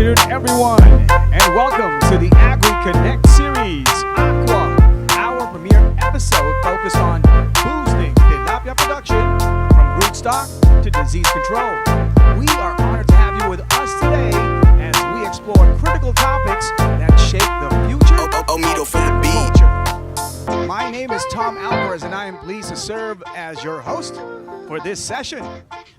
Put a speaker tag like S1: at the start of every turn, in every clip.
S1: afternoon, everyone, and welcome to the Agriconnect series, Aqua, our premiere episode focused on boosting tilapia production from rootstock to disease control. We are honored to have you with us today as we explore critical topics that shape the future of agriculture. My name is Tom Alvarez, and I am pleased to serve as your host for this session.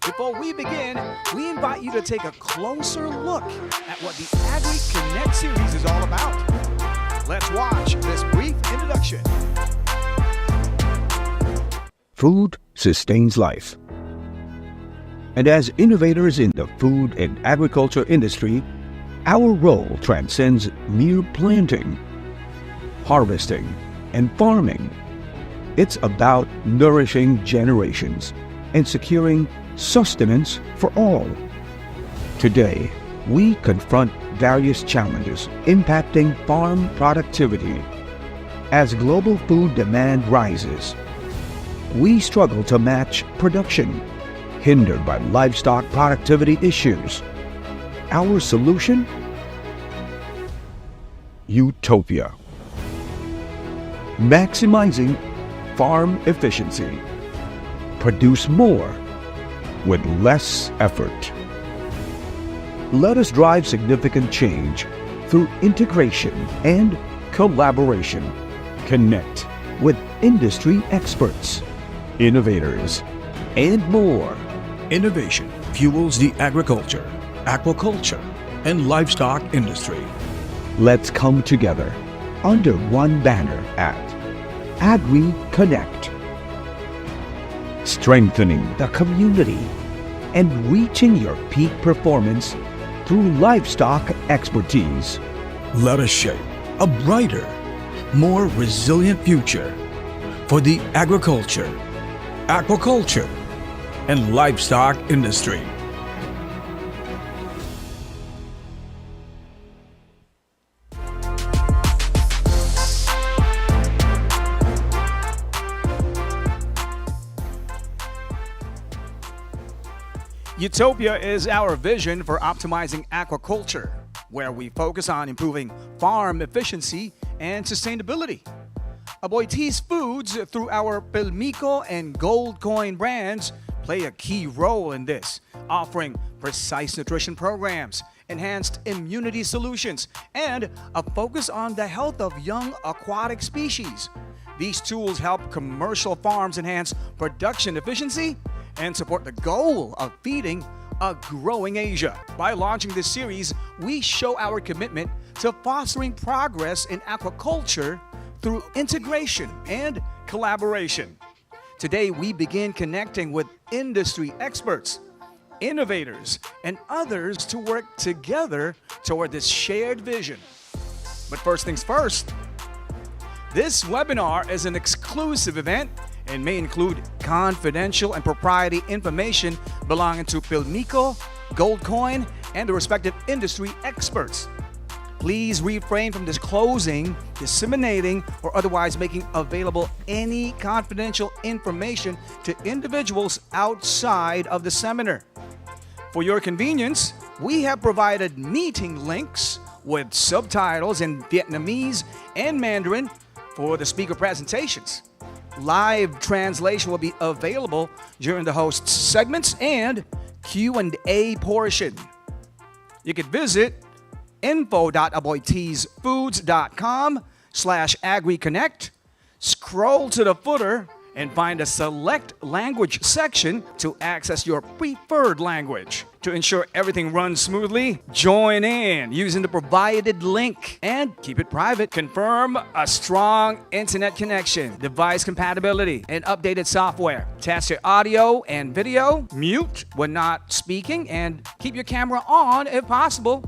S1: Before we begin, we invite you to take a closer look at what the Agriconnect series is all about. Let's watch this brief introduction.
S2: Food sustains life. And as innovators in the food and agriculture industry, our role transcends mere planting, harvesting, and farming. It's about nourishing generations and securing sustenance for all. Today, we confront various challenges impacting farm productivity. As global food demand rises, we struggle to match production, hindered by livestock productivity issues. Our solution? Utopia. Maximizing farm efficiency. Produce more with less effort. Let us drive significant change through integration and collaboration. Connect with industry experts, innovators, and more.
S3: Innovation fuels the agriculture, aquaculture, and livestock industry.
S2: Let's come together under one banner at Agriconnect, strengthening the community and reaching your peak performance through livestock expertise.
S3: Let us shape a brighter, more resilient future for the agriculture, aquaculture, and livestock industry.
S1: Utopia is our vision for optimizing aquaculture, where we focus on improving farm efficiency and sustainability. Aboitiz Foods, through our Pelmico and Gold Coin brands, play a key role in this, offering precise nutrition programs, enhanced immunity solutions, and a focus on the health of young aquatic species. These tools help commercial farms enhance production efficiency and support the goal of feeding a growing Asia. By launching this series, we show our commitment to fostering progress in aquaculture through integration and collaboration. Today, we begin connecting with industry experts, innovators, and others to work together toward this shared vision. But first things first, this webinar is an exclusive event and may include confidential and proprietary information belonging to Pelmico, Gold Coin, and the respective industry experts. Please refrain from disclosing, disseminating, or otherwise making available any confidential information to individuals outside of the seminar. For your convenience, we have provided meeting links with subtitles in Vietnamese and Mandarin for the speaker presentations. Live translation will be available during the host's segments and Q&A portion. You can visit info.aboitizfoods.com/agriconnect, scroll to the footer, and find a select language section to access your preferred language. To ensure everything runs smoothly, join in using the provided link and keep it private. Confirm a strong internet connection, device compatibility, and updated software. Test your audio and video, mute when not speaking, and keep your camera on if possible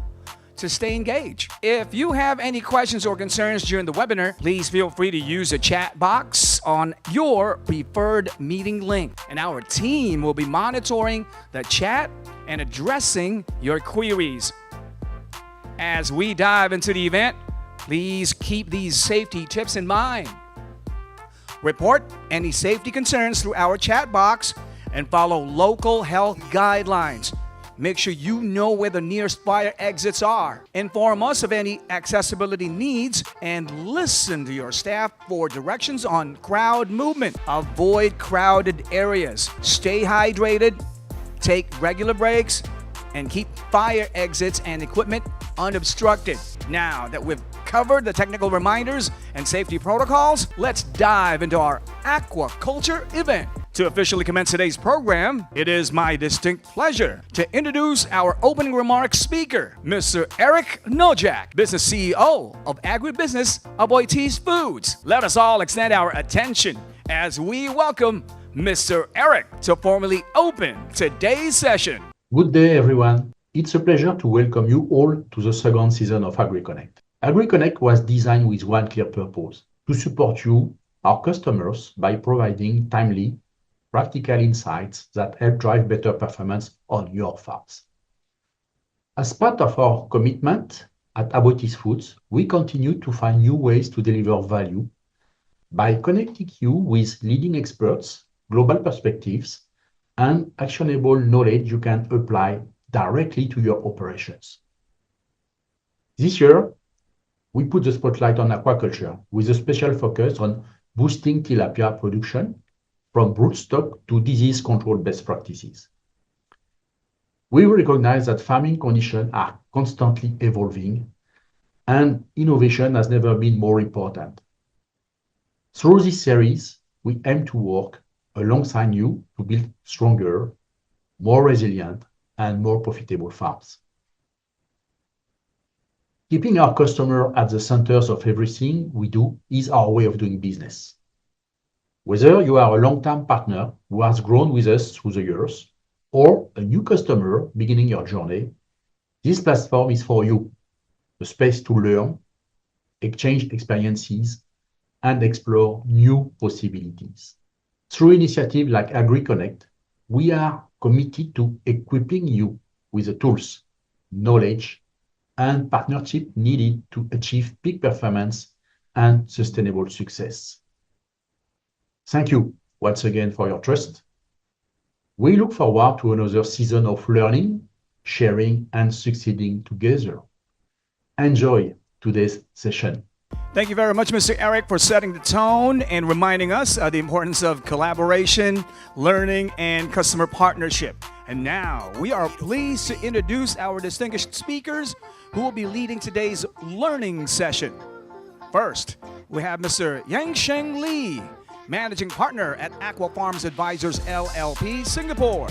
S1: to stay engaged. If you have any questions or concerns during the webinar, please feel free to use the chat box on your preferred meeting link, and our team will be monitoring the chat and addressing your queries. As we dive into the event, please keep these safety tips in mind. Report any safety concerns through our chat box and follow local health guidelines. Make sure you know where the nearest fire exits are. Inform us of any accessibility needs and listen to your staff for directions on crowd movement. Avoid crowded areas. Stay hydrated, take regular breaks, and keep fire exits and equipment unobstructed. Now that we've covered the technical reminders and safety protocols, let's dive into our aquaculture event. To officially commence today's program, it is my distinct pleasure to introduce our opening remarks speaker, Mr. Eric Nojak, Business CEO of Agribusiness Aboitiz Foods. Let us all extend our attention as we welcome Mr. Eric to formally open today's session.
S4: Good day, everyone. It's a pleasure to welcome you all to the second season of Agriconnect. Agriconnect was designed with one clear purpose: to support you, our customers, by providing timely, practical insights that help drive better performance on your farms. As part of our commitment at Aboitiz Foods, we continue to find new ways to deliver value by connecting you with leading experts, global perspectives, and actionable knowledge you can apply directly to your operations. This year, we put the spotlight on aquaculture with a special focus on boosting tilapia production from broodstock to disease control best practices. We recognize that farming conditions are constantly evolving and innovation has never been more important. Through this series, we aim to work alongside you to build stronger, more resilient, and more profitable farms. Keeping our customer at the centers of everything we do is our way of doing business. Whether you are a long-term partner who has grown with us through the years, or a new customer beginning your journey, this platform is for you, a space to learn, exchange experiences, and explore new possibilities. Through initiatives like Agriconnect, we are committed to equipping you with the tools, knowledge, and partnership needed to achieve peak performance and sustainable success. Thank you once again for your trust. We look forward to another season of learning, sharing, and succeeding together. Enjoy today's session.
S1: Thank you very much, Mr. Eric, for setting the tone and reminding us of the importance of collaboration, learning, and customer partnership. And now we are pleased to introduce our distinguished speakers who will be leading today's learning session. First, we have Mr. Sheng Lee, Managing Partner at AquaFarms Advisors LLP, Singapore.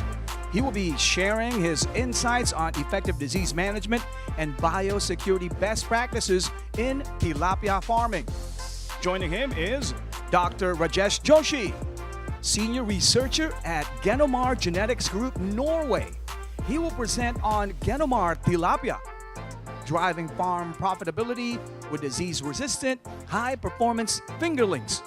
S1: He will be sharing his insights on effective disease management and biosecurity best practices in tilapia farming. Joining him is Dr. Rajesh Joshi, Senior Researcher at Genomar Genetics Group, Norway. He will present on Genomar tilapia, driving farm profitability with disease-resistant, high-performance fingerlings.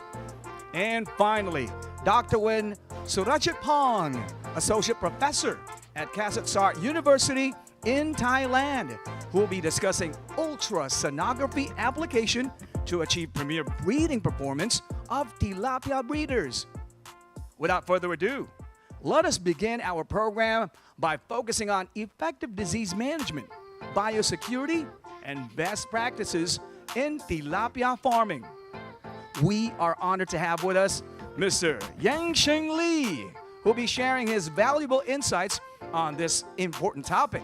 S1: And finally, Dr. Wen Surachitpong, Associate Professor at Kazakhstan University in Thailand, who will be discussing ultrasonography application to achieve premier breeding performance of tilapia breeders. Without further ado, let us begin our program by focusing on effective disease management, biosecurity, and best practices in tilapia farming. We are honored to have with us Mr. Sheng Lee, who will be sharing his valuable insights on this important topic.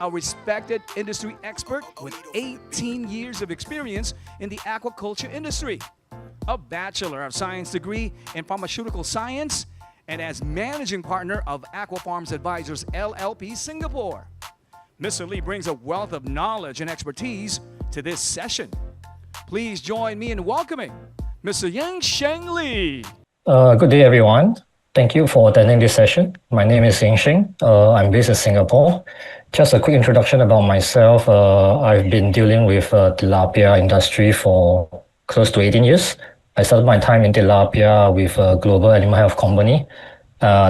S1: A respected industry expert with 18 years of experience in the aquaculture industry, a Bachelor of Science degree in Pharmaceutical Science, and as Managing Partner of AquaFarms Advisors LLP, Singapore. Mr. Lee brings a wealth of knowledge and expertise to this session. Please join me in welcoming Mr. Sheng Lee.
S5: Good day, everyone. Thank you for attending this session. My name is Sheng. I'm based in Singapore. Just a quick introduction about myself. I've been dealing with tilapia industry for close to 18 years. I started my time in tilapia with a global animal health company,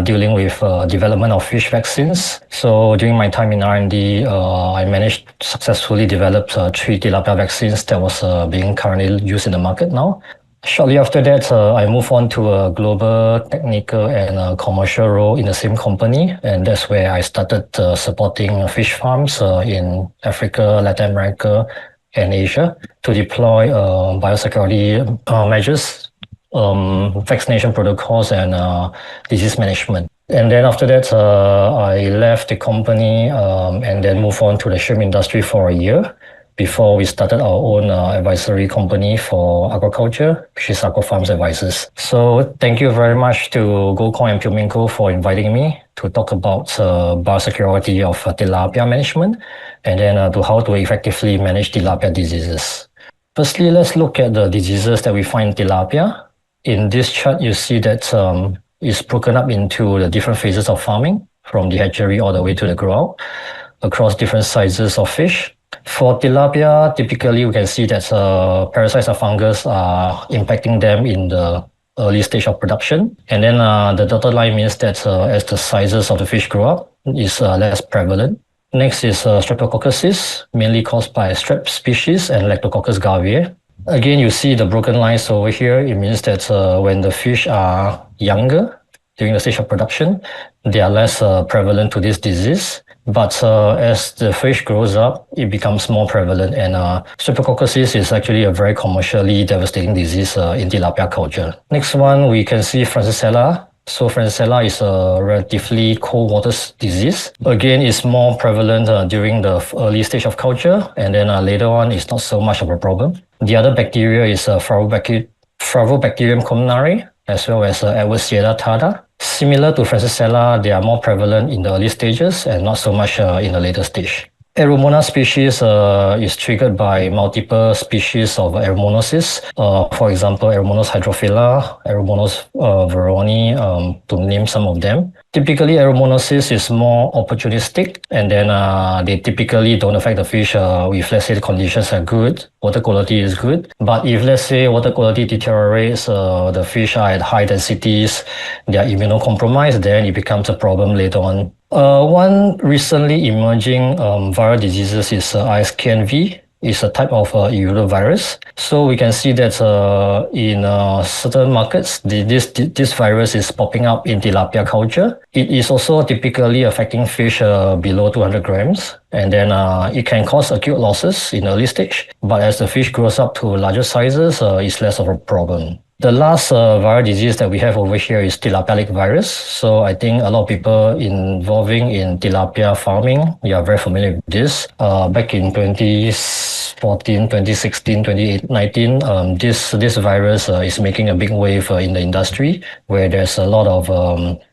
S5: dealing with development of fish vaccines. So during my time in R&D, I managed to successfully develop 3 tilapia vaccines that was being currently used in the market now. Shortly after that, I moved on to a global technical and commercial role in the same company, and that's where I started supporting fish farms in Africa, Latin America, and Asia to deploy biosecurity measures, vaccination protocols, and disease management. And then after that, I left the company and then moved on to the shrimp industry for a year before we started our own advisory company for aquaculture, which is AquaFarms Advisors. So thank you very much to GoCon and Puminco for inviting me to talk about biosecurity of tilapia management and then to how to effectively manage tilapia diseases. Firstly, let's look at the diseases that we find in tilapia. In this chart, you see that it's broken up into the different phases of farming, from the hatchery all the way to the grow out, across different sizes of fish. For tilapia, typically we can see that parasites or fungus are impacting them in the early stage of production. And then the dotted line means that as the sizes of the fish grow up, is less prevalent. Next is streptococcuses, mainly caused by strep species and Lactococcus garviae. Again, you see the broken lines over here. It means that when the fish are younger, during the stage of production, they are less prevalent to this disease. But as the fish grows up, it becomes more prevalent. And streptococcuses is actually a very commercially devastating disease in tilapia culture. Next one, we can see Francisella. So Francisella is a relatively cold water disease. Again, it's more prevalent during the early stage of culture, and then later on, it's not so much of a problem. The other bacteria is Flavobacterium columnare, as well as Edwardsiella tarda. Similar to Francisella, they are more prevalent in the early stages and not so much in the later stage. Aeromonas species is triggered by multiple species of aeromonosis. For example, Aeromonas hydrophila, Aeromonas veroni, to name some of them. Typically, aeromonosis is more opportunistic, and then they typically don't affect the fish if, let's say, the conditions are good, water quality is good. But if, let's say, water quality deteriorates, the fish are at high densities, they are immunocompromised, then it becomes a problem later on. One recently emerging viral diseases is ISKNV. It's a type of virus. So we can see that in certain markets, this virus is popping up in tilapia culture. It is also typically affecting fish below 200 grams. And then it can cause acute losses in early stage. But as the fish grows up to larger sizes, it's less of a problem. The last viral disease that we have over here is tilapia lake virus. So I think a lot of people involving in tilapia farming, you are very familiar with this. Back in 2014, 2016, 2019, this virus is making a big wave in the industry, where there's a lot of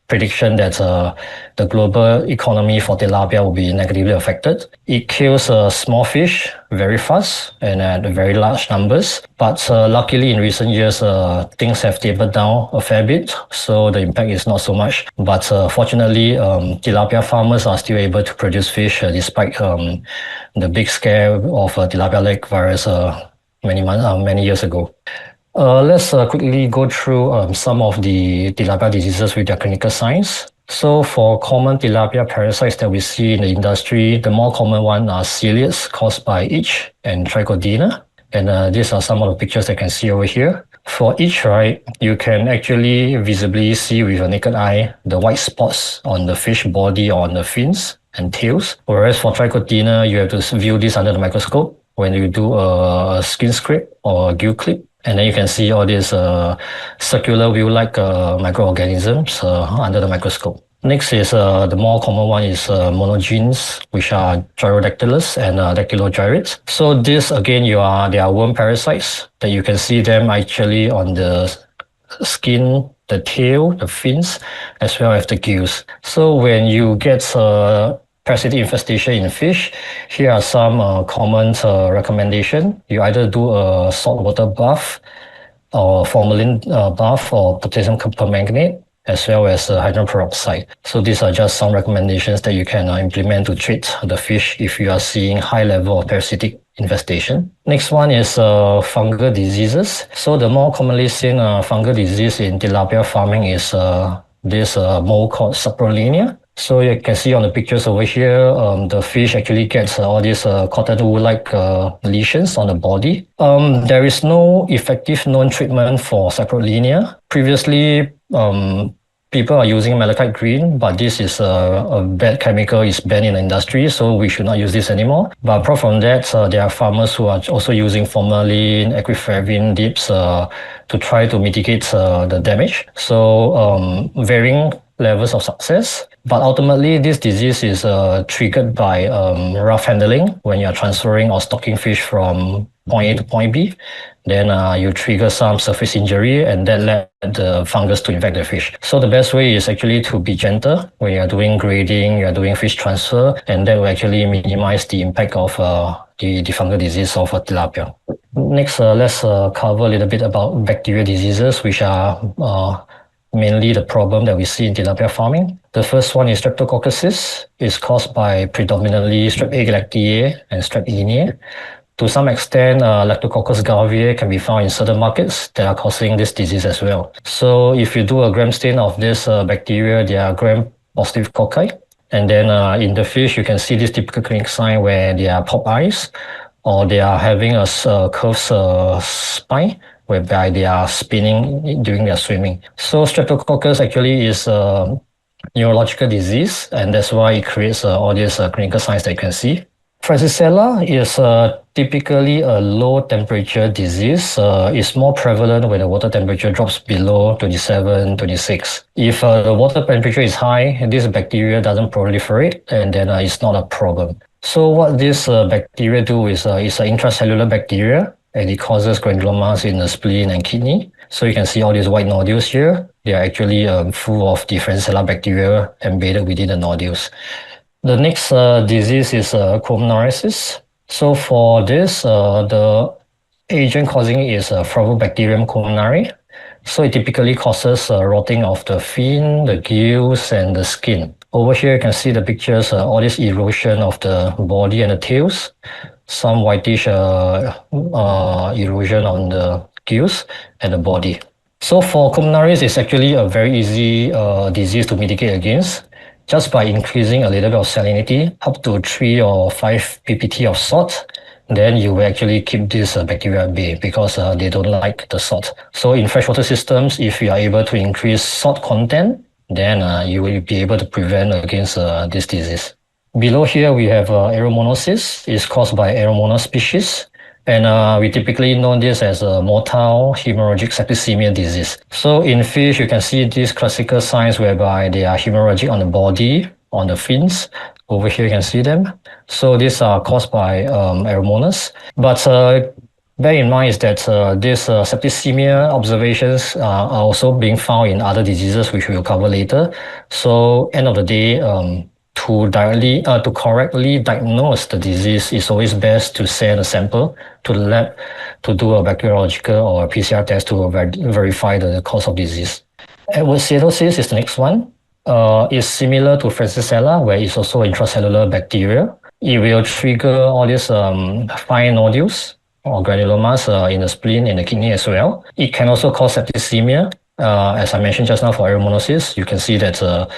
S5: prediction that the global economy for tilapia will be negatively affected. It kills small fish very fast and at very large numbers. But luckily in recent years, things have tapered down a fair bit, so the impact is not so much. But fortunately, tilapia farmers are still able to produce fish despite the big scare of tilapia lake virus many years ago. Let's quickly go through some of the tilapia diseases with their clinical signs. So for common tilapia parasites that we see in the industry, the more common one are ciliates caused by itch and trichodina. And these are some of the pictures that you can see over here. For itch, right, you can actually visibly see with your naked eye the white spots on the fish body or on the fins and tails. Whereas for trichodina, you have to view this under the microscope when you do a skin scrape or a gill clip. And then you can see all these circular wheel-like microorganisms under the microscope. Next is the more common one is monogenes, which are gyrodactylus and dactylogyrids. So this again, they are worm parasites that you can see them actually on the skin, the tail, the fins, as well as the gills. So when you get parasitic infestation in fish, here are some common recommendations. You either do a saltwater bath or formalin bath or potassium permanganate, as well as hydrogen peroxide. So these are just some recommendations that you can implement to treat the fish if you are seeing high level of parasitic infestation. Next one is fungal diseases. So the more commonly seen fungal disease in tilapia farming is this mold called saprolinea. So you can see on the pictures over here, the fish actually gets all these cotton wool-like lesions on the body. There is no effective known treatment for saprophyllina. Previously, people are using malachite green, but this is a bad chemical, is banned in the industry, so we should not use this anymore. But apart from that, there are farmers who are also using formalin, aquaFarms dips to try to mitigate the damage. So varying levels of success. But ultimately, this disease is triggered by rough handling when you're transferring or stocking fish from point A to point B. Then you trigger some surface injury, and that led the fungus to infect the fish. So the best way is actually to be gentle when you're doing grading, you're doing fish transfer, and that will actually minimize the impact of the fungal disease of tilapia. Next, let's cover a little bit about bacterial diseases, which are mainly the problem that we see in tilapia farming. The first one is streptococcosis. It's caused by predominantly Strep A galactiae and Strep einae. To some extent, Lactococcus garviae can be found in certain markets that are causing this disease as well. So if you do a gram stain of this bacteria, they are gram-positive cocci. And then in the fish, you can see this typical clinical sign where they are pop eyes, or they are having a curved spine, whereby they are spinning during their swimming. So Streptococcus actually is a neurological disease, and that's why it creates all these clinical signs that you can see. Francisella is typically a low temperature disease. It's more prevalent when the water temperature drops below 27, 26. If the water temperature is high, this bacteria doesn't proliferate, and then it's not a problem. So what this bacteria do is it's an intracellular bacteria, and it causes granulomas in the spleen and kidney. So you can see all these white nodules here. They are actually full of the Francisella bacteria embedded within the nodules. The next disease is columnariasis. So for this, the agent causing it is Flavobacterium columnare. So it typically causes rotting of the fin, the gills, and the skin. Over here, you can see the pictures, all this erosion of the body and the tails, some whitish erosion on the gills and the body. So for columnariasis, it's actually a very easy disease to mitigate against. Just by increasing a little bit of salinity, up to 3 or 5 ppt of salt, then you will actually keep this bacteria at bay because they don't like the salt. So in freshwater systems, if you are able to increase salt content, then you will be able to prevent against this disease. Below here, we have aeromonosis. It's caused by Aeromonas species. And we typically know this as a motile hemorrhagic septicemia disease. So in fish, you can see these classical signs whereby they are hemorrhagic on the body, on the fins. Over here, you can see them. So these are caused by Aeromonas. But bear in mind is that these septicemia observations are also being found in other diseases, which we will cover later. So end of the day, to correctly diagnose the disease, it's always best to send a sample to the lab to do a bacteriological or a PCR test to verify the cause of disease. Aerosidosis is the next one. It's similar to Francisella, where it's also intracellular bacteria. It will trigger all these fine nodules or granulomas in the spleen and the kidney as well. It can also cause septicemia. As I mentioned just now for aeromonosis, you can see that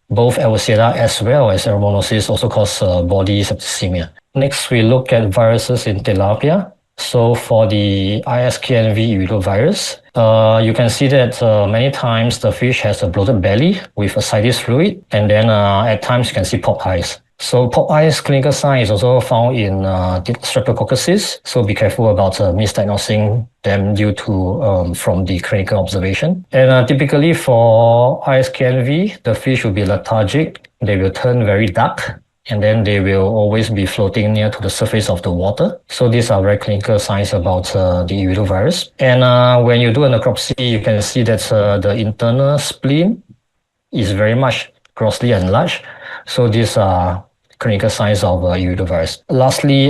S5: both Aerosida as well as aeromonosis also cause body septicemia. Next, we look at viruses in tilapia. So for the ISKNV iridovirus, you can see that many times the fish has a bloated belly with ascites fluid, and then at times you can see pop eyes. So pop eyes clinical sign is also found in streptococcosis. So be careful about misdiagnosing them due to from the clinical observation. And typically for ISKNV, the fish will be lethargic. They will turn very dark, and then they will always be floating near to the surface of the water. So these are very clinical signs about the iridovirus. And when you do a necropsy, you can see that the internal spleen is very much grossly enlarged. So these are clinical signs of iridovirus. Lastly,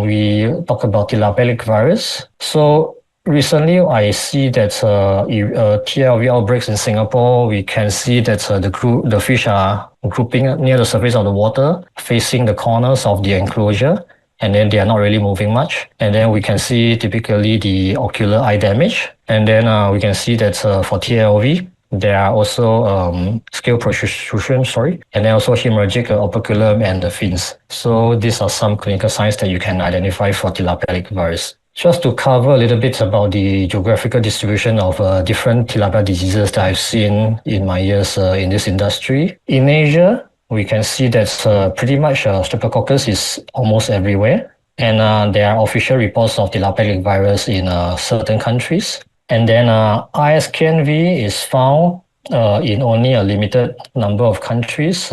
S5: we talk about tilapelic virus. So recently, I see that TLV outbreaks in Singapore. We can see that the fish are grouping near the surface of the water, facing the corners of the enclosure, and then they are not really moving much. And then we can see typically the ocular eye damage. And then we can see that for TLV, There are also scale protrusion, and then also hemorrhagic operculum and the fins. So these are some clinical signs that you can identify for tilapia virus. Just to cover a little bit about the geographical distribution of different tilapia diseases that I've seen in my years in this industry. In Asia, we can see that pretty much Streptococcus is almost everywhere. And there are official reports of tilapia virus in certain countries. And then ISKNV is found in only a limited number of countries,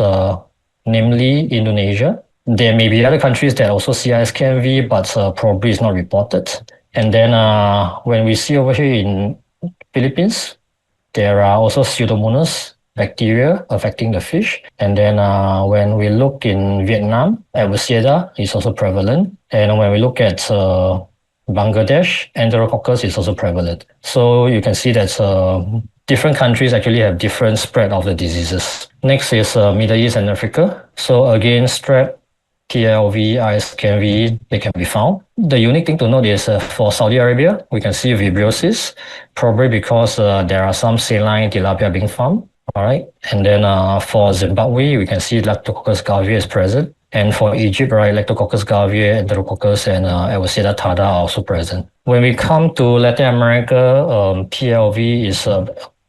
S5: namely Indonesia. There may be other countries that also see ISKNV, but probably is not reported. And then when we see over here in Philippines, there are also Pseudomonas bacteria affecting the fish. And then when we look in Vietnam, Absceda is also prevalent. And when we look at Bangladesh, Enterococcus is also prevalent. So you can see that different countries actually have different spread of the diseases. Next is Middle East and Africa. So again, strep, TLV, ISKNV, they can be found. The unique thing to note is for Saudi Arabia, we can see vibriosis, probably because there are some saline tilapia being farmed. All right. And then for Zimbabwe, we can see Lactococcus garvia is present. And for Egypt, right, Lactococcus garvia, Enterococcus, and Absceda tarda are also present. When we come to Latin America, TLV is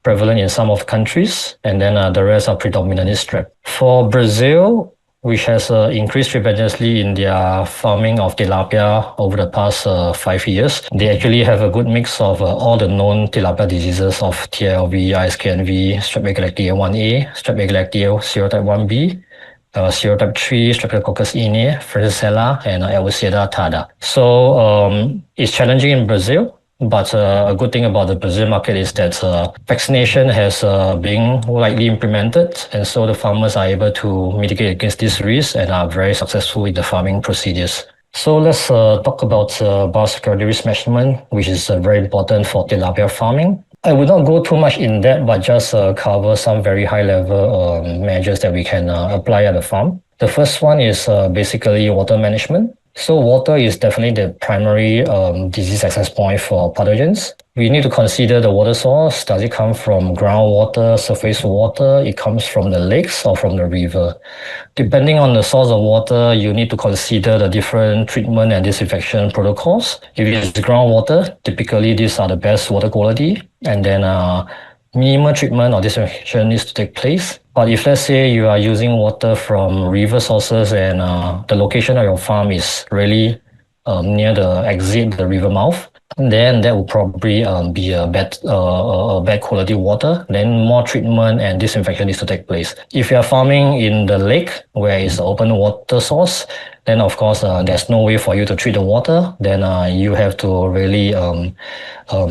S5: prevalent in some of the countries, and then the rest are predominantly strep. For Brazil, which has increased tremendously in their farming of tilapia over the past 5 years. They actually have a good mix of all the known tilapia diseases of TLV, ISKNV, Strep Egalactiae 1A, Strep Egalactiae serotype 1B, serotype 3, Streptococcus ine, Francisella, and Absceda tarda. So it's challenging in Brazil. But a good thing about the Brazil market is that vaccination has been widely implemented, and so the farmers are able to mitigate against this risk and are very successful in the farming procedures. So let's talk about biosecurity risk management, which is very important for tilapia farming. I will not go too much in depth, but just cover some very high-level measures that we can apply at the farm. The first one is basically water management. So water is definitely the primary disease access point for pathogens. We need to consider the water source. Does it come from groundwater, surface water? It comes from the lakes or from the river. Depending on the source of water, you need to consider the different treatment and disinfection protocols. If it is groundwater, typically these are the best water quality. And then minimal treatment or disinfection needs to take place. But if let's say you are using water from river sources and the location of your farm is really near the exit, the river mouth, then that will probably be a bad quality water. Then more treatment and disinfection needs to take place. If you are farming in the lake where it's an open water source, then of course there's no way for you to treat the water. Then you have to really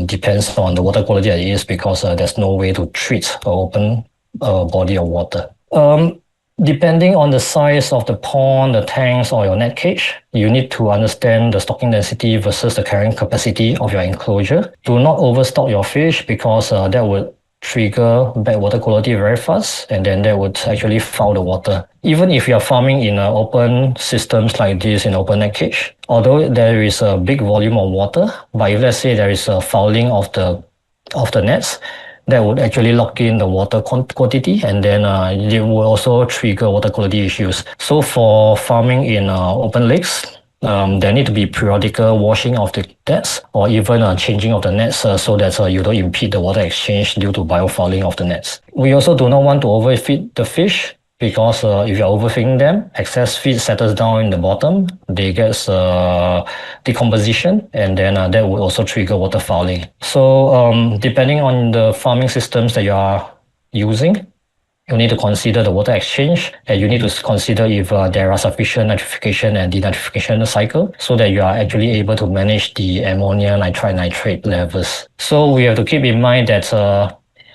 S5: depends on the water quality that it is, because there's no way to treat an open body of water. Depending on the size of the pond, the tanks, or your net cage, you need to understand the stocking density versus the carrying capacity of your enclosure. Do not overstock your fish, because that would trigger bad water quality very fast, and then that would actually foul the water. Even if you are farming in open systems like this, in open net cage, although there is a big volume of water, but if let's say there is a fouling of the nets, that would actually lock in the water quantity, and then it will also trigger water quality issues. So for farming in open lakes, there need to be periodical washing of the nets, or even changing of the nets so that you don't impede the water exchange due to biofouling of the nets. We also do not want to overfeed the fish, because if you're overfeeding them, excess feed settles down in the bottom, they get decomposition, and then that would also trigger water fouling. So depending on the farming systems that you are using, you need to consider the water exchange, and you need to consider if there are sufficient nitrification and denitrification cycle, so that you are actually able to manage the ammonia, nitrite levels. So we have to keep in mind that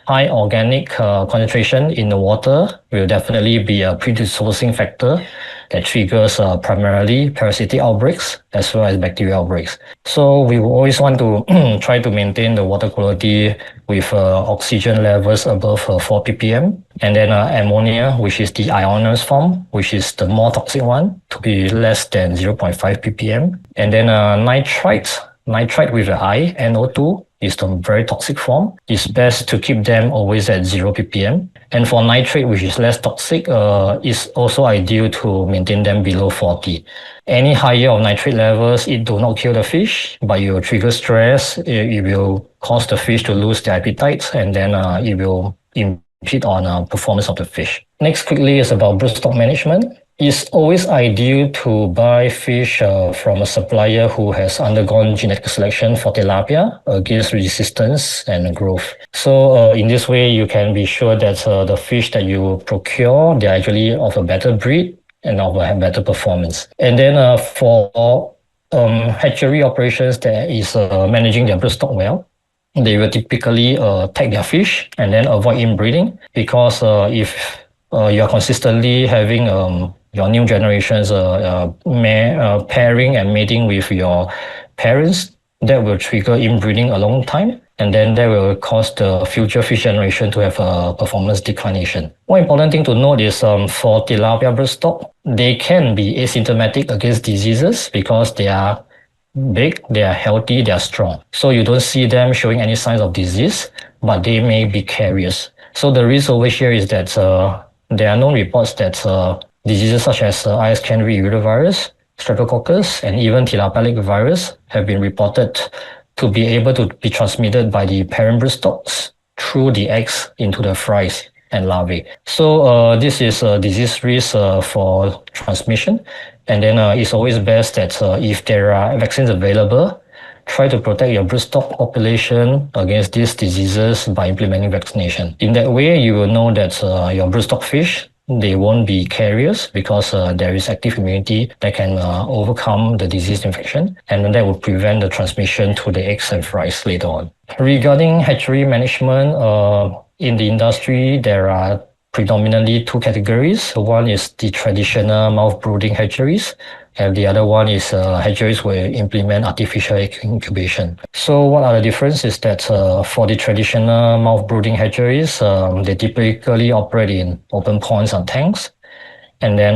S5: high organic concentration in the water will definitely be a predisposing factor that triggers primarily parasitic outbreaks as well as bacterial outbreaks. So we will always want to try to maintain the water quality with oxygen levels above 4 ppm, and then ammonia, which is the ionosed form, which is the more toxic one, to be less than 0.5 ppm, and then nitrite with the I, NO2, is the very toxic form. It's best to keep them always at 0 ppm. And for nitrate, which is less toxic, it's also ideal to maintain them below 40. Any higher of nitrate levels, it do not kill the fish, but it will trigger stress. It will cause the fish to lose their appetite, and then it will impede on performance of the fish. Next, quickly, is about broodstock management. It's always ideal to buy fish from a supplier who has undergone genetic selection for tilapia against resistance and growth. So in this way, you can be sure that the fish that you procure, they're actually of a better breed and of a better performance. And then for hatchery operations that is managing their broodstock well, they will typically tag their fish and then avoid inbreeding, because if you are consistently having your new generations pairing and mating with your parents, that will trigger inbreeding a long time, and then that will cause the future fish generation to have a performance declination. One important thing to note is for tilapia broodstock, they can be asymptomatic against diseases because they are big, they are healthy, they are strong. So you don't see them showing any signs of disease, but they may be carriers. So the risk over here is that there are known reports that diseases such as IS canary virus, streptococcus, and even tilapia virus have been reported to be able to be transmitted by the parent broodstocks through the eggs into the fries and larvae. So this is a disease risk for transmission. And then it's always best that if there are vaccines available, try to protect your broodstock population against these diseases by implementing vaccination. In that way, you will know that your broodstock fish, they won't be carriers, because there is active immunity that can overcome the disease infection, and that will prevent the transmission to the eggs and fries later on. Regarding hatchery management, in the industry, there are predominantly two categories. One is the traditional mouth brooding hatcheries, and the other one is hatcheries where implement artificial incubation. So what are the differences? That for the traditional mouth brooding hatcheries, they typically operate in open ponds and tanks. And then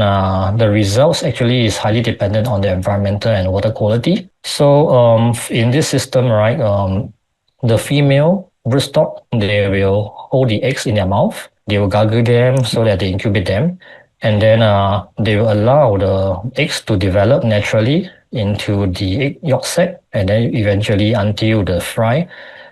S5: the results actually is highly dependent on the environmental and water quality. So in this system, right, the female broodstock, they will hold the eggs in their mouth. They will gargle them so that they incubate them. And then they will allow the eggs to develop naturally into the egg yolk sac, and then eventually until the fry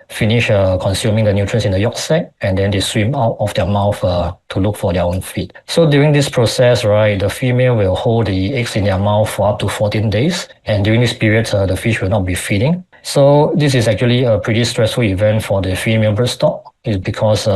S5: finish consuming the nutrients in the yolk sac, and then they swim out of their mouth to look for their own feed. So during this process, right, the female will hold the eggs in their mouth for up to 14 days. And during this period, the fish will not be feeding. So this is actually a pretty stressful event for the female broodstock, is because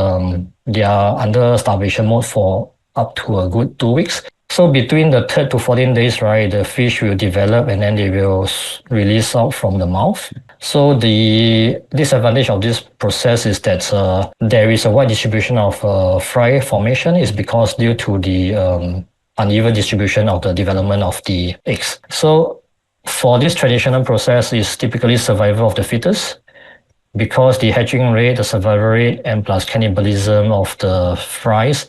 S5: they are under starvation mode for up to a good 2 weeks. So between the 3rd to 14 days, right, the fish will develop and then they will release out from the mouth. So the disadvantage of this process is that there is a wide distribution of fry formation, is because due to the uneven distribution of the development of the eggs. So for this traditional process is typically survival of the fetus, because the hatching rate, the survival rate, and plus cannibalism of the fries,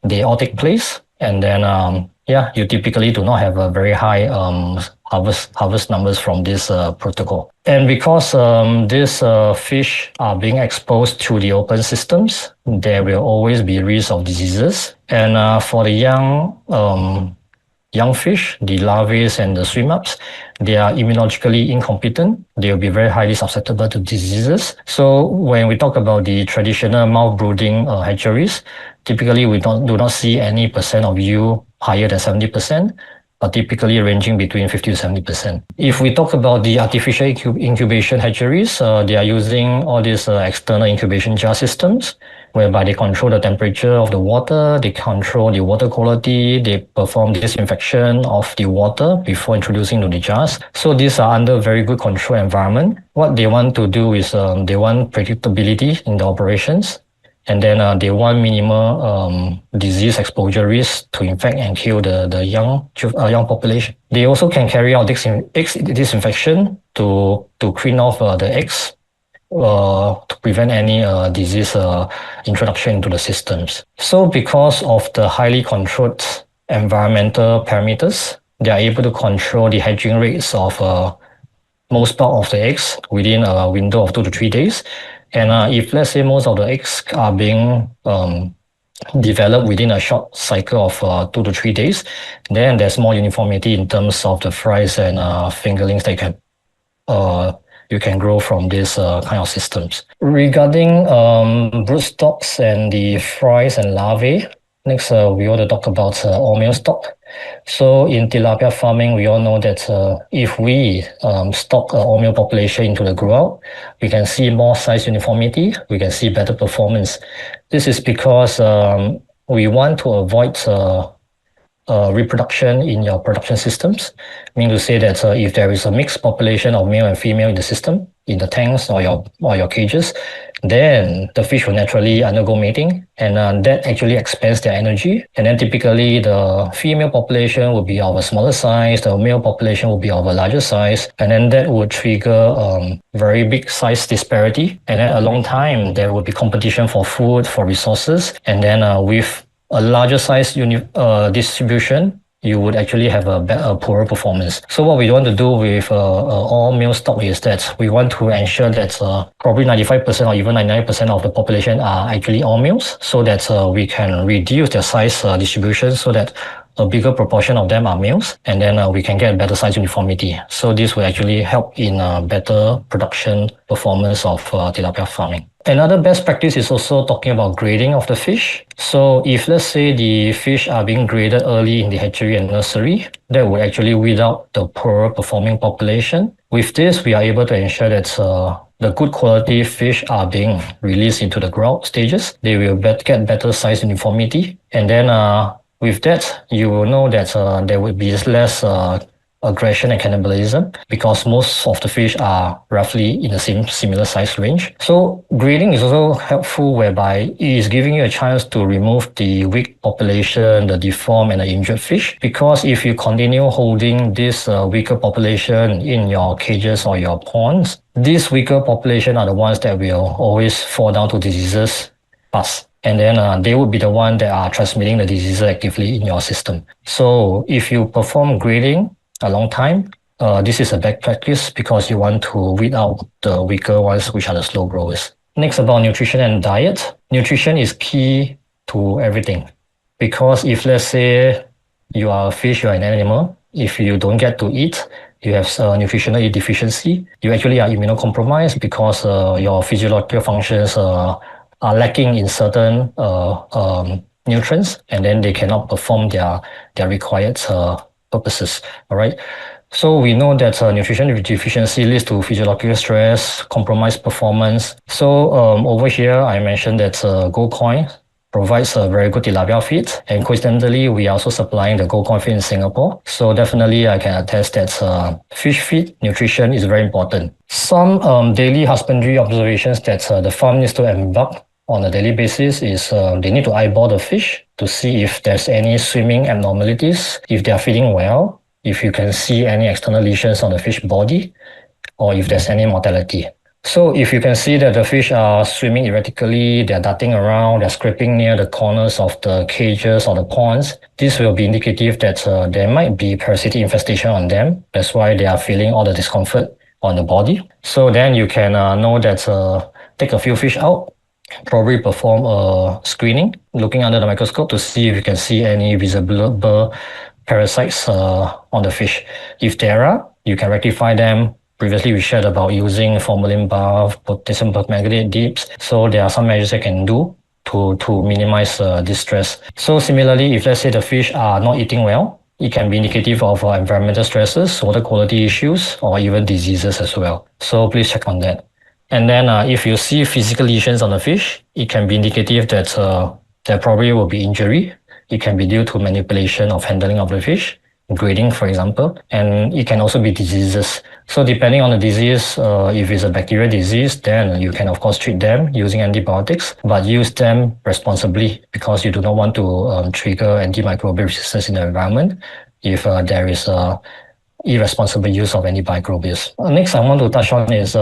S5: they all take place. And then, you typically do not have a very high harvest numbers from this protocol. And because these fish are being exposed to the open systems, there will always be risk of diseases. And for the young fish, the larvae and the swim-ups, they are immunologically incompetent. They will be very highly susceptible to diseases. So when we talk about the traditional mouth brooding hatcheries, typically we do not see any percent of yield higher than 70%, but typically ranging between 50 to 70%. If we talk about the artificial incubation hatcheries, they are using all these external incubation jar systems, whereby they control the temperature of the water, they control the water quality, they perform disinfection of the water before introducing to the jars. So these are under very good control environment. What they want to do is they want predictability in the operations, and then they want minimal disease exposure risk to infect and kill the young population. They also can carry out egg disinfection to clean off the eggs, to prevent any disease introduction into the systems. So because of the highly controlled environmental parameters, they are able to control the hatching rates of most part of the eggs within a window of 2 to 3 days. And if let's say most of the eggs are being developed within a short cycle of 2 to 3 days, then there's more uniformity in terms of the fries and fingerlings that you can grow from this kind of systems. Regarding broodstocks and the fries and larvae, next we want to talk about all-male stock. So in tilapia farming, we all know that if we stock all-male population into the grow-out, we can see more size uniformity, we can see better performance. This is because we want to avoid reproduction in your production systems, meaning to say that if there is a mixed population of male and female in the system, in the tanks or your cages, then the fish will naturally undergo mating, and that actually expands their energy. And then typically the female population will be of a smaller size, the male population will be of a larger size, and then that would trigger very big size disparity. And then a long time there will be competition for food, for resources, and then with a larger size distribution, you would actually have a poorer performance. So what we want to do with all male stock is that we want to ensure that probably 95% or even 99% of the population are actually all males, so that we can reduce the size distribution so that a bigger proportion of them are males, and then we can get better size uniformity. So this will actually help in better production performance of tilapia farming. Another best practice is also talking about grading of the fish. So if let's say the fish are being graded early in the hatchery and nursery, that will actually weed out the poorer performing population. With this, we are able to ensure that the good quality fish are being released into the grow-out stages. They will get better size uniformity, and then with that, you will know that there will be less aggression and cannibalism, because most of the fish are roughly in the same similar size range. So grading is also helpful, whereby it is giving you a chance to remove the weak population, the deformed and the injured fish. Because if you continue holding this weaker population in your cages or your ponds, these weaker population are the ones that will always fall down to diseases fast. And then they would be the ones that are transmitting the diseases actively in your system. So if you perform grading a long time, this is a bad practice, because you want to weed out the weaker ones, which are the slow growers. Next, about nutrition and diet. Nutrition is key to everything, because if let's say you are a fish, you are an animal, if you don't get to eat, you have nutritional deficiency, you actually are immunocompromised, because your physiological functions are lacking in certain nutrients, and then they cannot perform their required purposes. All right. So we know that nutrition deficiency leads to physiological stress, compromised performance. So over here, I mentioned that gold coin provides a very good tilapia feed, and coincidentally, we are also supplying the gold coin feed in Singapore. So definitely, I can attest that fish feed nutrition is very important. Some daily husbandry observations that the farm needs to embark on a daily basis is they need to eyeball the fish to see if there's any swimming abnormalities, if they are feeding well, if you can see any external lesions on the fish body, or if there's any mortality. So if you can see that the fish are swimming erratically, they're darting around, they're scraping near the corners of the cages or the ponds, this will be indicative that there might be parasitic infestation on them. That's why they are feeling all the discomfort on the body. So then you can know that take a few fish out, probably perform a screening, looking under the microscope to see if you can see any visible parasites on the fish. If there are, you can rectify them. Previously, we shared about using formalin bath, potassium permanganate dips. So there are some measures I can do to minimize distress. So similarly, if let's say the fish are not eating well, it can be indicative of environmental stresses, water quality issues, or even diseases as well. So please check on that. And then if you see physical lesions on the fish, it can be indicative that there probably will be injury. It can be due to manipulation of handling of the fish, grading, for example, and it can also be diseases. So depending on the disease, if it's a bacterial disease, then you can of course treat them using antibiotics, but use them responsibly, because you do not want to trigger antimicrobial resistance in the environment if there is irresponsible use of antimicrobials. Next, I want to touch on is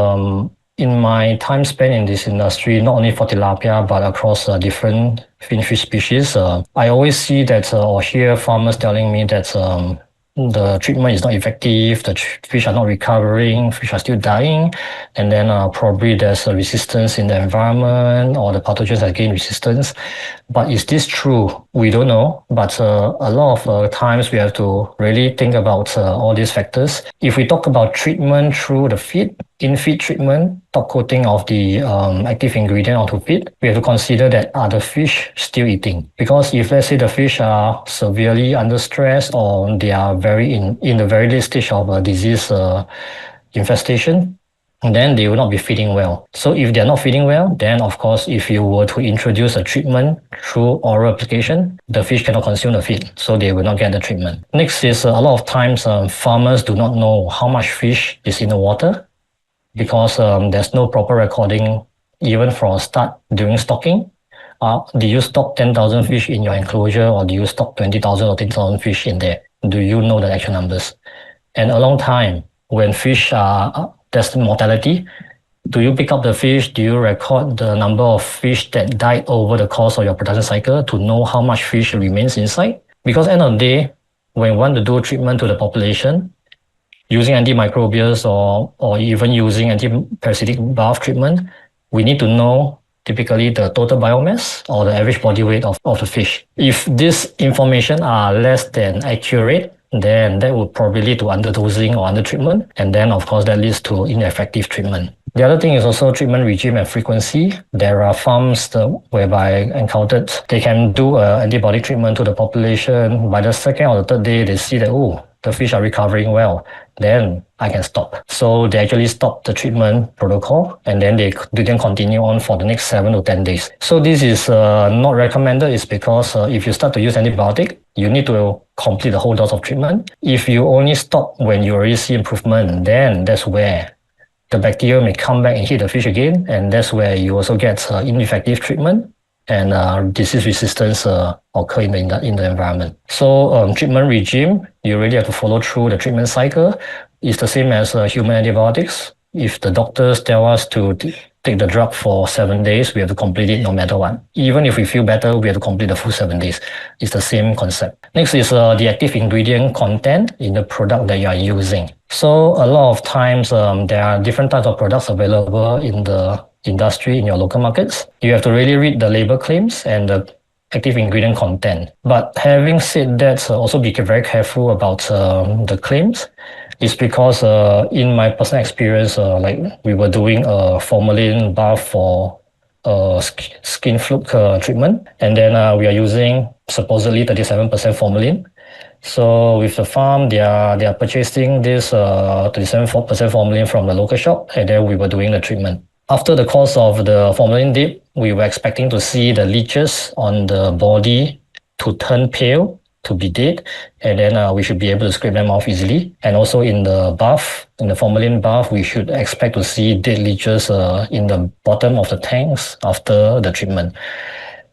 S5: in my time spent in this industry, not only for tilapia, but across different finfish species, I always see that or hear farmers telling me that the treatment is not effective, the fish are not recovering, fish are still dying, and then probably there's a resistance in the environment or the pathogens have gained resistance. But is this true? We don't know. But a lot of times we have to really think about all these factors. If we talk about treatment through the feed, in-feed treatment, top coating of the active ingredient onto feed, we have to consider that are the fish still eating? Because if let's say the fish are severely under stress or they are very in the very late stage of a disease infestation, then they will not be feeding well. So if they're not feeding well, then of course, if you were to introduce a treatment through oral application, the fish cannot consume the feed, so they will not get the treatment. Next is a lot of times farmers do not know how much fish is in the water because there's no proper recording even from a start during stocking. Do you stock 10,000 fish in your enclosure or do you stock 20,000 or 10,000 fish in there? Do you know the actual numbers? And a long time, when fish there's mortality, do you pick up the fish? Do you record the number of fish that died over the course of your production cycle to know how much fish remains inside? Because end of the day, when we want to do treatment to the population, using antimicrobials or even using anti-parasitic bath treatment, we need to know typically the total biomass or the average body weight of the fish. If these information are less than accurate, then that would probably lead to underdosing or undertreatment, and then of course that leads to ineffective treatment. The other thing is also treatment regime and frequency. There are farms whereby I encountered they can do antibiotic treatment to the population. By the second or the third day, they see that, oh, the fish are recovering well, then I can stop. So they actually stop the treatment protocol and then they didn't continue on for the next 7 to 10 days. So this is not recommended. It's because if you start to use antibiotic, you need to complete the whole dose of treatment. If you only stop when you already see improvement, then that's where the bacteria may come back and hit the fish again, and that's where you also get ineffective treatment and disease resistance occur in the environment. So treatment regime, you really have to follow through the treatment cycle. It's the same as human antibiotics. If the doctors tell us to take the drug for 7 days, we have to complete it no matter what. Even if we feel better, we have to complete the full 7 days. It's the same concept. Next is the active ingredient content in the product that you are using. So a lot of times there are different types of products available in the industry in your local markets. You have to really read the label claims and the active ingredient content. But having said that, also be very careful about the claims. It's because in my personal experience, like we were doing a formalin bath for skin fluke treatment, and then we are using supposedly 37% formalin. So with the farm, they are purchasing this 37% formalin from the local shop, and then we were doing the treatment. After the course of the formalin dip, we were expecting to see the leeches on the body to turn pale, to be dead, and then we should be able to scrape them off easily. And also in the bath, in the formalin bath, we should expect to see dead leeches in the bottom of the tanks after the treatment.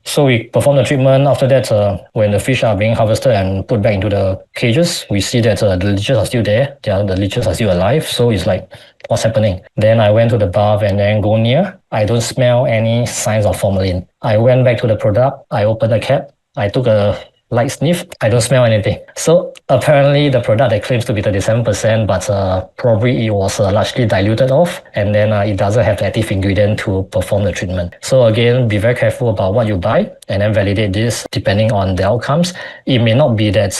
S5: So we perform the treatment. After that, when the fish are being harvested and put back into the cages, we see that the leeches are still there. The leeches are still alive. So it's like, what's happening? Then I went to the bath and then go near. I don't smell any signs of formalin. I went back to the product. I opened the cap. I took a light sniff. I don't smell anything. So apparently the product that claims to be 37%, but probably it was largely diluted off, and then it doesn't have the active ingredient to perform the treatment. So again, be very careful about what you buy and then validate this depending on the outcomes. It may not be that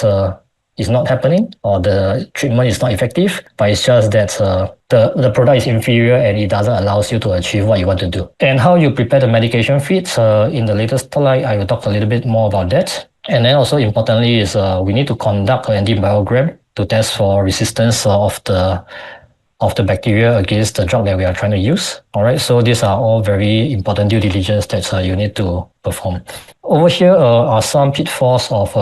S5: it's not happening or the treatment is not effective, but it's just that the product is inferior and it doesn't allow you to achieve what you want to do. And how you prepare the medication feeds, in the latest slide, I will talk a little bit more about that. And then also importantly is we need to conduct an antibiogram to test for resistance of the bacteria against the drug that we are trying to use. All right, so these are all very important due diligence that you need to perform. Over here are some pitfalls of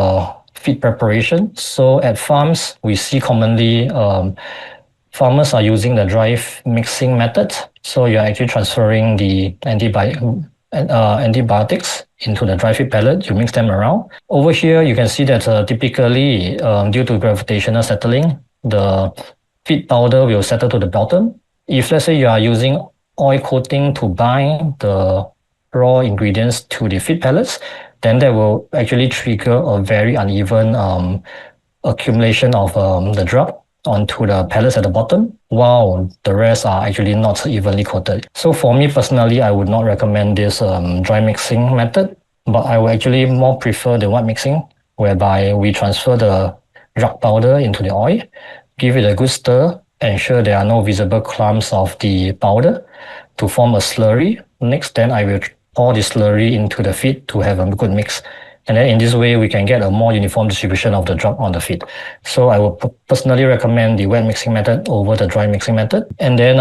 S5: feed preparation. So at farms, we see commonly farmers are using the dry mixing method. So you're actually transferring the antibiotics into the dry feed pellet, you mix them around. Over here, you can see that typically, due to gravitational settling, the feed powder will settle to the bottom. If let's say you are using oil coating to bind the raw ingredients to the feed pellets, then that will actually trigger a very uneven accumulation of the drug onto the pellets at the bottom, while the rest are actually not evenly coated. So for me personally, I would not recommend this dry mixing method, but I would actually more prefer the wet mixing, whereby we transfer the drug powder into the oil, give it a good stir, ensure there are no visible clumps of the powder to form a slurry. Next, then I will pour the slurry into the feed to have a good mix. And then in this way, we can get a more uniform distribution of the drug on the feed. So I would personally recommend the wet mixing method over the dry mixing method. And then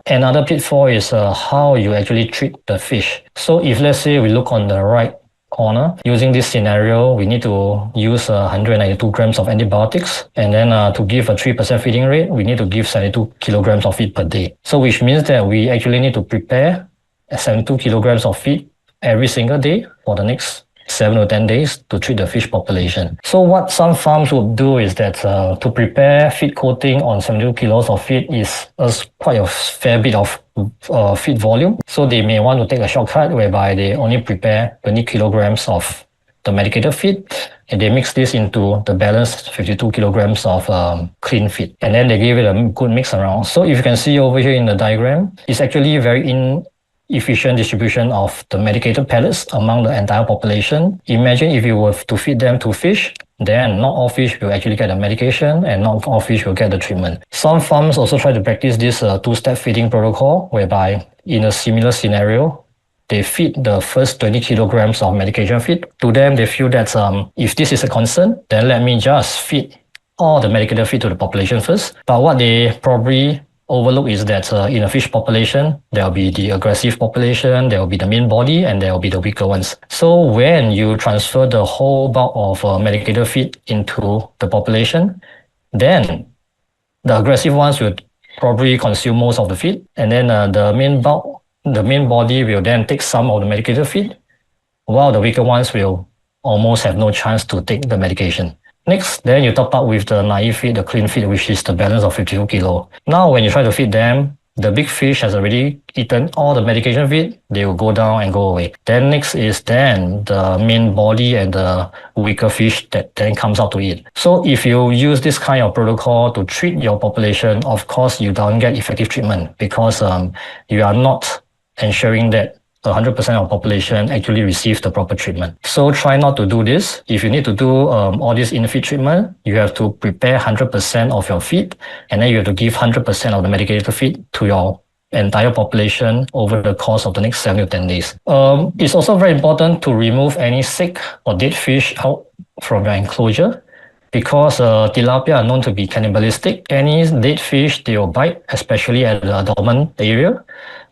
S5: another pitfall is how you actually treat the fish. So if let's say we look on the right corner, using this scenario, we need to use 192 grams of antibiotics. And then to give a 3% feeding rate, we need to give 72 kilograms of feed per day. So which means that we actually need to prepare 72 kilograms of feed every single day for the next 7 or 10 days to treat the fish population. So what some farms would do is that to prepare feed coating on 72 kilos of feed is quite a fair bit of feed volume. So they may want to take a shortcut whereby they only prepare 20 kilograms of the medicated feed, and they mix this into the balanced 52 kilograms of clean feed. And then they give it a good mix around. So if you can see over here in the diagram, it's actually very efficient distribution of the medicated pellets among the entire population. Imagine if you were to feed them to fish, then not all fish will actually get the medication and not all fish will get the treatment. Some farms also try to practice this two-step feeding protocol, whereby in a similar scenario, they feed the first 20 kilograms of medication feed. To them, they feel that if this is a concern, then let me just feed all the medicated feed to the population first. But what they probably overlook is that in a fish population, there will be the aggressive population, there will be the main body, and there will be the weaker ones. So when you transfer the whole bulk of medicated feed into the population, then the aggressive ones will probably consume most of the feed, and then the main body will then take some of the medicated feed, while the weaker ones will almost have no chance to take the medication. Next, then you top up with the naive feed, the clean feed, which is the balance of 52 kilo. Now, when you try to feed them, the big fish has already eaten all the medication feed, they will go down and go away. Then next is then the main body and the weaker fish that then comes out to eat. So if you use this kind of protocol to treat your population, of course, you don't get effective treatment because you are not ensuring that 100% of population actually receive the proper treatment. So try not to do this. If you need to do all this in-feed treatment, you have to prepare 100% of your feed, and then you have to give 100% of the medicated feed to your entire population over the course of the next 7 to 10 days. It's also very important to remove any sick or dead fish out from your enclosure, because tilapia are known to be cannibalistic. Any dead fish, they will bite, especially at the abdomen area,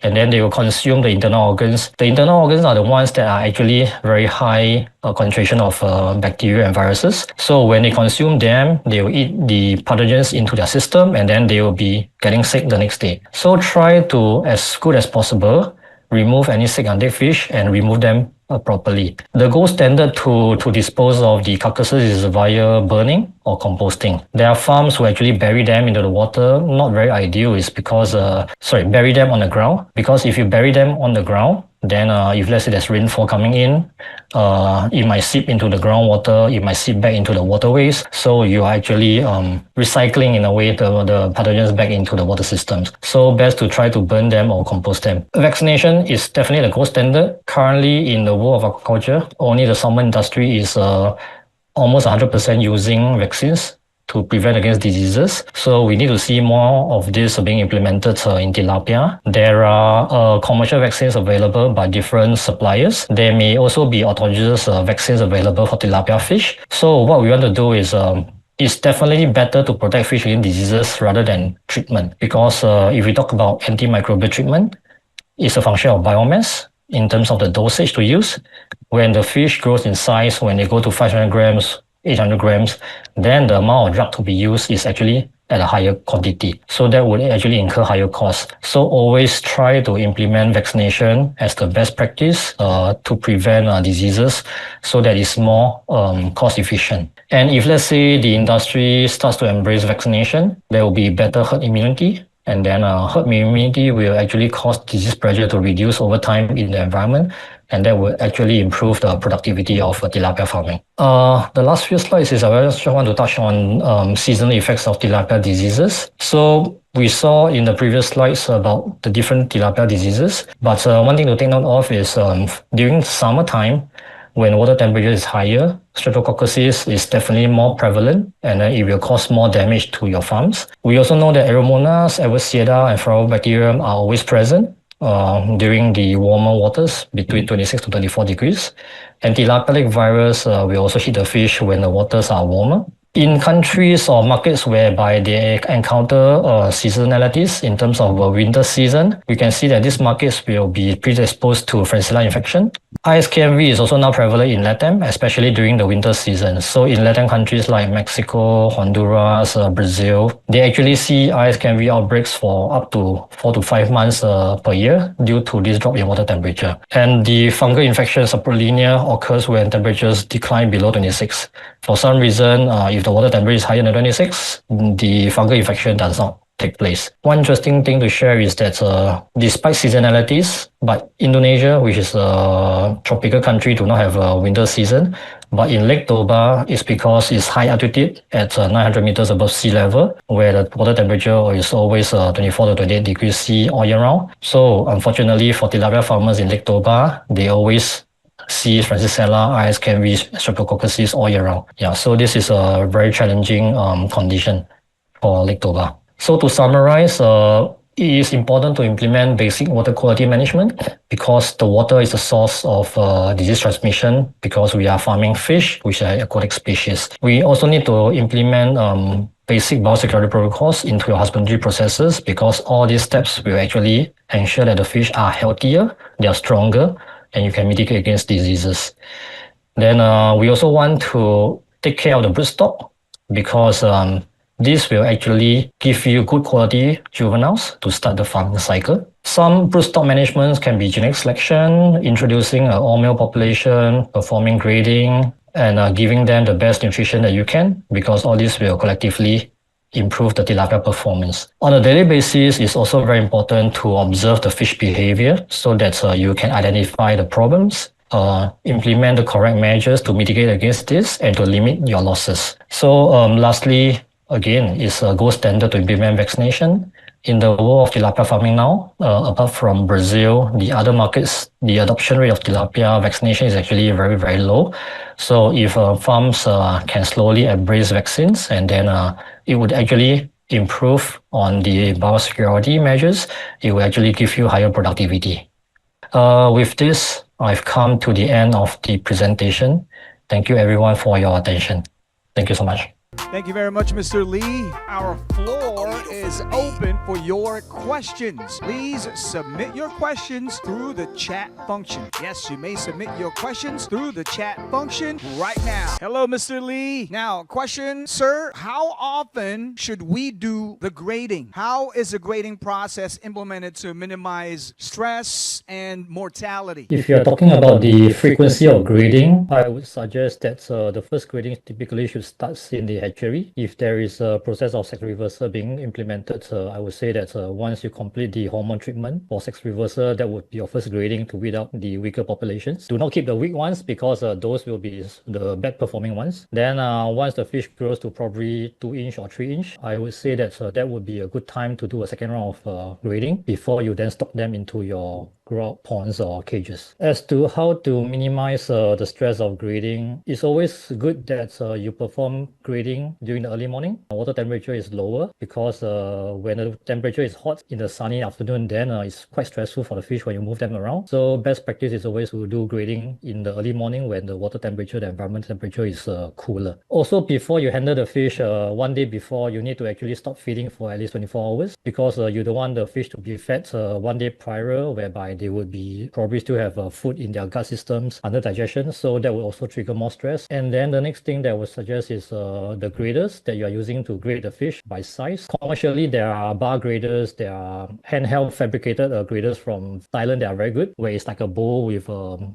S5: and then they will consume the internal organs. The internal organs are the ones that are actually very high concentration of bacteria and viruses. So when they consume them, they will eat the pathogens into their system, and then they will be getting sick the next day. So try to, as good as possible, remove any sick and dead fish and remove them properly. The gold standard to dispose of the carcasses is via burning or composting. There are farms who actually bury them into the water. Not very ideal is because, bury them on the ground. Because if you bury them on the ground, then if let's say there's rainfall coming in, it might seep into the groundwater, it might seep back into the waterways. So you are actually recycling in a way the pathogens back into the water systems. So best to try to burn them or compost them. Vaccination is definitely the gold standard. Currently in the world of aquaculture, only the salmon industry is almost 100% using vaccines to prevent against diseases. So we need to see more of this being implemented in tilapia. There are commercial vaccines available by different suppliers. There may also be autogenous vaccines available for tilapia fish. So what we want to do is it's definitely better to protect fish against diseases rather than treatment. Because if we talk about antimicrobial treatment, it's a function of biomass in terms of the dosage to use. When the fish grows in size, when they go to 500 grams, 800 grams, then the amount of drug to be used is actually at a higher quantity. So that would actually incur higher costs. So always try to implement vaccination as the best practice to prevent diseases, so that it's more cost efficient. And if let's say the industry starts to embrace vaccination, there will be better herd immunity. And then herd immunity will actually cause disease pressure to reduce over time in the environment, and that will actually improve the productivity of tilapia farming. The last few slides is I just want to touch on seasonal effects of tilapia diseases. So we saw in the previous slides about the different tilapia diseases, but one thing to take note of is during summertime, when water temperature is higher, streptococcus is definitely more prevalent, and it will cause more damage to your farms. We also know that Aeromonas, Avicida, and Ferrobacterium are always present during the warmer waters between 26 to 34 degrees. And tilapia virus will also hit the fish when the waters are warmer. In countries or markets whereby they encounter seasonalities in terms of winter season, we can see that these markets will be predisposed to Francisella infection. ISKMV is also now prevalent in LATAM, especially during the winter season. So in LATAM countries like Mexico, Honduras, Brazil, they actually see ISKMV outbreaks for up to 4 to 5 months per year due to this drop in water temperature. And the fungal infection subprolinea occurs when temperatures decline below 26. For some reason, if the water temperature is higher than 26, the fungal infection does not take place. One interesting thing to share is that despite seasonalities, but Indonesia, which is a tropical country, do not have a winter season. But in Lake Toba, it's because it's high altitude at 900 meters above sea level, where the water temperature is always 24 to 28 degrees C all year round. So unfortunately for tilapia farmers in Lake Toba, they always see Francisella, ISKMV, streptococcus all year round. Yeah, so this is a very challenging condition for Lake Toba. So to summarize, it is important to implement basic water quality management because the water is a source of disease transmission because we are farming fish, which are aquatic species. We also need to implement basic biosecurity protocols into your husbandry processes because all these steps will actually ensure that the fish are healthier, they are stronger, and you can mitigate against diseases. Then we also want to take care of the broodstock because this will actually give you good quality juveniles to start the farming cycle. Some broodstock management can be genetic selection, introducing an all-male population, performing grading, and giving them the best nutrition that you can, because all this will collectively improve the tilapia performance. On a daily basis, it's also very important to observe the fish behavior so that you can identify the problems, implement the correct measures to mitigate against this, and to limit your losses. So lastly, again, it's a gold standard to implement vaccination. In the world of tilapia farming now, apart from Brazil, the other markets, the adoption rate of tilapia vaccination is actually very, very low. So if farms can slowly embrace vaccines, and then it would actually improve on the biosecurity measures, it will actually give you higher productivity. With this, I've come to the end of the presentation. Thank you everyone for your attention. Thank you so much.
S1: Thank you very much, Mr. Lee. Our floor is open for your questions. Please submit your questions through the chat function. Yes, you may submit your questions through the chat function right now. Hello, Mr. Lee. Now, question, sir, how often should we do the grading? How is the grading process implemented to minimize stress and mortality?
S5: If you're talking about the frequency of grading, I would suggest that the first grading typically should start in the hatchery. If there is a process of sex reversal being implemented, I would say that once you complete the hormone treatment for sex reversal, that would be your first grading to weed out the weaker populations. Do not keep the weak ones because those will be the bad performing ones. Then once the fish grows to probably 2-inch or 3-inch, I would say that that would be a good time to do a second round of grading before you then stock them into your grow ponds or cages. As to how to minimize the stress of grading, it's always good that you perform grading during the early morning. Water temperature is lower because when the temperature is hot in the sunny afternoon, then it's quite stressful for the fish when you move them around. So best practice is always to do grading in the early morning when the water temperature, the environment temperature is cooler. Also, before you handle the fish, one day before, you need to actually stop feeding for at least 24 hours because you don't want the fish to be fed one day prior, whereby right? They would be probably still have food in their gut systems under digestion, so that will also trigger more stress. And then the next thing that I would suggest is the graders that you are using to grade the fish by size. Commercially, there are bar graders, there are handheld fabricated graders from Thailand that are very good, where it's like a bowl with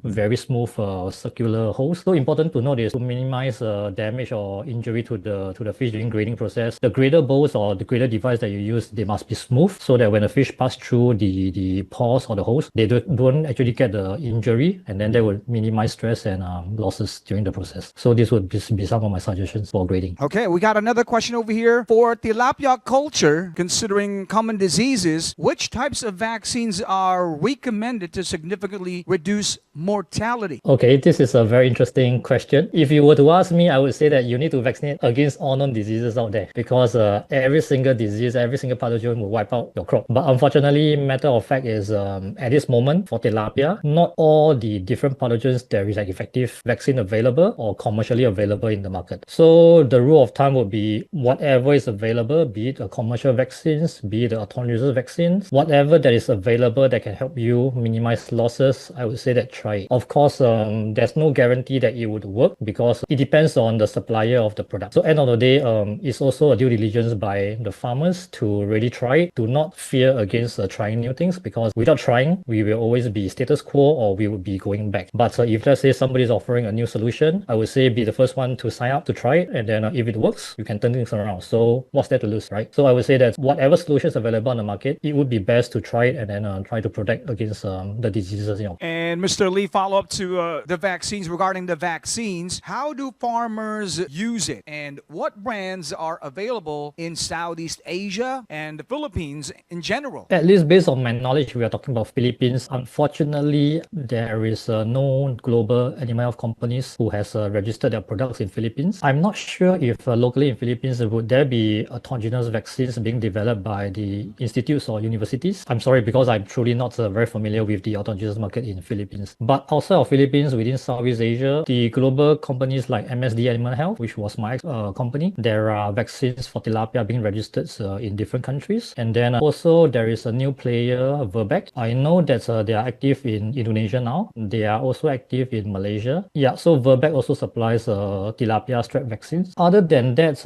S5: very smooth circular holes. So important to note is to minimize damage or injury to the fish during grading process. The grader bowls or the grader device that you use, they must be smooth so that when the fish pass through the pores or the holes, they don't actually get the injury, and then they will minimize stress and losses during the process. So this would be some of my suggestions for grading.
S1: Okay, we got another question over here. For tilapia culture, considering common diseases, which types of vaccines are recommended to significantly reduce mortality?
S5: Okay, this is a very interesting question. If you were to ask me, I would say that you need to vaccinate against all known diseases out there, because every single disease, every single pathogen will wipe out your crop. But unfortunately, matter of fact is at this moment for tilapia, not all the different pathogens there is an effective vaccine available or commercially available in the market. So the rule of thumb would be whatever is available, be it a commercial vaccines, be it the autonomous vaccines, whatever that is available that can help you minimize losses, I would say that try it. Of course, there's no guarantee that it would work because it depends on the supplier of the product. So end of the day, it's also a due diligence by the farmers to really try it. Do not fear against trying new things, because without trying, we will always be status quo or we would be going back. But if let's say somebody is offering a new solution, I would say be the first one to sign up to try it, and then if it works, you can turn things around. So what's there to lose, right? So I would say that whatever solution is available on the market, it would be best to try it and then try to protect against the diseases.
S1: And Mr. Lee, follow up to the vaccines. Regarding the vaccines, how do farmers use it, and what brands are available in Southeast Asia and the Philippines in general?
S5: At least based on my knowledge, we are talking about Philippines. Unfortunately, there is no global animal health companies who has registered their products in Philippines. I'm not sure if locally in Philippines would there be autogenous vaccines being developed by the institutes or universities. I'm sorry, because I'm truly not very familiar with the autogenous market in Philippines. But outside of Philippines, within Southeast Asia, the global companies like MSD Animal Health, which was my company, there are vaccines for tilapia being registered in different countries. And then also there is a new player, Verbec. I know that they are active in Indonesia now. They are also active in Malaysia. Yeah, so Verbec also supplies tilapia strep vaccines. Other than that,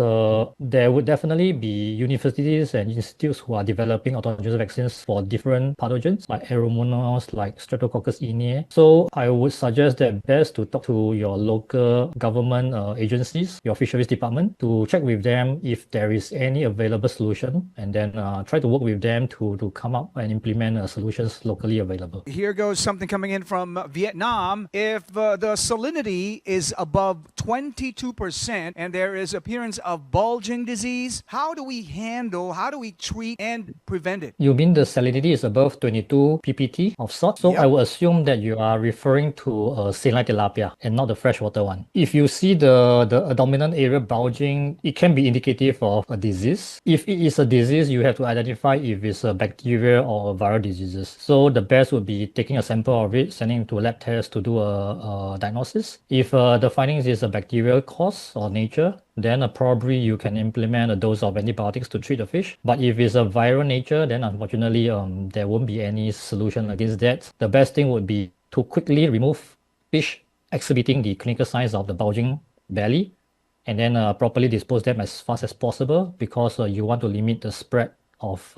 S5: there would definitely be universities and institutes who are developing autogenous vaccines for different pathogens like Aeromonas, like Streptococcus eneae. So I would suggest that best to talk to your local government agencies, your fisheries department, to check with them if there is any available solution, and then try to work with them to come up and implement solutions locally available.
S1: Here goes something coming in from Vietnam. If the salinity is above 22% and there is appearance of bulging disease, how do we treat and prevent it?
S5: You mean the salinity is above 22 ppt of salt? So
S1: Yep.
S5: I will assume that you are referring to saline tilapia and not the freshwater one. If you see the dominant area bulging, it can be indicative of a disease. If it is a disease, you have to identify if it's a bacterial or a viral diseases. So the best would be taking a sample of it, sending it to a lab test to do a diagnosis. If the findings is a bacterial cause or nature, then probably you can implement a dose of antibiotics to treat the fish. But if it's a viral nature, then unfortunately there won't be any solution against that. The best thing would be to quickly remove fish exhibiting the clinical signs of the bulging belly, and then properly dispose them as fast as possible, because you want to limit the spread of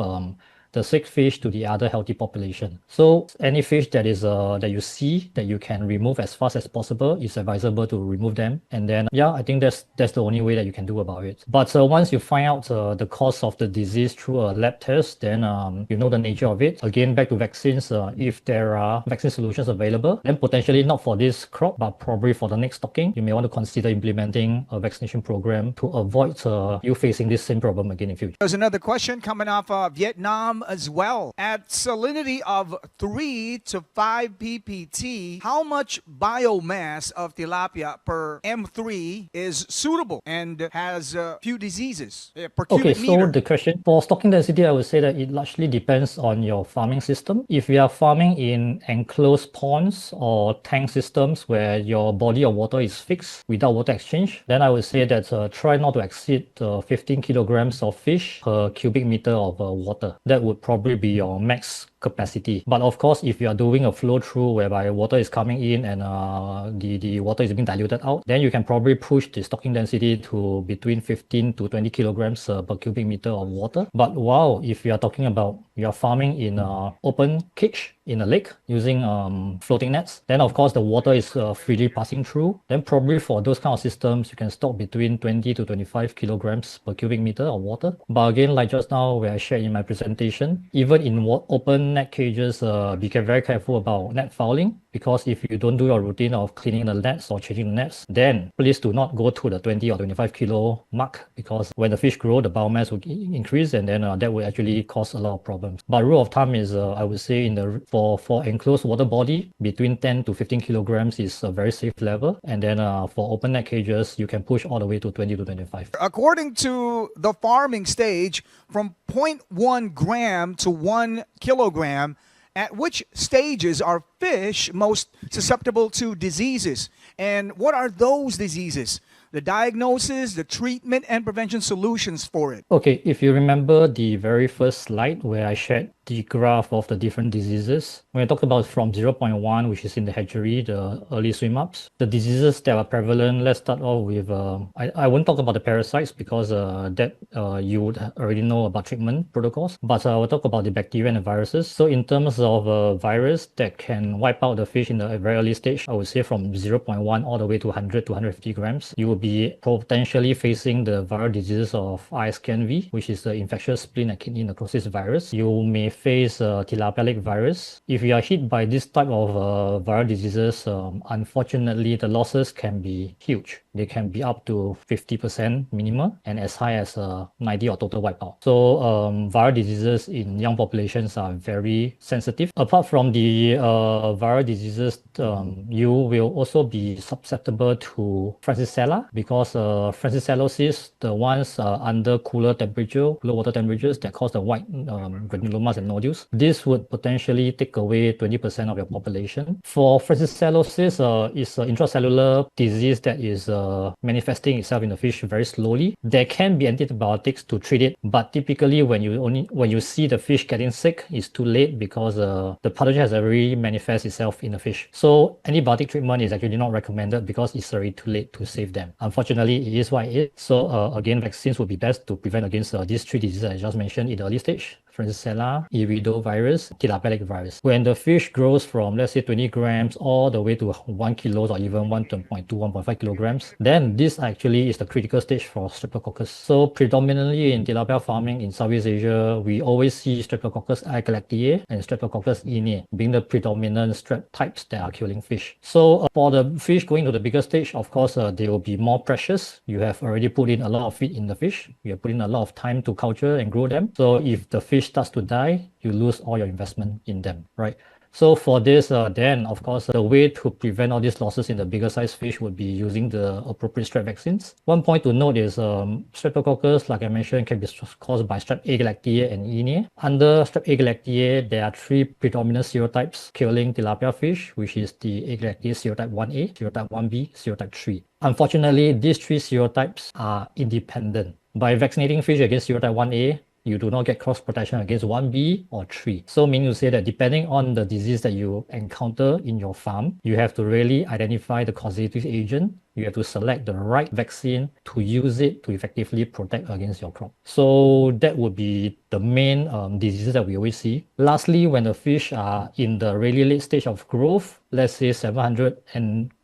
S5: the sick fish to the other healthy population. So any fish that is that you see that you can remove as fast as possible, it's advisable to remove them. And then I think that's the only way that you can do about it. But once you find out the cause of the disease through a lab test, then you know the nature of it. Again, back to vaccines. If there are vaccine solutions available, then potentially not for this crop, but probably for the next stocking, you may want to consider implementing a vaccination program to avoid you facing this same problem again in future.
S1: There's another question coming off Vietnam as well. At salinity of 3 to 5 ppt, how much biomass of tilapia per M3 is suitable and has few diseases per cubic meter?
S5: So the question for stocking density, I would say that it largely depends on your farming system. If you are farming in enclosed ponds or tank systems where your body of water is fixed without water exchange, then I would say that try not to exceed 15 kilograms of fish per cubic meter of water. That would probably be your max capacity. But of course, if you are doing a flow through whereby water is coming in and the water is being diluted out, then you can probably push the stocking density to between 15 to 20 kilograms per cubic meter of water. But wow, if you are talking about you are farming in open cage in a lake using floating nets, then of course the water is freely passing through. Then probably for those kind of systems, you can stock between 20 to 25 kilograms per cubic meter of water. But again, like just now where I shared in my presentation, even in open net cages, be very careful about net fouling, because if you don't do your routine of cleaning the nets or changing the nets, then please do not go to the 20 or 25 kilo mark, because when the fish grow, the biomass will increase, and then that will actually cause a lot of problems. But rule of thumb is, I would say, for enclosed water body, between 10 to 15 kilograms is a very safe level, and then for open net cages, you can push all the way to 20 to 25.
S1: According to the farming stage, from 0.1 gram to 1 kilogram, at which stages are fish most susceptible to diseases? And what are those diseases? The diagnosis, the treatment, and prevention solutions for it.
S5: Okay, if you remember the very first slide where I shared the graph of the different diseases, when I talked about from 0.1, which is in the hatchery, the early swim-ups, the diseases that are prevalent, let's start off with, I won't talk about the parasites because that you would already know about treatment protocols, but I will talk about the bacteria and the viruses. So in terms of a virus that can wipe out the fish in the very early stage, I would say from 0.1 all the way to 100 to 150 grams, you will be potentially facing the viral diseases of ISKNV, which is the infectious spleen and kidney necrosis virus. You may face tilapia lake virus. If you are hit by this type of viral diseases, unfortunately, the losses can be huge. They can be up to 50% minimum and as high as 90 or total wipeout. So viral diseases in young populations are very sensitive. Apart from the viral diseases, you will also be susceptible to Francisella, because Franciscellosis, the ones under cooler water temperatures that cause the white granulomas and nodules, this would potentially take away 20% of your population. For Franciscellosis, it's an intracellular disease that is manifesting itself in the fish very slowly. There can be antibiotics to treat it, but typically when you see the fish getting sick, it's too late because the pathogen has already manifest itself in the fish. So antibiotic treatment is actually not recommended because it's already too late to save them. Unfortunately, it is what it is. So again, vaccines would be best to prevent against these three diseases I just mentioned in the early stage: Francisella, iridovirus, tilapia lake virus. When the fish grows from, let's say, 20 grams all the way to 1 kilo or even 1.2, 1.5 kilograms, then this actually is the critical stage for Streptococcus. So predominantly in tilapia farming in Southeast Asia, we always see Streptococcus agalactiae and Streptococcus ine being the predominant strep types that are killing fish. So for the fish going to the bigger stage, of course, they will be more precious. You have already put in a lot of feed in the fish. You have put in a lot of time to culture and grow them. So if the fish starts to die, you lose all your investment in them, right? So for this, then of course, the way to prevent all these losses in the bigger size fish would be using the appropriate strep vaccines. One point to note is Streptococcus, like I mentioned, can be caused by Strep agalactiae and ine. Under Strep agalactiae, there are three predominant serotypes killing tilapia fish, which is the agalactiae serotype 1A, serotype 1B, serotype 3. Unfortunately, these three serotypes are independent. By vaccinating fish against serotype 1A, you do not get cross protection against 1B or 3. So meaning to say that depending on the disease that you encounter in your farm, you have to really identify the causative agent. You have to select the right vaccine to use it to effectively protect against your crop. So that would be the main diseases that we always see. Lastly, when the fish are in the really late stage of growth, let's say 700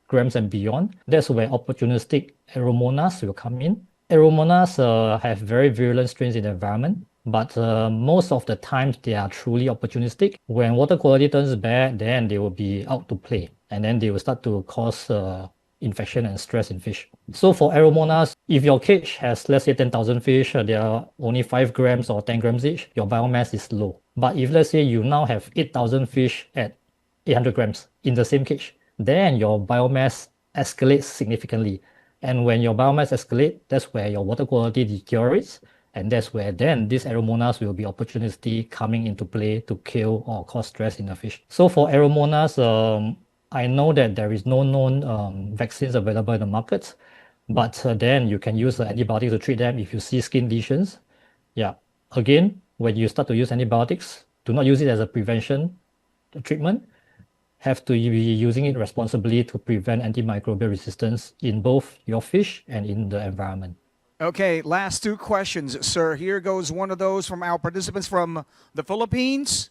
S5: grams and beyond, that's where opportunistic Aeromonas will come in. Aeromonas have very virulent strains in the environment, but most of the times they are truly opportunistic. When water quality turns bad, then they will be out to play, and then they will start to cause infection and stress in fish. So for Aeromonas, if your cage has, let's say, 10,000 fish, they are only 5 grams or 10 grams each, your biomass is low. But if, let's say, you now have 8,000 fish at 800 grams in the same cage, then your biomass escalates significantly. And when your biomass escalates, that's where your water quality deteriorates. And that's where then these Aeromonas will be opportunistically coming into play to kill or cause stress in the fish. So for Aeromonas, I know that there is no known vaccines available in the market, but then you can use antibiotics to treat them if you see skin lesions. Yeah, again, when you start to use antibiotics, do not use it as a prevention treatment. Have to be using it responsibly to prevent antimicrobial resistance in both your fish and in the environment.
S1: Okay, last two questions, sir. Here goes one of those from our participants from the Philippines.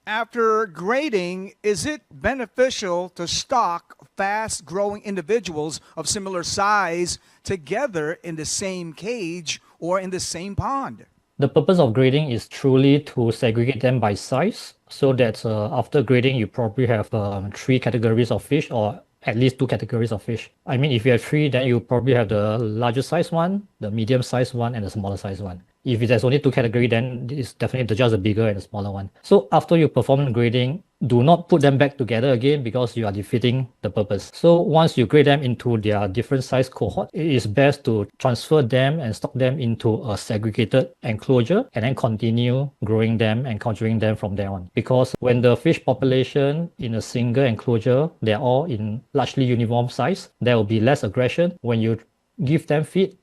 S1: After grading, is it beneficial to stock fast-growing individuals of similar size together in the same cage or in the same pond?
S5: The purpose of grading is truly to segregate them by size, so that after grading, you probably have 3 categories of fish, or at least 2 categories of fish. I mean, if you have 3, then you probably have the larger size one, the medium size one, and the smaller size one. If there's only 2 categories, then it's definitely just the bigger and the smaller one. So after you perform grading, do not put them back together again, because you are defeating the purpose. So once you grade them into their different size cohort, it is best to transfer them and stock them into a segregated enclosure and then continue growing them and culturing them from there on. Because when the fish population in a single enclosure, they're all in largely uniform size, there will be less aggression. When you give them feed,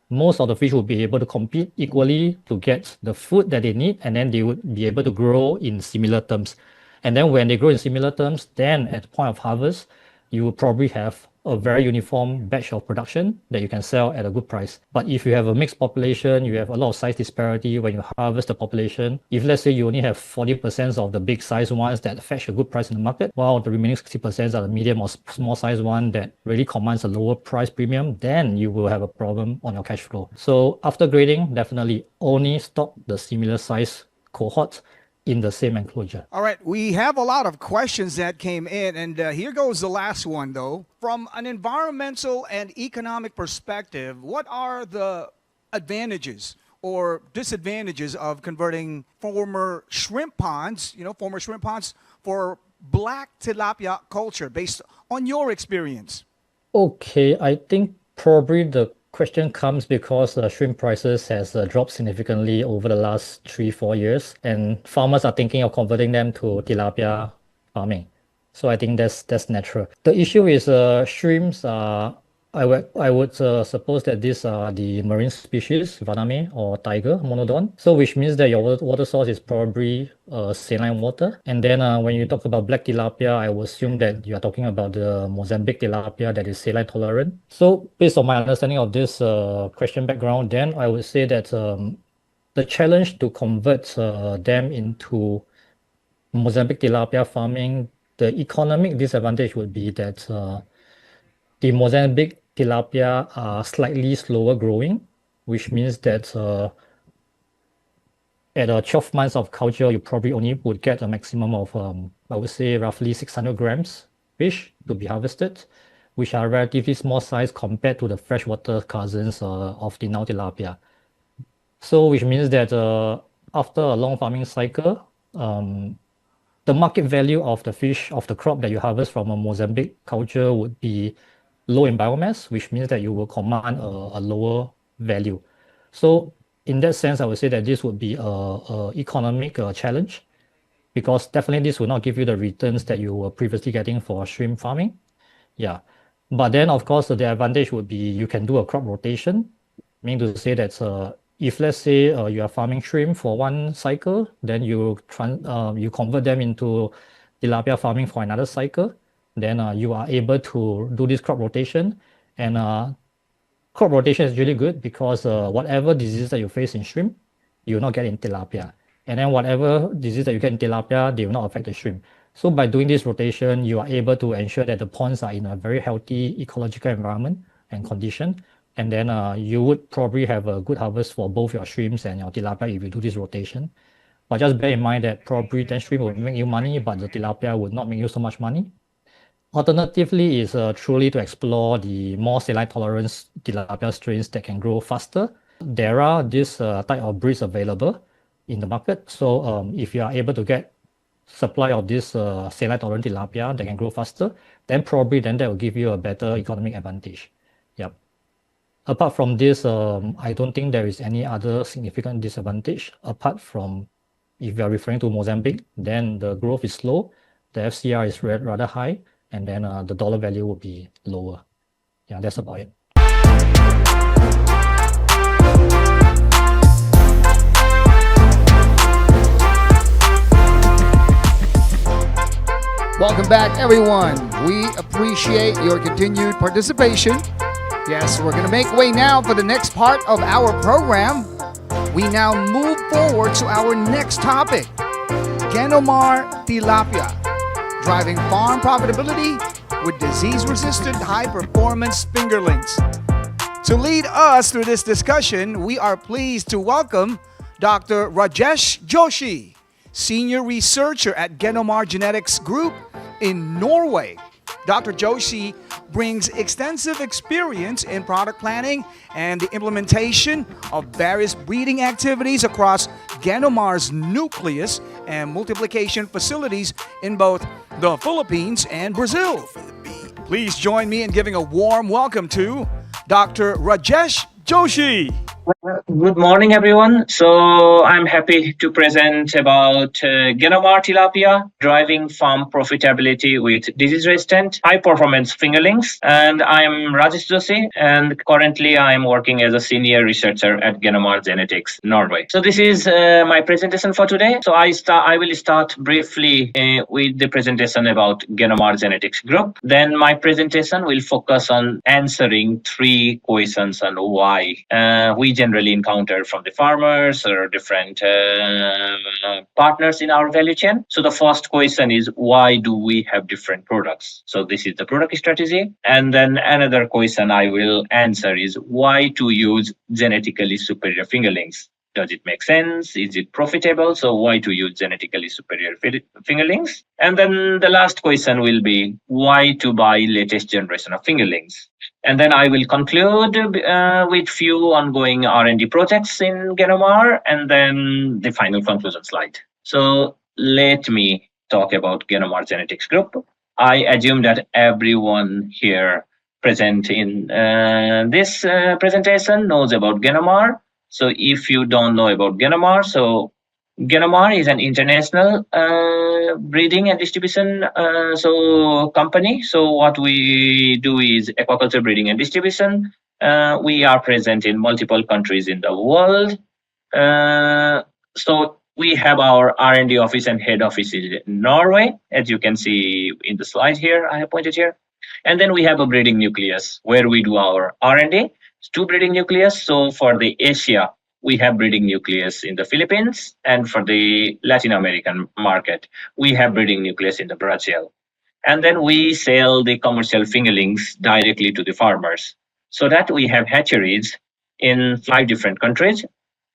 S5: most of the fish will be able to compete equally to get the food that they need, and then they would be able to grow in similar terms. And then when they grow in similar terms, then at the point of harvest, you will probably have a very uniform batch of production that you can sell at a good price. But if you have a mixed population, you have a lot of size disparity when you harvest the population. If let's say you only have 40% of the big size ones that fetch a good price in the market, while the remaining 60% are the medium or small size one that really commands a lower price premium, then you will have a problem on your cash flow. So after grading, definitely only stock the similar size cohorts in the same enclosure.
S1: All right, we have a lot of questions that came in, and here goes the last one, though. From an environmental and economic perspective, what are the advantages or disadvantages of converting former shrimp ponds for black tilapia culture based on your experience?
S5: Okay, I think probably the question comes because shrimp prices has dropped significantly over the last 3-4 years, and farmers are thinking of converting them to tilapia farming. So I think that's natural. The issue is shrimps are, I would suppose that these are the marine species, Vaname or tiger monodon. So which means that your water source is probably saline water. And then when you talk about black tilapia, I would assume that you are talking about the Mozambique tilapia that is saline tolerant. So based on my understanding of this question background, then I would say that the challenge to convert them into Mozambique tilapia farming, the economic disadvantage would be that the Mozambique tilapia are slightly slower growing, which means that at 12 months of culture, you probably only would get a maximum of, I would say, roughly 600 grams fish to be harvested, which are relatively small size compared to the freshwater cousins of the now tilapia. So which means that after a long farming cycle, the market value of the fish, of the crop that you harvest from a Mozambique culture would be low in biomass, which means that you will command a lower value. So in that sense, I would say that this would be a economic challenge, because definitely this will not give you the returns that you were previously getting for shrimp farming. Yeah. But then, of course, the advantage would be you can do a crop rotation, meaning to say that if let's say you are farming shrimp for one cycle, then you convert them into tilapia farming for another cycle, then you are able to do this crop rotation. And crop rotation is really good because whatever disease that you face in shrimp, you will not get in tilapia. And then whatever disease that you get in tilapia, they will not affect the shrimp. So by doing this rotation, you are able to ensure that the ponds are in a very healthy ecological environment and condition. And then you would probably have a good harvest for both your shrimps and your tilapia if you do this rotation. But just bear in mind that probably then shrimp will make you money, but the tilapia would not make you so much money. Alternatively is truly to explore the more saline tolerance tilapia strains that can grow faster. There are this type of breeds available in the market. So if you are able to get supply of this saline tolerant tilapia that can grow faster, then probably then that will give you a better economic advantage. Yep. Apart from this, I don't think there is any other significant disadvantage apart from if you are referring to Mozambique, then the growth is slow, the FCR is rather high, and then the dollar value will be lower. Yeah, that's about it.
S1: Welcome back, everyone. We appreciate your continued participation. Yes, we're going to make way now for the next part of our program. We now move forward to our next topic, Genomar tilapia, driving farm profitability with disease-resistant high-performance fingerlings. To lead us through this discussion, we are pleased to welcome Dr. Rajesh Joshi, Senior Researcher at Genomar Genetics Group in Norway. Dr. Joshi brings extensive experience in product planning and the implementation of various breeding activities across Genomar's nucleus and multiplication facilities in both the Philippines and Brazil. Please join me in giving a warm welcome to Dr. Rajesh Joshi.
S6: Good morning, everyone. So I'm happy to present about Genomar tilapia, driving farm profitability with disease-resistant, high-performance fingerlings. And I'm Rajesh Joshi, and currently I'm working as a senior researcher at Genomar Genetics, Norway. So this is my presentation for today. So I will start briefly with the presentation about Genomar Genetics Group. Then my presentation will focus on answering 3 questions on why we generally encounter from the farmers or different partners in our value chain. So the first question is, why do we have different products? So this is the product strategy. And then another question I will answer is, why to use genetically superior fingerlings? Does it make sense? Is it profitable? So why to use genetically superior fingerlings? And then the last question will be, why to buy latest generation of fingerlings? And then I will conclude with few ongoing R&D projects in Genomar, and then the final conclusion slide. So let me talk about Genomar Genetics Group. I assume that everyone here present in this presentation knows about Genomar. So if you don't know about Genomar, so Genomar is an international breeding and distribution company. So what we do is aquaculture breeding and distribution. We are present in multiple countries in the world. So we have our R&D office and head office in Norway, as you can see in the slide here, I have pointed here. And then we have a breeding nucleus where we do our R&D. 2 breeding nucleus. So for the Asia, we have breeding nucleus in the Philippines, and for the Latin American market, we have breeding nucleus in the Brazil. And then we sell the commercial fingerlings directly to the farmers. So that we have hatcheries in 5 different countries.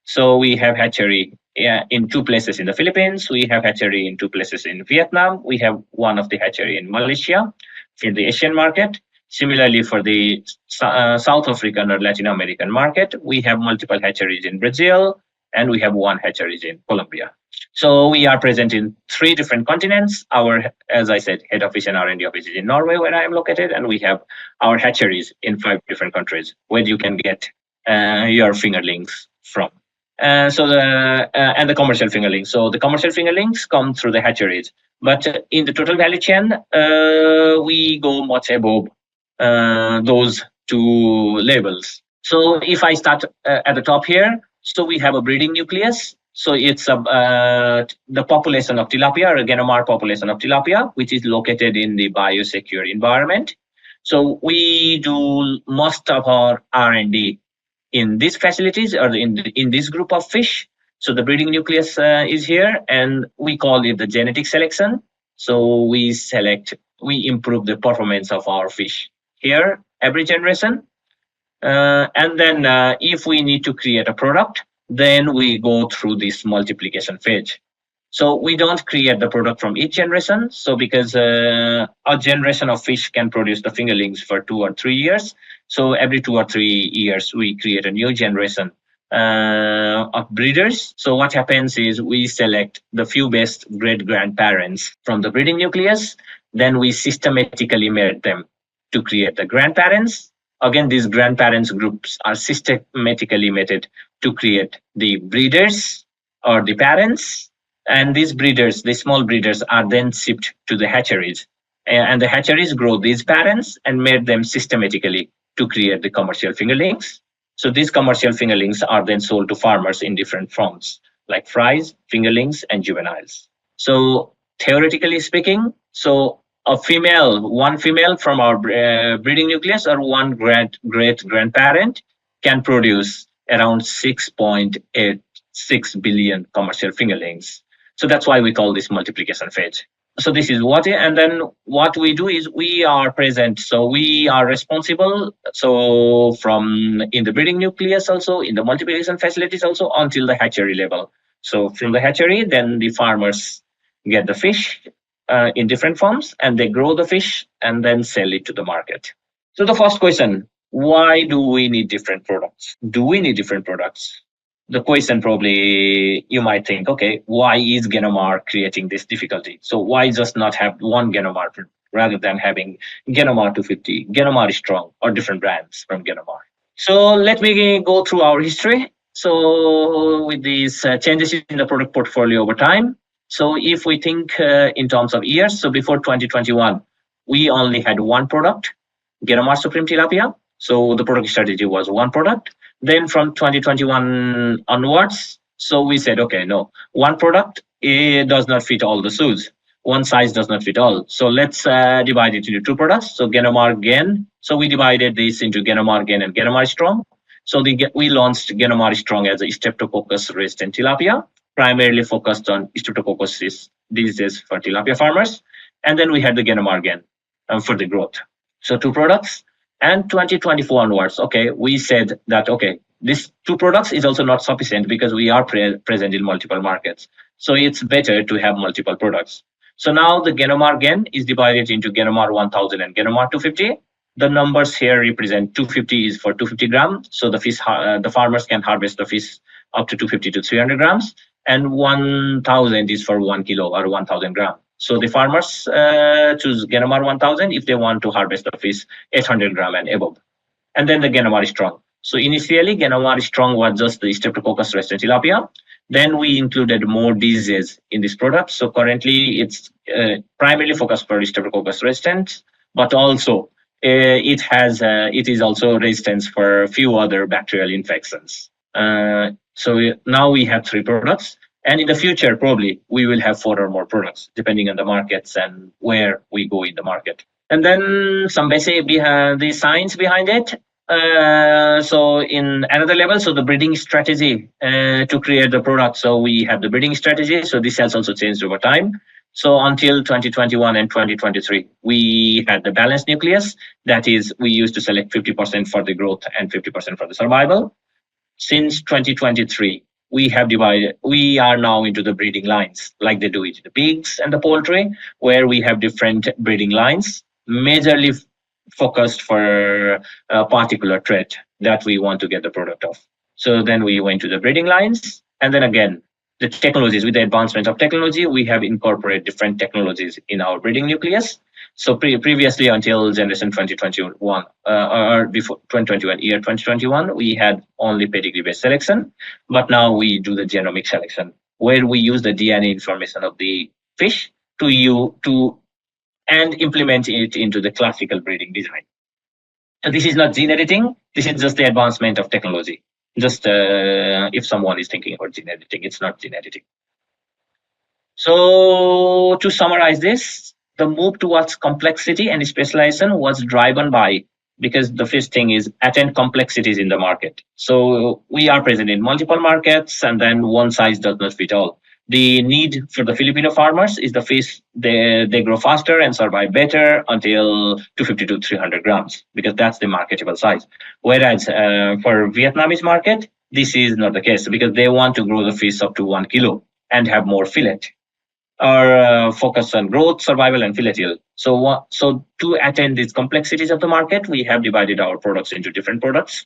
S6: So we have hatchery in 2 places in the Philippines. We have hatchery in 2 places in Vietnam. We have one of the hatchery in Malaysia for the Asian market. Similarly, for the South African or Latin American market, we have multiple hatcheries in Brazil, and we have 1 hatcheries in Colombia. So we are present in 3 different continents. Our, as I said, head office and R&D office is in Norway, where I am located, and we have our hatcheries in 5 different countries where you can get your fingerlings from. And the commercial fingerlings. So the commercial fingerlings come through the hatcheries, but in the total value chain, we go much above those 2 labels. So if I start at the top here, so we have a breeding nucleus. So it's the population of tilapia, or Genomar population of tilapia, which is located in the biosecure environment. So we do most of our R&D in these facilities or in this group of fish. So the breeding nucleus is here, and we call it the genetic selection. So we improve the performance of our fish here every generation. And then if we need to create a product, then we go through this multiplication phase. So we don't create the product from each generation. So because a generation of fish can produce the fingerlings for 2 or 3 years. So every 2 or 3 years, we create a new generation of breeders. So what happens is we select the few best great-grandparents from the breeding nucleus. Then we systematically mate them to create the grandparents. Again, these grandparents groups are systematically mated to create the breeders or the parents. And these breeders, the small breeders, are then shipped to the hatcheries. And the hatcheries grow these parents and mate them systematically to create the commercial fingerlings. So these commercial fingerlings are then sold to farmers in different forms, like fries, fingerlings, and juveniles. So theoretically speaking, so one female from our breeding nucleus or one great grandparent can produce around 6.86 billion commercial fingerlings. So that's why we call this multiplication phase. So this is what, and then what we do is we are present. So we are responsible. So from in the breeding nucleus also, in the multiplication facilities also, until the hatchery level. So from the hatchery, then the farmers get the fish in different forms, and they grow the fish and then sell it to the market. So the first question, why do we need different products? Do we need different products? The question probably you might think, okay, why is Genomar creating this difficulty? So why just not have one Genomar rather than having Genomar 250, Genomar Strong, or different brands from Genomar? So let me go through our history. So with these changes in the product portfolio over time, so if we think in terms of years, so before 2021, we only had one product, Genomar Supreme Tilapia. So the product strategy was one product. Then from 2021 onwards, so we said, okay, no, one product does not fit all the shoes. One size does not fit all. So let's divide it into two products. So Genomar Gen. So we divided this into Genomar Gen and Genomar Strong. So we launched Genomar Strong as a Streptococcus resistant tilapia, primarily focused on Streptococcus diseases for tilapia farmers. And then we had the Genomar Gen for the growth. So two products. And 2024 onwards, okay, we said that, okay, these two products is also not sufficient because we are present in multiple markets. So it's better to have multiple products. So now the Genomar Gen is divided into Genomar 1000 and Genomar 250. The numbers here represent 250 is for 250 grams. So the fish, the farmers can harvest the fish up to 250 to 300 grams. And 1000 is for 1 kilo or 1000 grams. So the farmers choose Genomar 1000 if they want to harvest the fish 800 grams and above. And then the Genomar Strong. So initially, Genomar Strong was just the Streptococcus resistant tilapia. Then we included more diseases in this product. So currently, it's primarily focused for Streptococcus resistant, but also it is also resistant for a few other bacterial infections. So now we have three products. And in the future, probably, we will have 4 or more products, depending on the markets and where we go in the market. And then some basic the science behind it. So in another level, so the breeding strategy to create the product. So we have the breeding strategy. So this has also changed over time. So until 2021 and 2023, we had the balanced nucleus. That is, we used to select 50% for the growth and 50% for the survival. Since 2023, we are now into the breeding lines, like they do it in the pigs and the poultry, where we have different breeding lines, majorly focused for a particular trait that we want to get the product of. So then we went to the breeding lines, and then again, the technologies, with the advancement of technology, we have incorporated different technologies in our breeding nucleus. So previously, until generation 2021 or before 2021, we had only pedigree-based selection, but now we do the genomic selection, where we use the DNA information of the fish and implement it into the classical breeding design. And this is not gene editing. This is just the advancement of technology. Just if someone is thinking about gene editing, it's not gene editing. So to summarize this, the move towards complexity and specialization was driven by, because the first thing is attend complexities in the market. So we are present in multiple markets, and then one size does not fit all. The need for the Filipino farmers is the fish, they grow faster and survive better until 250 to 300 grams, because that's the marketable size. Whereas for Vietnamese market, this is not the case, because they want to grow the fish up to 1 kilo and have more fillet, or focus on growth, survival, and fillet yield. So to attend these complexities of the market, we have divided our products into different products.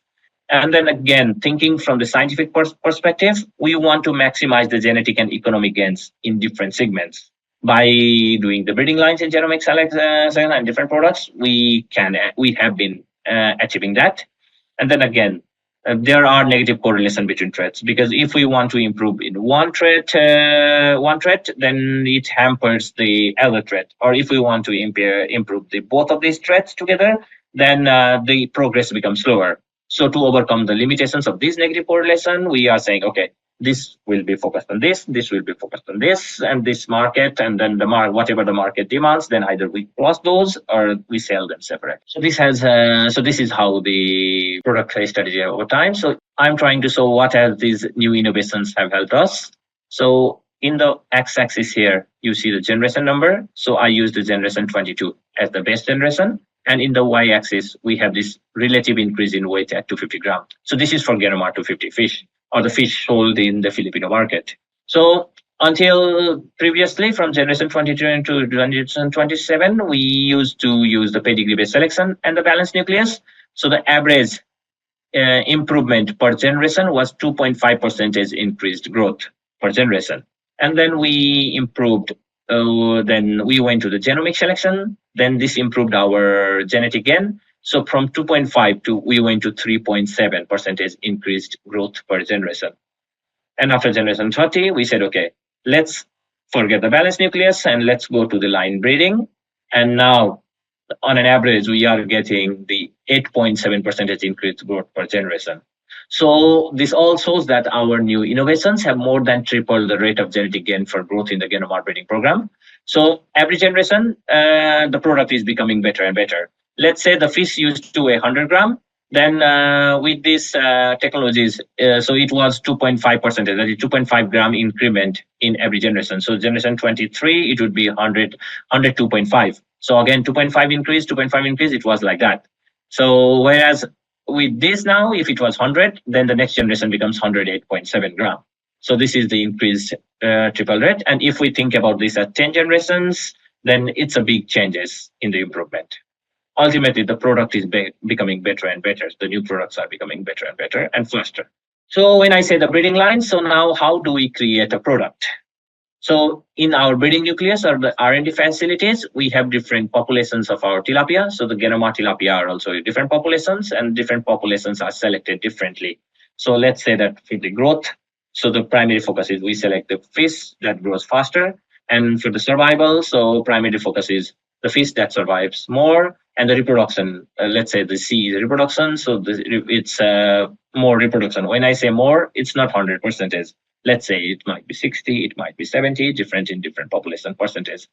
S6: And then again, thinking from the scientific perspective, we want to maximize the genetic and economic gains in different segments. By doing the breeding lines in genomic selection and different products, we have been achieving that. And then again, there are negative correlation between traits, because if we want to improve in one trait, then it hampers the other trait. Or if we want to improve both of these traits together, then the progress becomes slower. So to overcome the limitations of this negative correlation, we are saying, okay, this will be focused on this will be focused on this, and this market, and then the whatever the market demands, then either we cross those or we sell them separate. So this has this is how the product strategy over time. So I'm trying to show what as these new innovations have helped us. So in the x-axis here, you see the generation number. So I use the generation 22 as the best generation. And in the y-axis, we have this relative increase in weight at 250 grams. So this is for Genomar 250 fish, or the fish sold in the Filipino market. So until previously, from generation 22 to generation 27, we used to use the pedigree-based selection and the balanced nucleus. So the average improvement per generation was 2.5% increased growth per generation. And then we improved, then we went to the genomic selection. Then this improved our genetic gain. So from 2.5 to we went to 3.7% increased growth per generation. And after generation 30, we said, okay, let's forget the balanced nucleus and let's go to the line breeding. And now, on an average, we are getting the 8.7% increased growth per generation. So this all shows that our new innovations have more than tripled the rate of genetic gain for growth in the Genomar breeding program. So every generation, the product is becoming better and better. Let's say the fish used to weigh 100 grams. Then with these technologies, so it was 2.5%, that is 2.5 gram increment in every generation. So generation 23, it would be 102.5. So again, 2.5 increase, it was like that. So whereas with this now, if it was 100, then the next generation becomes 108.7 gram. So this is the increased triple rate. And if we think about this at 10 generations, then it's a big changes in the improvement. Ultimately, the product is becoming better and better. The new products are becoming better and better and faster. So when I say the breeding line, so now how do we create a product? So in our breeding nucleus or the R&D facilities, we have different populations of our tilapia. So the Genomar tilapia are also different populations, and different populations are selected differently. So let's say that for the growth, so the primary focus is we select the fish that grows faster. And for the survival, so primary focus is the fish that survives more. And the reproduction, let's say the C is reproduction, so it's more reproduction. When I say more, it's not 100%. Let's say it might be 60, it might be 70, different in different population percentage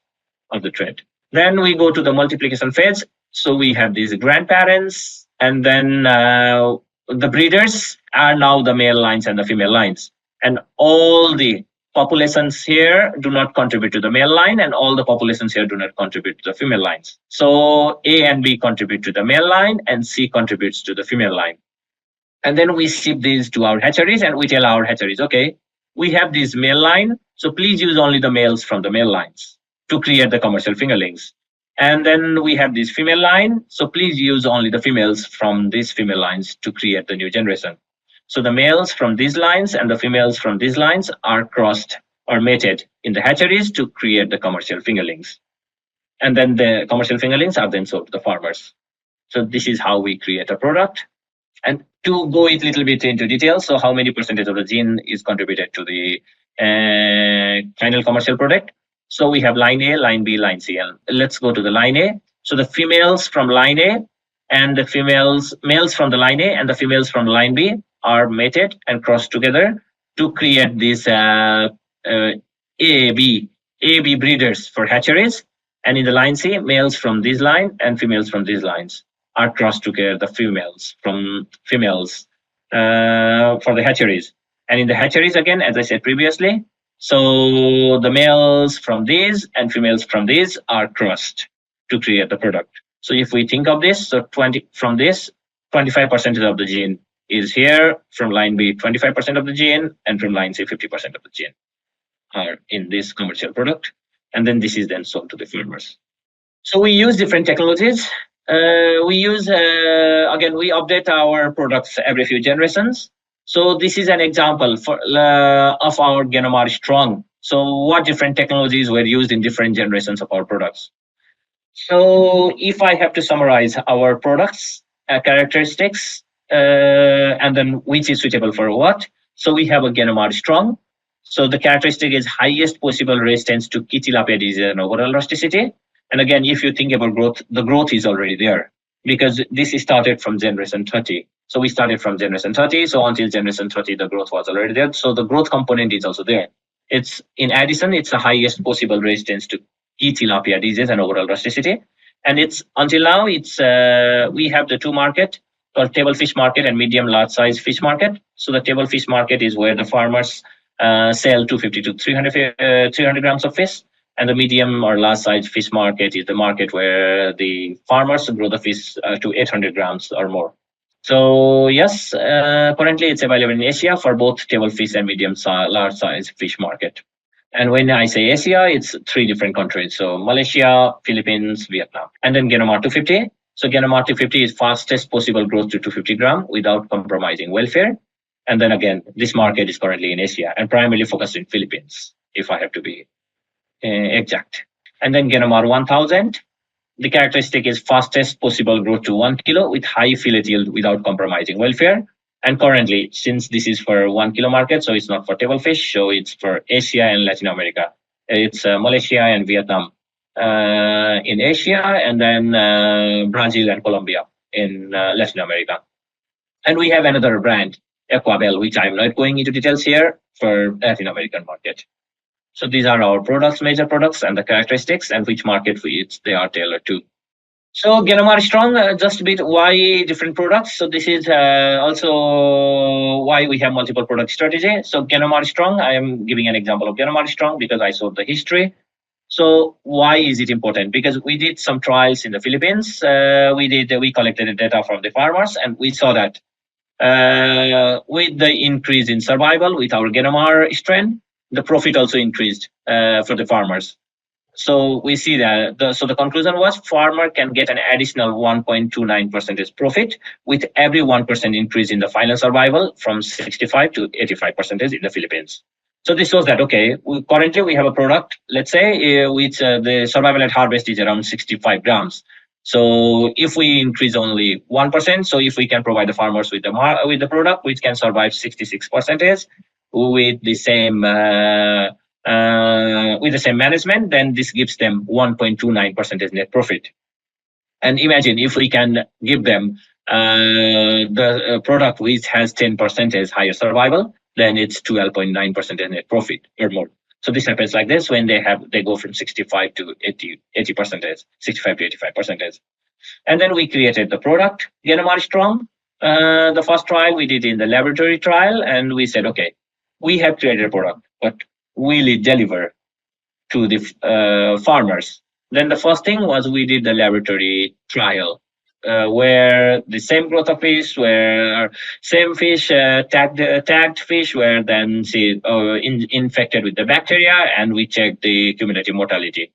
S6: of the trait. Then we go to the multiplication phase. So we have these grandparents, and then the breeders are now the male lines and the female lines. And all the populations here do not contribute to the male line, and all the populations here do not contribute to the female lines. So A and B contribute to the male line, and C contributes to the female line. And then we ship these to our hatcheries, and we tell our hatcheries, okay, we have this male line, so please use only the males from the male lines to create the commercial fingerlings. And then we have this female line, so please use only the females from these female lines to create the new generation. So the males from these lines and the females from these lines are crossed or mated in the hatcheries to create the commercial fingerlings. And then the commercial fingerlings are then sold to the farmers. So this is how we create a product. And to go a little bit into detail, so how many percentage of the gene is contributed to the final commercial product? So we have line A, line B, line C. And let's go to the line A. So the females from line A and the males from the line A and the females from line B are mated and crossed together to create these A-B breeders for hatcheries. And in the line C, males from this line and females from these lines are crossed together, the females from females for the hatcheries. And in the hatcheries, again, as I said previously, so the males from these and females from these are crossed to create the product. So if we think of this, so 25% of the gene is here, from line B, 25% of the gene, and from line C, 50% of the gene are in this commercial product. And then this is then sold to the farmers. So we use different technologies. We update our products every few generations. So this is an example of our Genomar Strong. So what different technologies were used in different generations of our products. So if I have to summarize our products, characteristics, and then which is suitable for what. So we have a Genomar Strong. So the characteristic is highest possible resistance to key tilapia disease and overall rusticity. And again, if you think about growth, the growth is already there because this is started from generation 30. So we started from generation 30. So until generation 30, the growth was already there. So the growth component is also there. It's in addition, it's the highest possible resistance to key tilapia disease and overall rusticity. And it's until now, it's we have the two market called table fish market and medium large size fish market. So the table fish market is where the farmers sell 250 to 300 grams of fish. And the medium or large size fish market is the market where the farmers grow the fish to 800 grams or more. So yes, currently it's available in Asia for both table fish and medium large size fish market. And when I say Asia, it's 3 different countries. So Malaysia, Philippines, Vietnam. And then Genomar 250. So Genomar 250 is fastest possible growth to 250 gram without compromising welfare. And then again, this market is currently in Asia and primarily focused in Philippines, if I have to be exact. And then Genomar 1000. The characteristic is fastest possible growth to 1 kilo with high fillet yield without compromising welfare. And currently, since this is for 1 kilo market, so it's not for table fish, so it's for Asia and Latin America. It's Malaysia and Vietnam in Asia, and then Brazil and Colombia in Latin America. And we have another brand, Aqua, which I'm not going into details here, for Latin American market. So these are our products, major products, and the characteristics and which market which they are tailored to. So Genomar Strong, just a bit why different products. So this is also why we have multiple product strategy. So Genomar Strong, I am giving an example of Genomar Strong because I saw the history. So why is it important? Because we did some trials in the Philippines. We collected data from the farmers, and we saw that with the increase in survival with our Genomar strain, the profit also increased for the farmers. So we see that the conclusion was farmer can get an additional 1.29% profit with every 1% increase in the final survival from 65 to 85% in the Philippines. So this shows that, okay, currently we have a product, let's say, which the survival at harvest is around 65 grams. So if we increase only 1%, so if we can provide the farmers with the product which can survive 66%, with the same management, then this gives them 1.29% net profit. And imagine if we can give them the product which has 10% higher survival, then it's 12.9% net profit or more. So this happens like this when they go from 65 to 80%, 65 to 85%. And then we created the product, Genomar Strong. The first trial we did in the laboratory trial, and we said, okay, we have created a product, but will it deliver to the farmers? Then the first thing was we did the laboratory trial, where the same growth of fish, where same fish, tagged fish, were then infected with the bacteria, and we checked the cumulative mortality.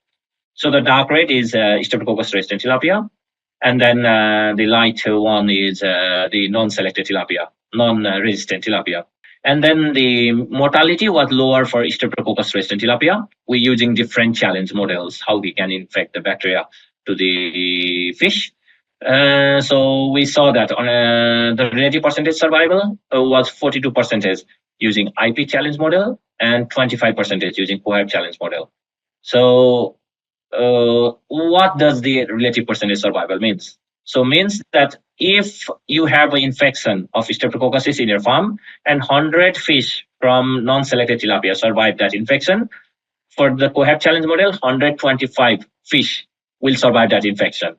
S6: So the dark red is Streptococcus resistant tilapia, and then the light one is the non-selected tilapia, non-resistant tilapia. And then the mortality was lower for Streptococcus resistant tilapia. We're using different challenge models, how we can infect the bacteria to the fish. So we saw that on the relative percentage survival was 42% using IP challenge model and 25% using cohort challenge model. So what does the relative percentage survival means? So means that if you have an infection of Streptococcus in your farm and 100 fish from non-selected tilapia survive that infection, for the cohort challenge model, 125 fish will survive that infection,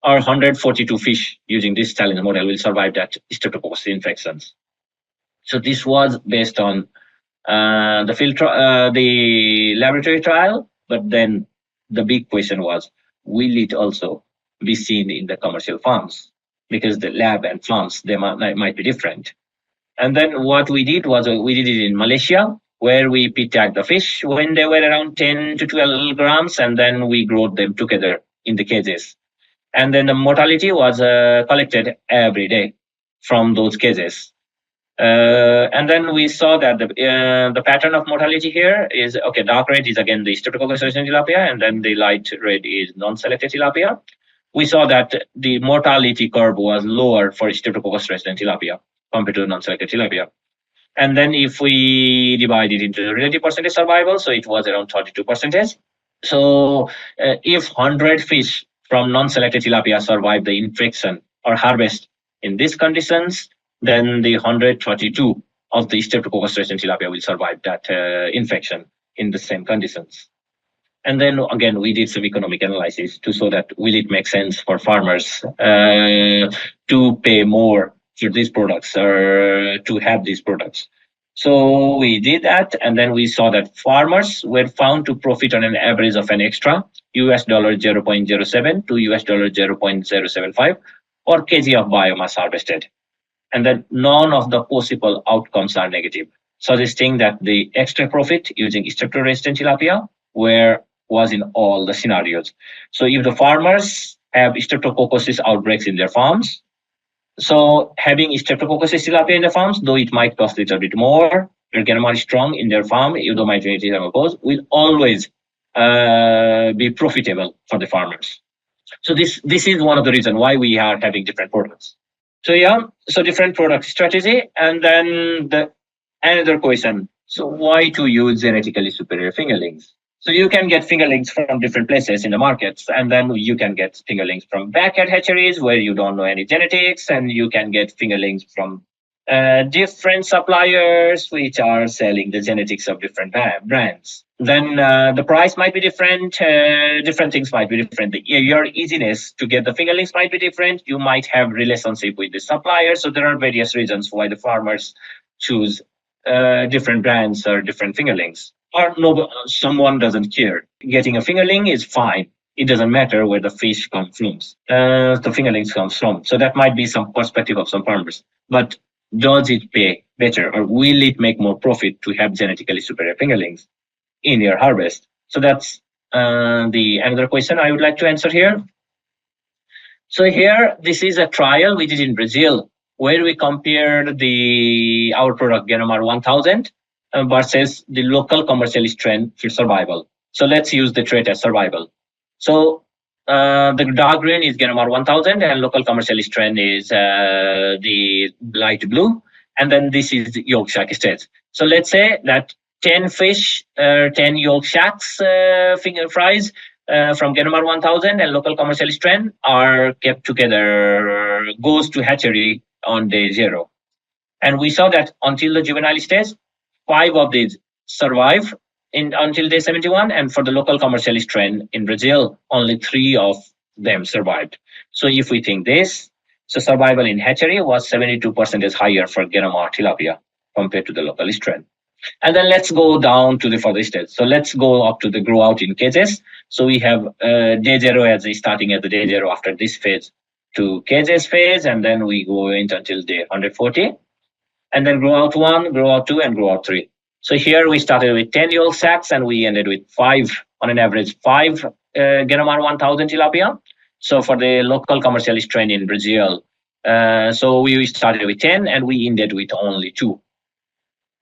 S6: or 142 fish using this challenge model will survive that Streptococcus infections. So this was based on the laboratory trial, but then the big question was, will it also be seen in the commercial farms? Because the lab and farms, they might be different. And then what we did was we did it in Malaysia, where we pit-tagged the fish when they were around 10 to 12 grams, and then we growed them together in the cages. And then the mortality was collected every day from those cages. And then we saw that the pattern of mortality here is, okay, dark red is again the Streptococcus resistant tilapia, and then the light red is non-selected tilapia. We saw that the mortality curve was lower for Streptococcus resistant tilapia compared to non-selected tilapia. And then if we divide it into the relative percentage survival, so it was around 32%. So if 100 fish from non-selected tilapia survive the infection or harvest in these conditions, then the 132 of the Streptococcus resistant tilapia will survive that infection in the same conditions. And then again, we did some economic analysis to show that will it make sense for farmers to pay more for these products or to have these products. So we did that, and then we saw that farmers were found to profit on an average of an extra US dollar 0.07 to US dollar 0.075 per kg of biomass harvested. And that none of the possible outcomes are negative, suggesting that the extra profit using streptoresistant tilapia was in all the scenarios. So if the farmers have streptococcus outbreaks in their farms, so having Streptococcus tilapia in the farms, though it might cost a little bit more, their genome is strong in their farm, even though my genetics are opposed, will always be profitable for the farmers. So this is one of the reasons why we are having different products. So so different product strategy, and then another question. So why to use genetically superior fingerlings? So you can get fingerlings from different places in the markets, and then you can get fingerlings from backyard hatcheries where you don't know any genetics, and you can get fingerlings from different suppliers which are selling the genetics of different brands. Then the price might be different, different things might be different. Your easiness to get the fingerlings might be different. You might have relationship with the supplier. So there are various reasons why the farmers choose different brands or different fingerlings. Or no, someone doesn't care. Getting a fingerling is fine. It doesn't matter where the fish comes from, the fingerlings comes from. So that might be some perspective of some farmers. But does it pay better, or will it make more profit to have genetically superior fingerlings in your harvest? So that's another question I would like to answer here. So here, this is a trial we did in Brazil, where we compared our product Genomar 1000 versus the local commercial strain for survival. So let's use the trait as survival. So the dark green is Genomar 1000, and local commercial strain is the light blue. And then this is the yolk sac stage. So let's say that 10 fish, 10 yolk sacs, finger fries from Genomar 1000 and local commercial strain are kept together, goes to hatchery on day 0. And we saw that until the juvenile stage, 5 of these survive until day 71, and for the local commercial strain in Brazil, only 3 of them survived. So if we think this, so survival in hatchery was 72% higher for Genomar tilapia compared to the local strain. And then let's go down to the further stage. So let's go up to the grow out in cages. So we have day 0 as starting at the day 0 after this phase to cages phase, and then we go into until day 140. And then grow out 1, grow out 2, and grow out 3. So here we started with 10 yolk sacs, and we ended with 5, on an average 5 Genomar 1000 tilapia. So for the local commercial strain in Brazil, so we started with 10 and we ended with only 2.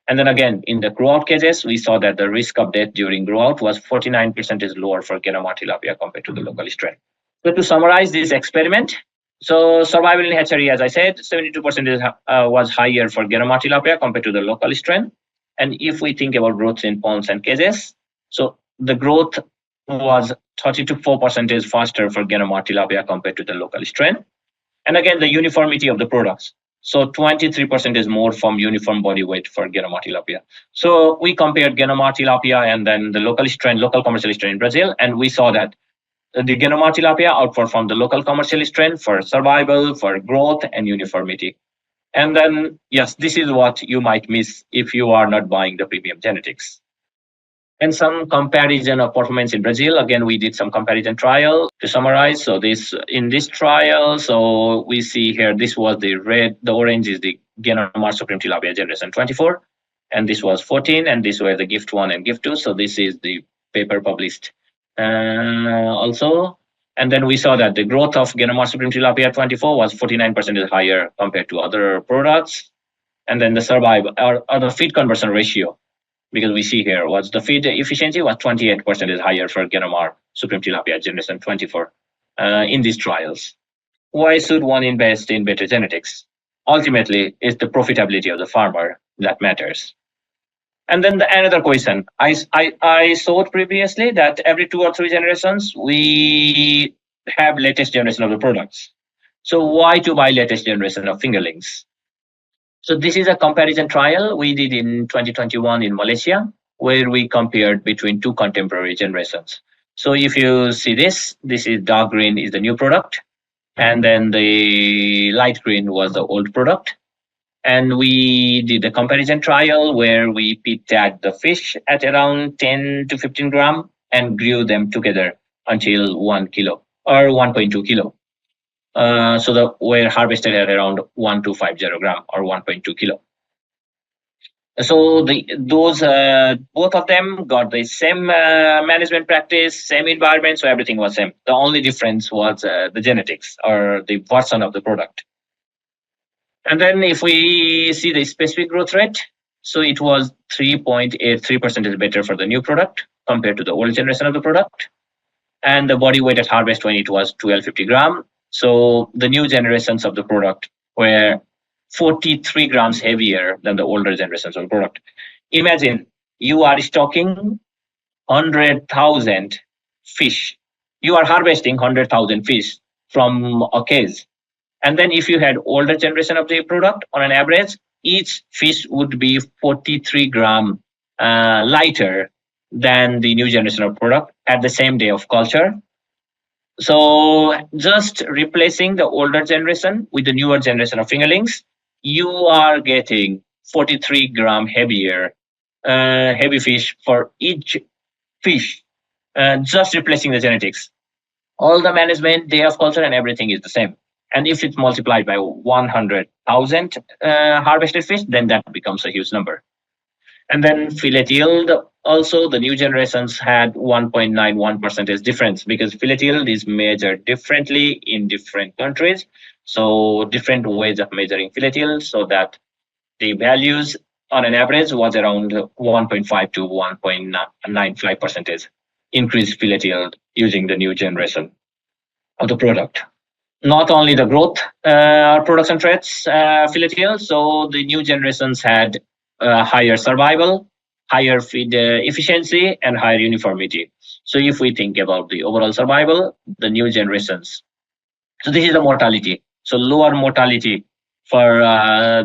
S6: And then again, in the grow out cases, we saw that the risk of death during grow out was 49% lower for Genomar tilapia compared to the local strain. So to summarize this experiment, so survival in hatchery, as I said, 72% was higher for Genomar tilapia compared to the local strain. And if we think about growth in ponds and cages, so the growth was 34% faster for Genomar tilapia compared to the local strain. And again, the uniformity of the products. So 23% more from uniform body weight for Genomar tilapia. So we compared Genomar tilapia and then the local commercial strain in Brazil, and we saw that the Genomar tilapia outperformed the local commercial strain for survival, for growth, and uniformity. And then, yes, this is what you might miss if you are not buying the premium genetics. And some comparison of performance in Brazil. Again, we did some comparison trial to summarize. So in this trial, so we see here, this was the red, the orange is the Genomar Supreme Tilapia generation 24, and this was 14, and these were the gift 1 and gift 2. So this is the paper published also. And then we saw that the growth of Genomar Supreme Tilapia 24 was 49% higher compared to other products. And then the survival or the feed conversion ratio, because we see here was the feed efficiency was 28% higher for Genomar Supreme Tilapia generation 24 in these trials. Why should one invest in better genetics? Ultimately, it's the profitability of the farmer that matters. And then another question, I thought previously that every 2 or 3 generations, we have latest generation of the products. So why to buy latest generation of fingerlings? So this is a comparison trial we did in 2021 in Malaysia, where we compared between two contemporary generations. So if you see this is dark green is the new product, and then the light green was the old product. And we did a comparison trial where we pit tagged the fish at around 10 to 15 gram and grew them together until 1 kilo or 1.2 kilo. So they were harvested at around 1250 gram or 1.2 kilo. So those both of them got the same management practice, same environment, so everything was same. The only difference was the genetics or the version of the product. And then if we see the specific growth rate, so it was 3.83% better for the new product compared to the old generation of the product. And the body weight at harvest when it was 1250 gram. So the new generations of the product were 43 grams heavier than the older generations of the product. Imagine you are stocking 100,000 fish. You are harvesting 100,000 fish from a cage. And then if you had older generation of the product, on an average, each fish would be 43 gram lighter than the new generation of product at the same day of culture. So just replacing the older generation with the newer generation of fingerlings, you are getting 43 gram heavier heavy fish for each fish, just replacing the genetics. All the management, day of culture, and everything is the same. And if it's multiplied by 100,000 harvested fish, then that becomes a huge number. And then fillet yield, also the new generations had 1.91% difference, because fillet yield is measured differently in different countries. So different ways of measuring fillet yield, so that the values on an average was around 1.5 to 1.95% increased fillet yield using the new generation of the product. Not only the growth production traits, fillet yield, so the new generations had higher survival, higher feed efficiency, and higher uniformity. So if we think about the overall survival, the new generations, so this is the mortality. So lower mortality for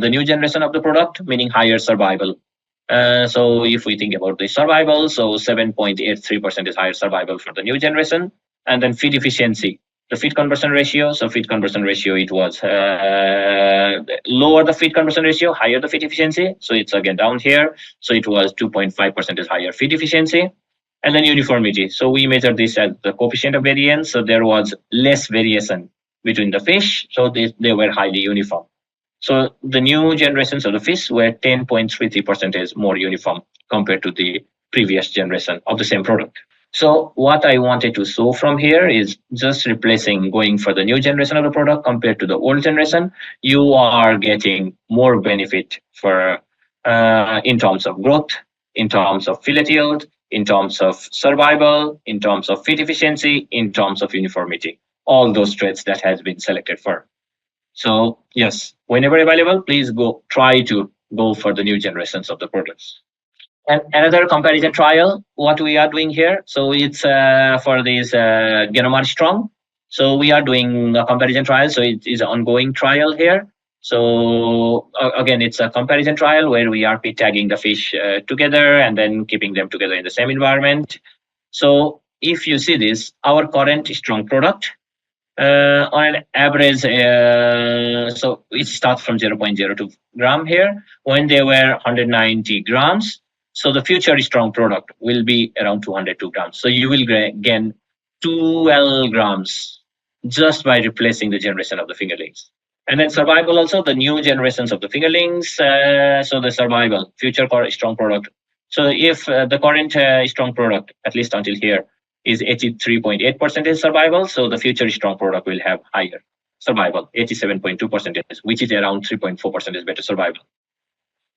S6: the new generation of the product, meaning higher survival. So if we think about the survival, so 7.83% is higher survival for the new generation. And then feed efficiency, the feed conversion ratio. So feed conversion ratio, it was lower the feed conversion ratio, higher the feed efficiency. So it's again down here. So it was 2.5% is higher feed efficiency. And then uniformity. So we measured this as the coefficient of variance. So there was less variation between the fish. So they were highly uniform. So the new generations of the fish were 10.33% more uniform compared to the previous generation of the same product. So what I wanted to show from here is just replacing, going for the new generation of the product compared to the old generation, you are getting more benefit for in terms of growth, in terms of fillet yield, in terms of survival, in terms of feed efficiency, in terms of uniformity, all those traits that has been selected for. So yes, whenever available, please try to go for the new generations of the products. And another comparison trial, what we are doing here, so it's for this Genomar Strong. So we are doing a comparison trial, so it is an ongoing trial here. So again, it's a comparison trial where we are pit tagging the fish together and then keeping them together in the same environment. So if you see this, our current strong product, on an average, so it starts from 0.02 gram here when they were 190 grams. So the future strong product will be around 202 grams. So you will gain 12 grams just by replacing the generation of the fingerlings. And then survival also, the new generations of the fingerlings. So the survival, future strong product. So if the current strong product, at least until here, is 83.8% survival, so the future strong product will have higher survival, 87.2%, which is around 3.4% better survival.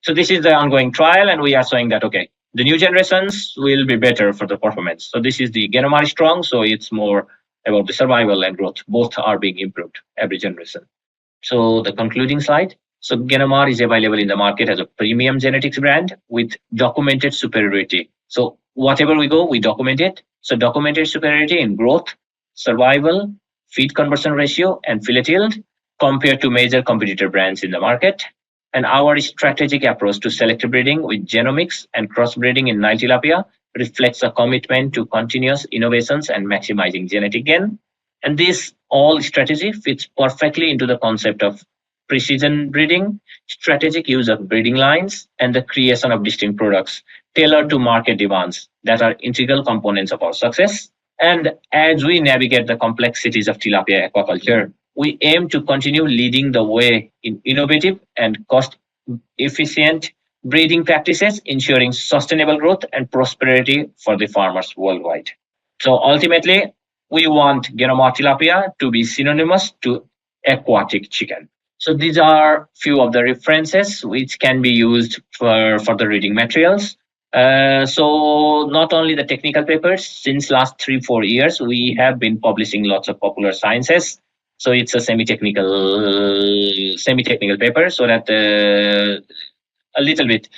S6: So this is the ongoing trial, and we are showing that, okay, the new generations will be better for the performance. So this is the Genomar Strong, so it's more about the survival and growth. Both are being improved every generation. So the concluding slide. So Genomar is available in the market as a premium genetics brand with documented superiority. So whatever we go, we document it. So documented superiority in growth, survival, feed conversion ratio, and fillet yield. compared to major competitor brands in the market. And our strategic approach to selective breeding with genomics and crossbreeding in Nile tilapia reflects a commitment to continuous innovations and maximizing genetic gain. And this all strategy fits perfectly into the concept of precision breeding, strategic use of breeding lines, and the creation of distinct products tailored to market demands that are integral components of our success. And as we navigate the complexities of tilapia aquaculture, we aim to continue leading the way in innovative and cost-efficient breeding practices, ensuring sustainable growth and prosperity for the farmers worldwide. So ultimately, we want Genomar tilapia to be synonymous to aquatic chicken. So these are few of the references which can be used for the reading materials. So not only the technical papers, since last 3-4 years, we have been publishing lots of popular sciences. So it's a semi-technical paper so that a little bit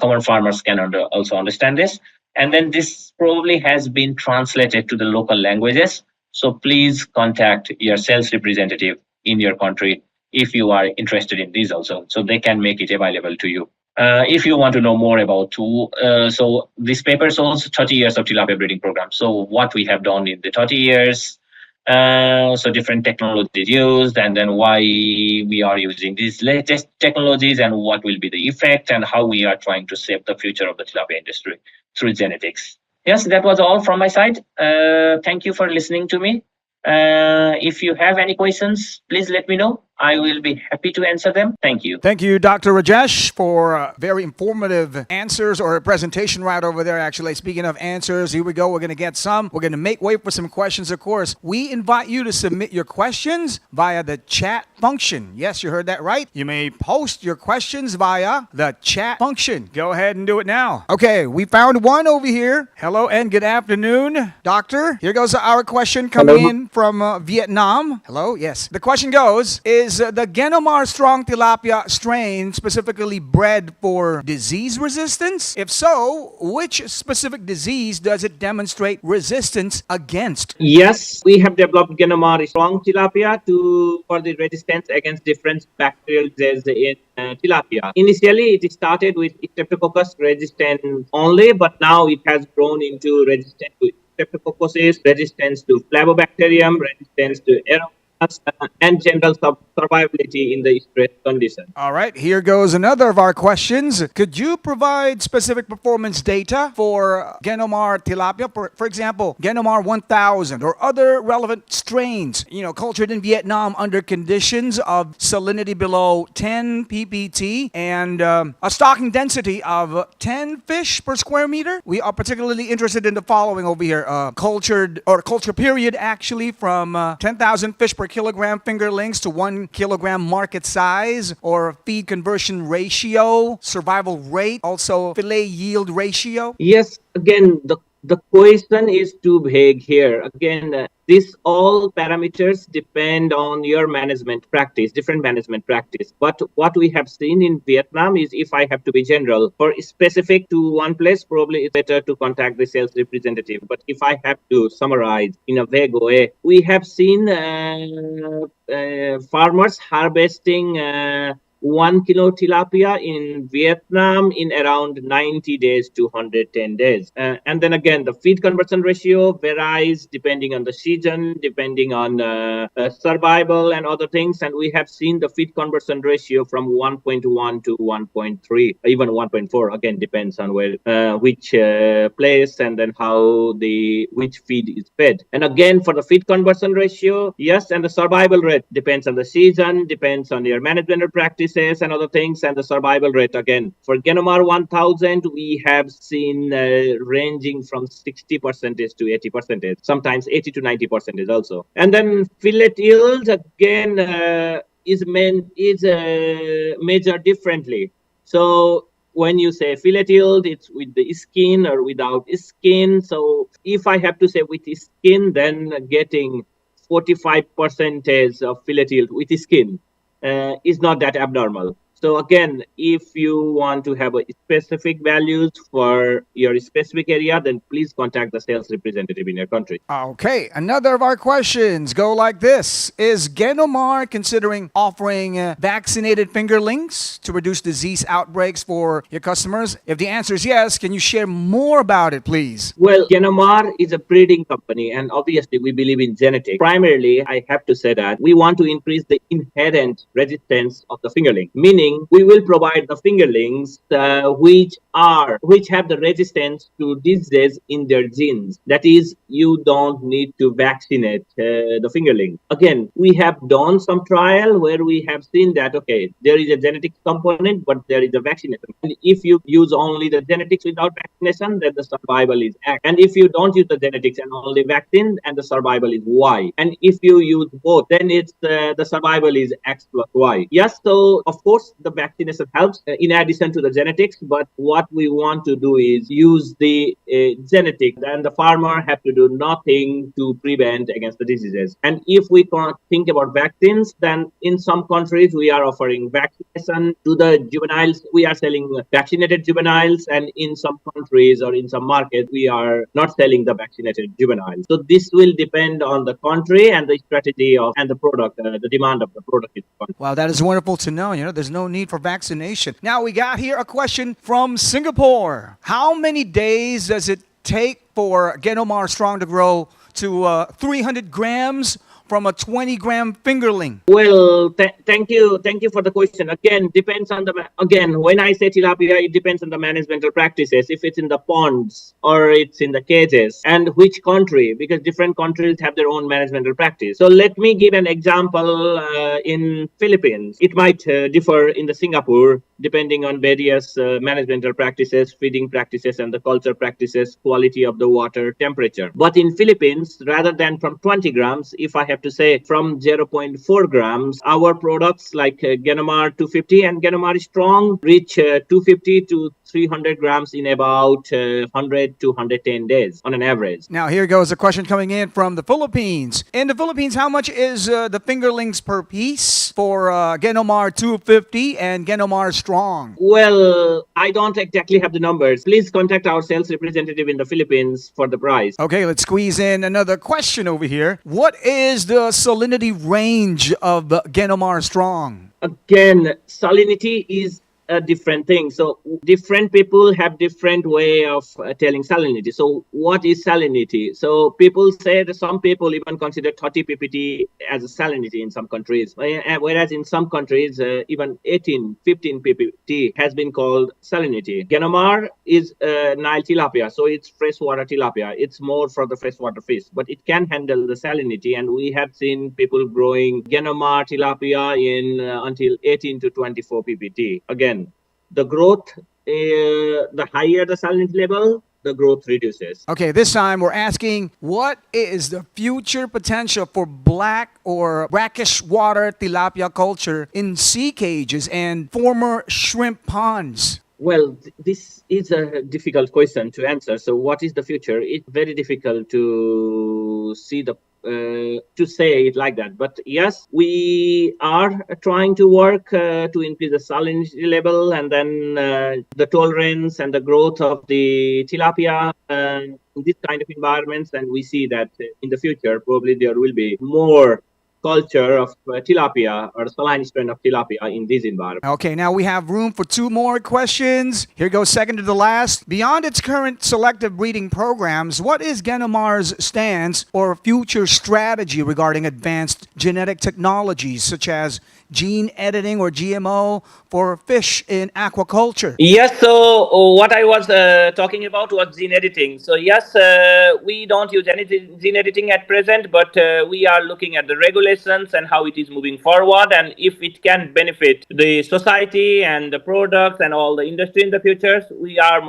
S6: common farmers can also understand this. And then this probably has been translated to the local languages. So please contact your sales representative in your country if you are interested in these also, so they can make it available to you. If you want to know more about so this paper shows 30 years of tilapia breeding program. So what we have done in the 30 years, so different technologies used, and then why we are using these latest technologies, and what will be the effect, and how we are trying to shape the future of the tilapia industry through genetics. Yes, that was all from my side. Thank you for listening to me. If you have any questions, please let me know. I will be happy to answer them. Thank you.
S1: Thank you, Dr. Rajesh, for very informative answers, or a presentation right over there, actually. Speaking of answers, here we go. We're going to get some. We're going to make way for some questions, of course. We invite you to submit your questions via the chat function. Yes, you heard that right. You may post your questions via the chat function. Go ahead and do it now. Okay, we found one over here. Hello and good afternoon, Doctor. Here goes our question coming in from Vietnam. Hello, yes. The question goes, is the Genomar strong tilapia strain specifically bred for disease resistance? If so, which specific disease does it demonstrate resistance against?
S7: Yes, we have developed Genomar strong tilapia for the resistance against different bacterial diseases in tilapia. Initially, it started with Streptococcus resistant only, but now it has grown into resistance to Streptococcosis, resistance to Flavobacterium, resistance to and general survivability in the stress condition.
S1: All right, here goes another of our questions. Could you provide specific performance data for Genomar tilapia? For example, Genomar 1000 or other relevant strains, cultured in Vietnam under conditions of salinity below 10 ppt and a stocking density of 10 fish per square meter? We are particularly interested in the following over here. Culture period actually from 10,000 fish per kilogram fingerlings to 1 kilogram market size, or feed conversion ratio, survival rate, also fillet yield ratio?
S7: Yes, again, the question is too vague here. Again, these all parameters depend on your management practice, different management practice. But what we have seen in Vietnam is, if I have to be general, for specific to one place, probably it's better to contact the sales representative. But if I have to summarize in a vague way, we have seen farmers harvesting 1 kilo tilapia in Vietnam in around 90 days to 110 days. And then again, the feed conversion ratio varies depending on the season, depending on survival and other things. And we have seen the feed conversion ratio from 1.1 to 1.3, even 1.4. Again, depends on which place, and then which feed is fed. And again, for the feed conversion ratio, yes, and the survival rate depends on the season, depends on your management practice and other things, and the survival rate. Again, for Genomar 1000, we have seen ranging from 60% to 80%, sometimes 80 to 90% also. And then fillet yield again is measured differently. So when you say fillet yield, it's with the skin or without skin. So if I have to say with skin, then getting 45% of fillet yield with skin is not that abnormal. So again, if you want to have a specific values for your specific area, then please contact the sales representative in your country.
S1: Okay, another of our questions go like this. Is Genomar considering offering vaccinated fingerlings to reduce disease outbreaks for your customers? If the answer is yes, can you share more about it, please?
S7: Well, Genomar is a breeding company, and obviously we believe in genetics. Primarily, I have to say that we want to increase the inherent resistance of the fingerling, meaning we will provide the fingerlings which have the resistance to disease in their genes. That is, you don't need to vaccinate the fingerling. Again, we have done some trial where we have seen that, okay, there is a genetic component, but there is a vaccination. And if you use only the genetics without vaccination, then the survival is X. And if you don't use the genetics and only vaccine, and the survival is Y. And if you use both, then it's the survival is X plus Y. Yes, so of course the vaccination helps in addition to the genetics, but what we want to do is use the genetics, and the farmer have to do nothing to prevent against the diseases. And if we can't think about vaccines, then in some countries we are offering vaccination to the juveniles. We are selling vaccinated juveniles, and in some countries or in some markets we are not selling the vaccinated juveniles. So this will depend on the country and the strategy of and the product, the demand of the product in the country.
S1: Wow, that is wonderful to know. There's no need for vaccination. Now we got here a question from Singapore. How many days does it take for Genomar Strong to grow to 300 grams from a 20-gram fingerling?
S7: Well, thank you for the question. Again, depends on when I say tilapia, it depends on the managemental practices. If it's in the ponds or it's in the cages, and which country, because different countries have their own managemental practice. So let me give an example. In Philippines, it might differ in the Singapore, depending on various managemental practices, feeding practices, and the culture practices, quality of the water, temperature. But in Philippines, rather than from 20 grams, if I have to say from 0.4 grams, our products like Genomar 250 and Genomar Strong reach 250 to 300 grams in about 100 to 110 days on an average.
S1: Now here goes a question coming in from the Philippines. In the Philippines, how much is the fingerlings per piece for Genomar 250 and Genomar Strong?
S7: Well, I don't exactly have the numbers. Please contact our sales representative in the Philippines for the price.
S1: Okay, let's squeeze in another question over here. What is the salinity range of Genomar Strong?
S7: Again, salinity is a different thing. So different people have different way of telling salinity. So what is salinity? So people say that some people even consider 30 ppt as a salinity in some countries, whereas in some countries even 15 ppt has been called salinity. Genomar is Nile tilapia, so it's freshwater tilapia. It's more for the freshwater fish, but it can handle the salinity, and we have seen people growing Genomar tilapia in until 18 to 24 ppt. Again, the growth, the higher the salinity level, the growth reduces.
S1: Okay, this time we're asking, what is the future potential for black or brackish water tilapia culture in sea cages and former shrimp ponds?
S7: Well, this is a difficult question to answer. So what is the future? It's very difficult to see to say it like that. But yes, we are trying to work to increase the salinity level, and then the tolerance and the growth of the tilapia in this kind of environments. And we see that in the future, probably there will be more culture of tilapia or saline strain of tilapia in this environment.
S1: Okay, now we have room for two more questions. Here goes second to the last. Beyond its current selective breeding programs, what is Genomar's stance or future strategy regarding advanced genetic technologies such as gene editing or GMO for fish in aquaculture?
S7: Yes, so what I was talking about was gene editing. So yes, we don't use any gene editing at present, but we are looking at the regulations and how it is moving forward, and if it can benefit the society and the products and all the industry in the future, we are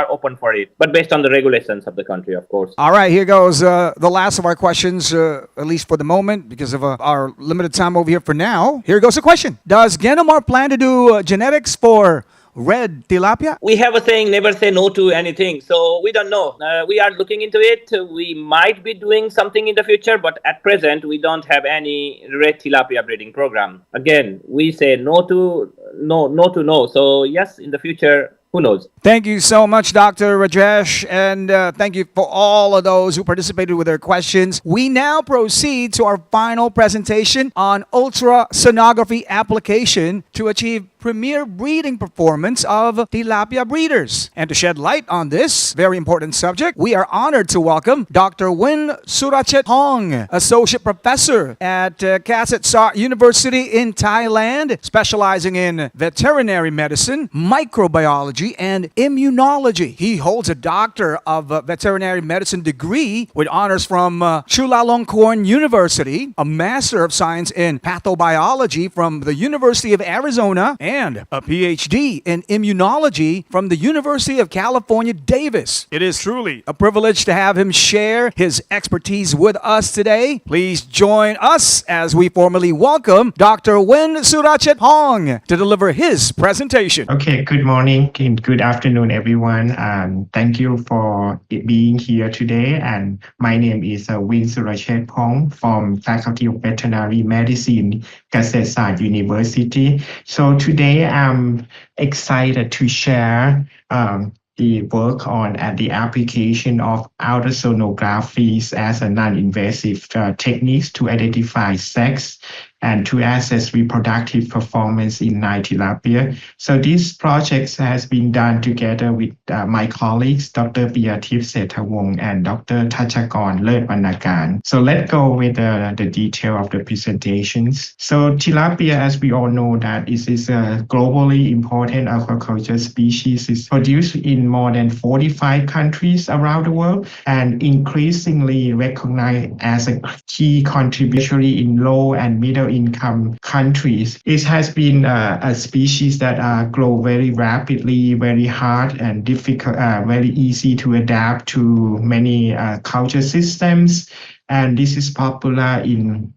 S7: open for it, but based on the regulations of the country, of course.
S1: All right, here goes the last of our questions, at least for the moment, because of our limited time over here for now. Here goes a question. Does Genomar plan to do genetics for red tilapia?
S7: We have a saying, never say no to anything. So we don't know. We are looking into it. We might be doing something in the future, but at present, we don't have any red tilapia breeding program. Again, we say no to no. So yes, in the future, who knows?
S1: Thank you so much, Dr. Rajesh, and thank you for all of those who participated with their questions. We now proceed to our final presentation on ultrasonography application to achieve premier breeding performance of tilapia breeders. And to shed light on this very important subject, we are honored to welcome Dr. Win Surachet Hong, Associate Professor at Kasetsart University in Thailand, specializing in veterinary medicine, microbiology, and immunology. He holds a Doctor of Veterinary Medicine degree with honors from Chulalongkorn University, a Master of Science in Pathobiology from the University of Arizona, and a PhD in Immunology from the University of California, Davis. It is truly a privilege to have him share his expertise with us today. Please join us as we formally welcome Dr. Win Surachet Hong to deliver his presentation.
S8: Okay, good morning and good afternoon, everyone. Thank you for being here today. And my name is Win Surachet Hong from Faculty of Veterinary Medicine, Kasetsart University. So today I'm excited to share the work on the application of ultrasonography as a non-invasive techniques to identify sex and to assess reproductive performance in Nile tilapia. So this project has been done together with my colleagues, Dr. Piyathip Setawong and Dr. Tachakon Lertwanakan. So let's go with the detail of the presentations. So tilapia, as we all know, that is a globally important aquaculture species. It's produced in more than 45 countries around the world and increasingly recognized as a key contributor in low and middle income countries. It has been a species that grow very rapidly, very hard and difficult, very easy to adapt to many culture systems. And this is popular in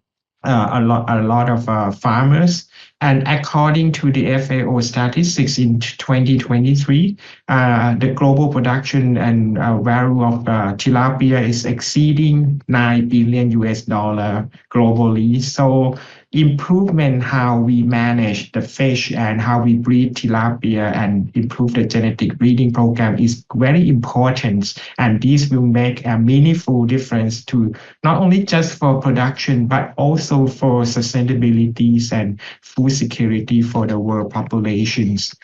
S8: a lot of farmers. And according to the FAO statistics in 2023, the global production and value of tilapia is exceeding $9 billion globally. So improvement how we manage the fish and how we breed tilapia and improve the genetic breeding program is very important. And this will make a meaningful difference to not only just for production, but also for sustainability and food security for the world populations.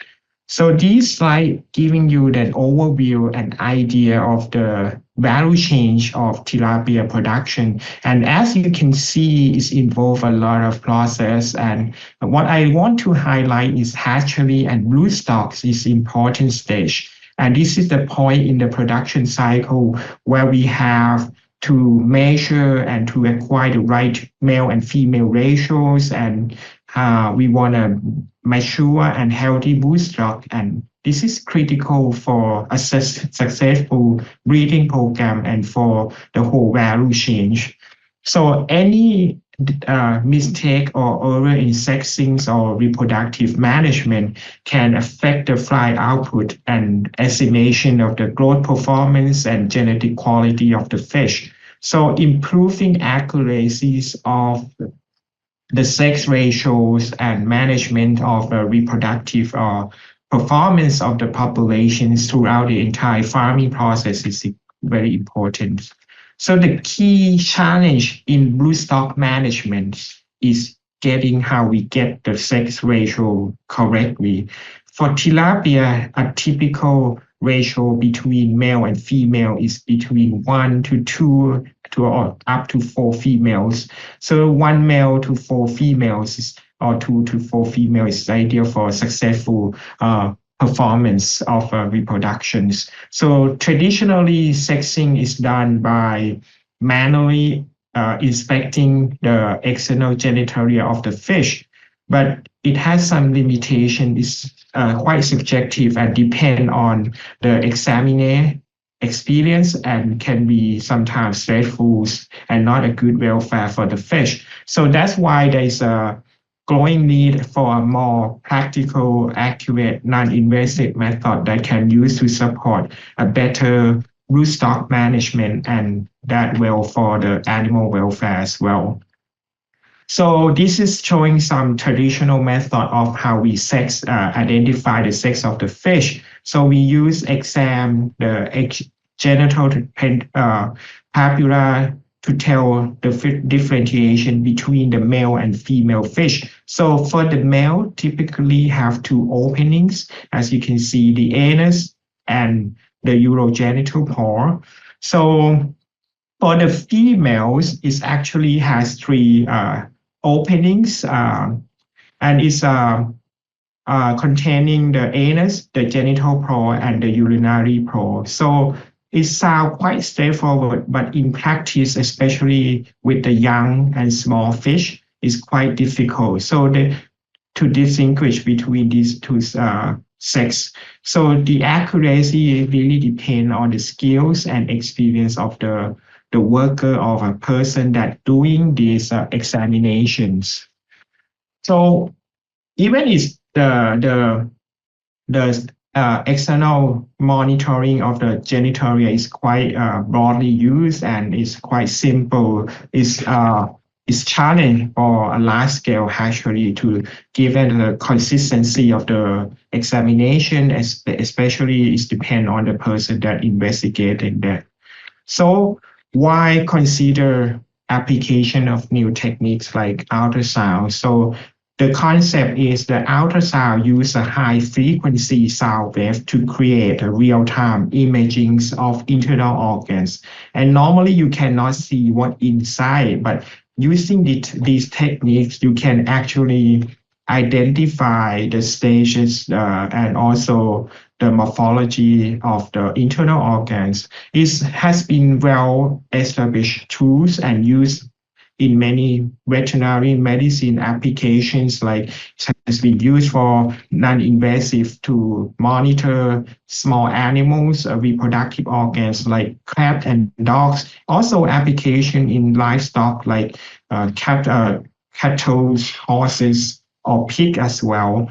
S8: So this slide giving you that overview and idea of the value chain of tilapia production. And as you can see, it's involved a lot of process. And what I want to highlight is hatchery and brood stocks is important stage. And this is the point in the production cycle where we have to measure and to acquire the right male and female ratios, and we want to mature and healthy brood stock. And this is critical for a successful breeding program and for the whole value chain. So any mistake or error in sexing or reproductive management can affect the fly output and estimation of the growth performance and genetic quality of the fish. So improving accuracies of the sex ratios and management of the reproductive performance of the populations throughout the entire farming process is very important. So the key challenge in brood stock management is getting how we get the sex ratio correctly. For tilapia, a typical ratio between male and female is between 1 to 2 to up to 4 females. So 1 male to 4 females or 2 to 4 females is ideal for successful performance of reproductions. So traditionally, sexing is done by manually inspecting the external genitalia of the fish, but it has some limitation. It's quite subjective and depend on the examiner experience and can be sometimes stressful and not a good welfare for the fish. So that's why there's a growing need for a more practical, accurate, non-invasive method that can use to support a better broodstock management and that well for the animal welfare as well. So this is showing some traditional method of how we identify the sex of the fish. So we use exam the genital papilla to tell the differentiation between the male and female fish. So for the male, typically have two openings, as you can see, the anus and the urogenital pore. So for the females, it actually has three openings and is containing the anus, the genital pore, and the urinary pore. So it sounds quite straightforward, but in practice, especially with the young and small fish, is quite difficult. So to distinguish between these two sex. So the accuracy really depends on the skills and experience of the worker or a person that doing these examinations. So even if the external monitoring of the genitalia is quite broadly used and is quite simple, it's challenging for a large scale hatchery to given the consistency of the examination, especially it depends on the person that investigating that. So why consider application of new techniques like ultrasound? So the concept is that ultrasound use a high frequency sound wave to create a real-time imaging of internal organs. And normally you cannot see what inside, but using these techniques, you can actually identify the stages and also the morphology of the internal organs. It has been well established tools and used in many veterinary medicine applications, like it has been used for non-invasive to monitor small animals, reproductive organs like cats and dogs. Also application in livestock like cattle, horses, or pig as well.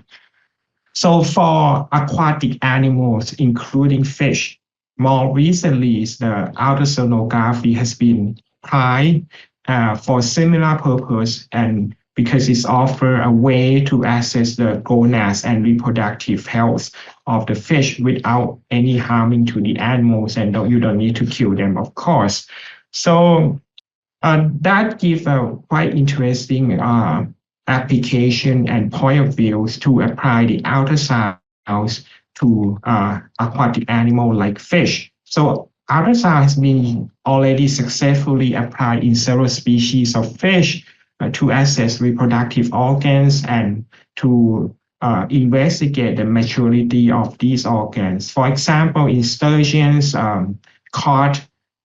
S8: So for aquatic animals, including fish, more recently, the ultrasonography has been applied for similar purpose, and because it's offer a way to assess the gonads and reproductive health of the fish without any harming to the animals, and you don't need to kill them, of course. So that gives a quite interesting application and point of views to apply the ultrasounds to aquatic animal like fish. So ultrasound has been already successfully applied in several species of fish to assess reproductive organs and to investigate the maturity of these organs. For example, in sturgeons, cod,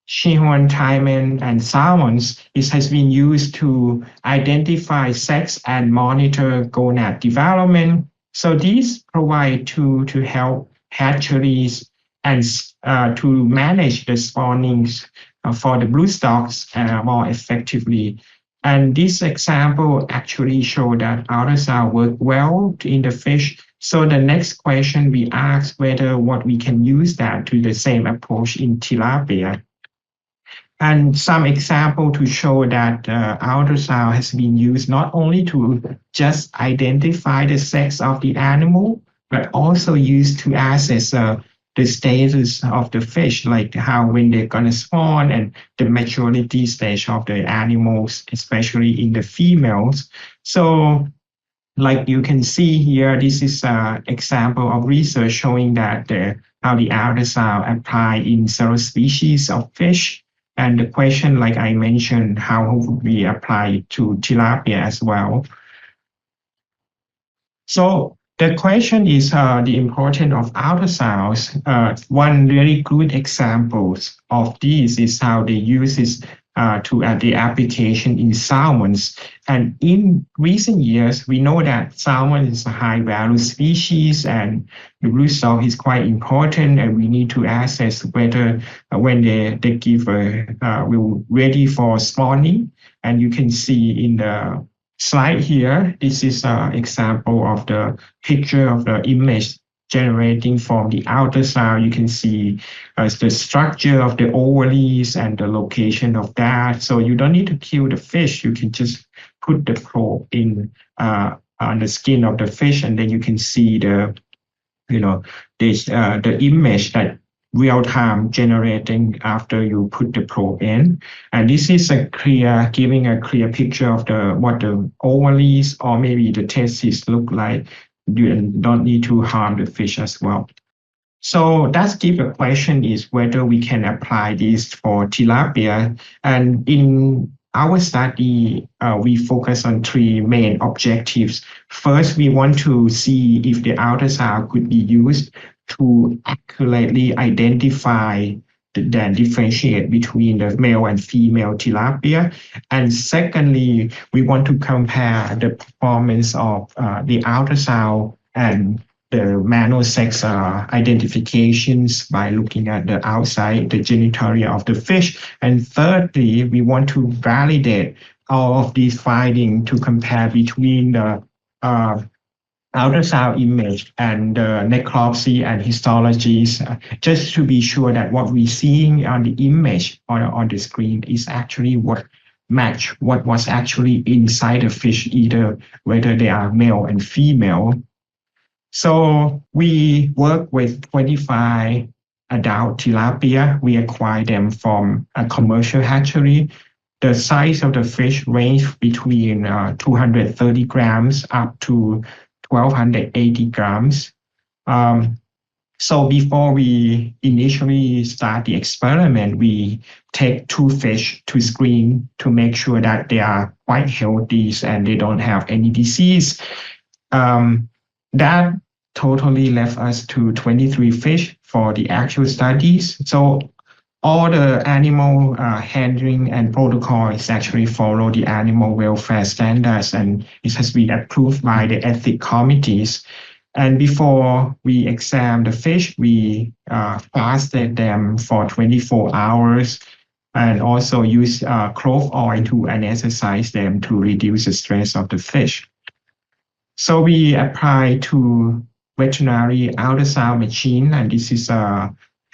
S8: Shihwan, taimen, and salmons, it has been used to identify sex and monitor gonad development. So these provide to help hatcheries and to manage the spawnings for the broodstocks more effectively. And this example actually show that ultrasound work well in the fish. So the next question we ask whether what we can use that to the same approach in tilapia. And some example to show that ultrasound has been used not only to just identify the sex of the animal, but also used to assess the status of the fish, like how when they're gonna spawn and the maturity stage of the animals, especially in the females. So like you can see here, this is an example of research showing that how the ultrasound apply in several species of fish. And the question, like I mentioned, how would we apply it to tilapia as well? So the question is the importance of ultrasounds. One really good example of this is how they use this to the application in salmons. And in recent years, we know that salmon is a high-value species and the broodstock is quite important, and we need to assess whether when they give will ready for spawning. And you can see in the slide here, this is an example of the picture of the image generating from the ultrasound. You can see the structure of the ovaries and the location of that. So you don't need to kill the fish. You can just put the probe in on the skin of the fish, and then you can see the image that real time generating after you put the probe in. And this is giving a clear picture of what the ovaries or maybe the testes look like. You don't need to harm the fish as well. So that's the question is whether we can apply this for tilapia. And in our study, we focus on three main objectives. First, we want to see if the ultrasound could be used to accurately identify and differentiate between the male and female tilapia. And secondly, we want to compare the performance of the ultrasound and the manual sex identifications by looking at the outside, the genitalia of the fish. And thirdly, we want to validate all of these findings to compare between the ultrasound image and necropsy and histologies, just to be sure that what we're seeing on the image or on the screen is actually what was actually inside the fish, either whether they are male and female. So we work with 25 adult tilapia. We acquire them from a commercial hatchery. The size of the fish range between 230 grams up to 1,280 grams. So before we initially start the experiment, we take 2 fish to screen to make sure that they are quite healthy and they don't have any disease. That totally left us to 23 fish for the actual studies. So all the animal handling and protocols actually follow the animal welfare standards, and it has been approved by the ethics committees. And before we examine the fish, we fasted them for 24 hours and also use clove oil to anesthetize them to reduce the stress of the fish. So we apply to veterinary ultrasound machine, and this is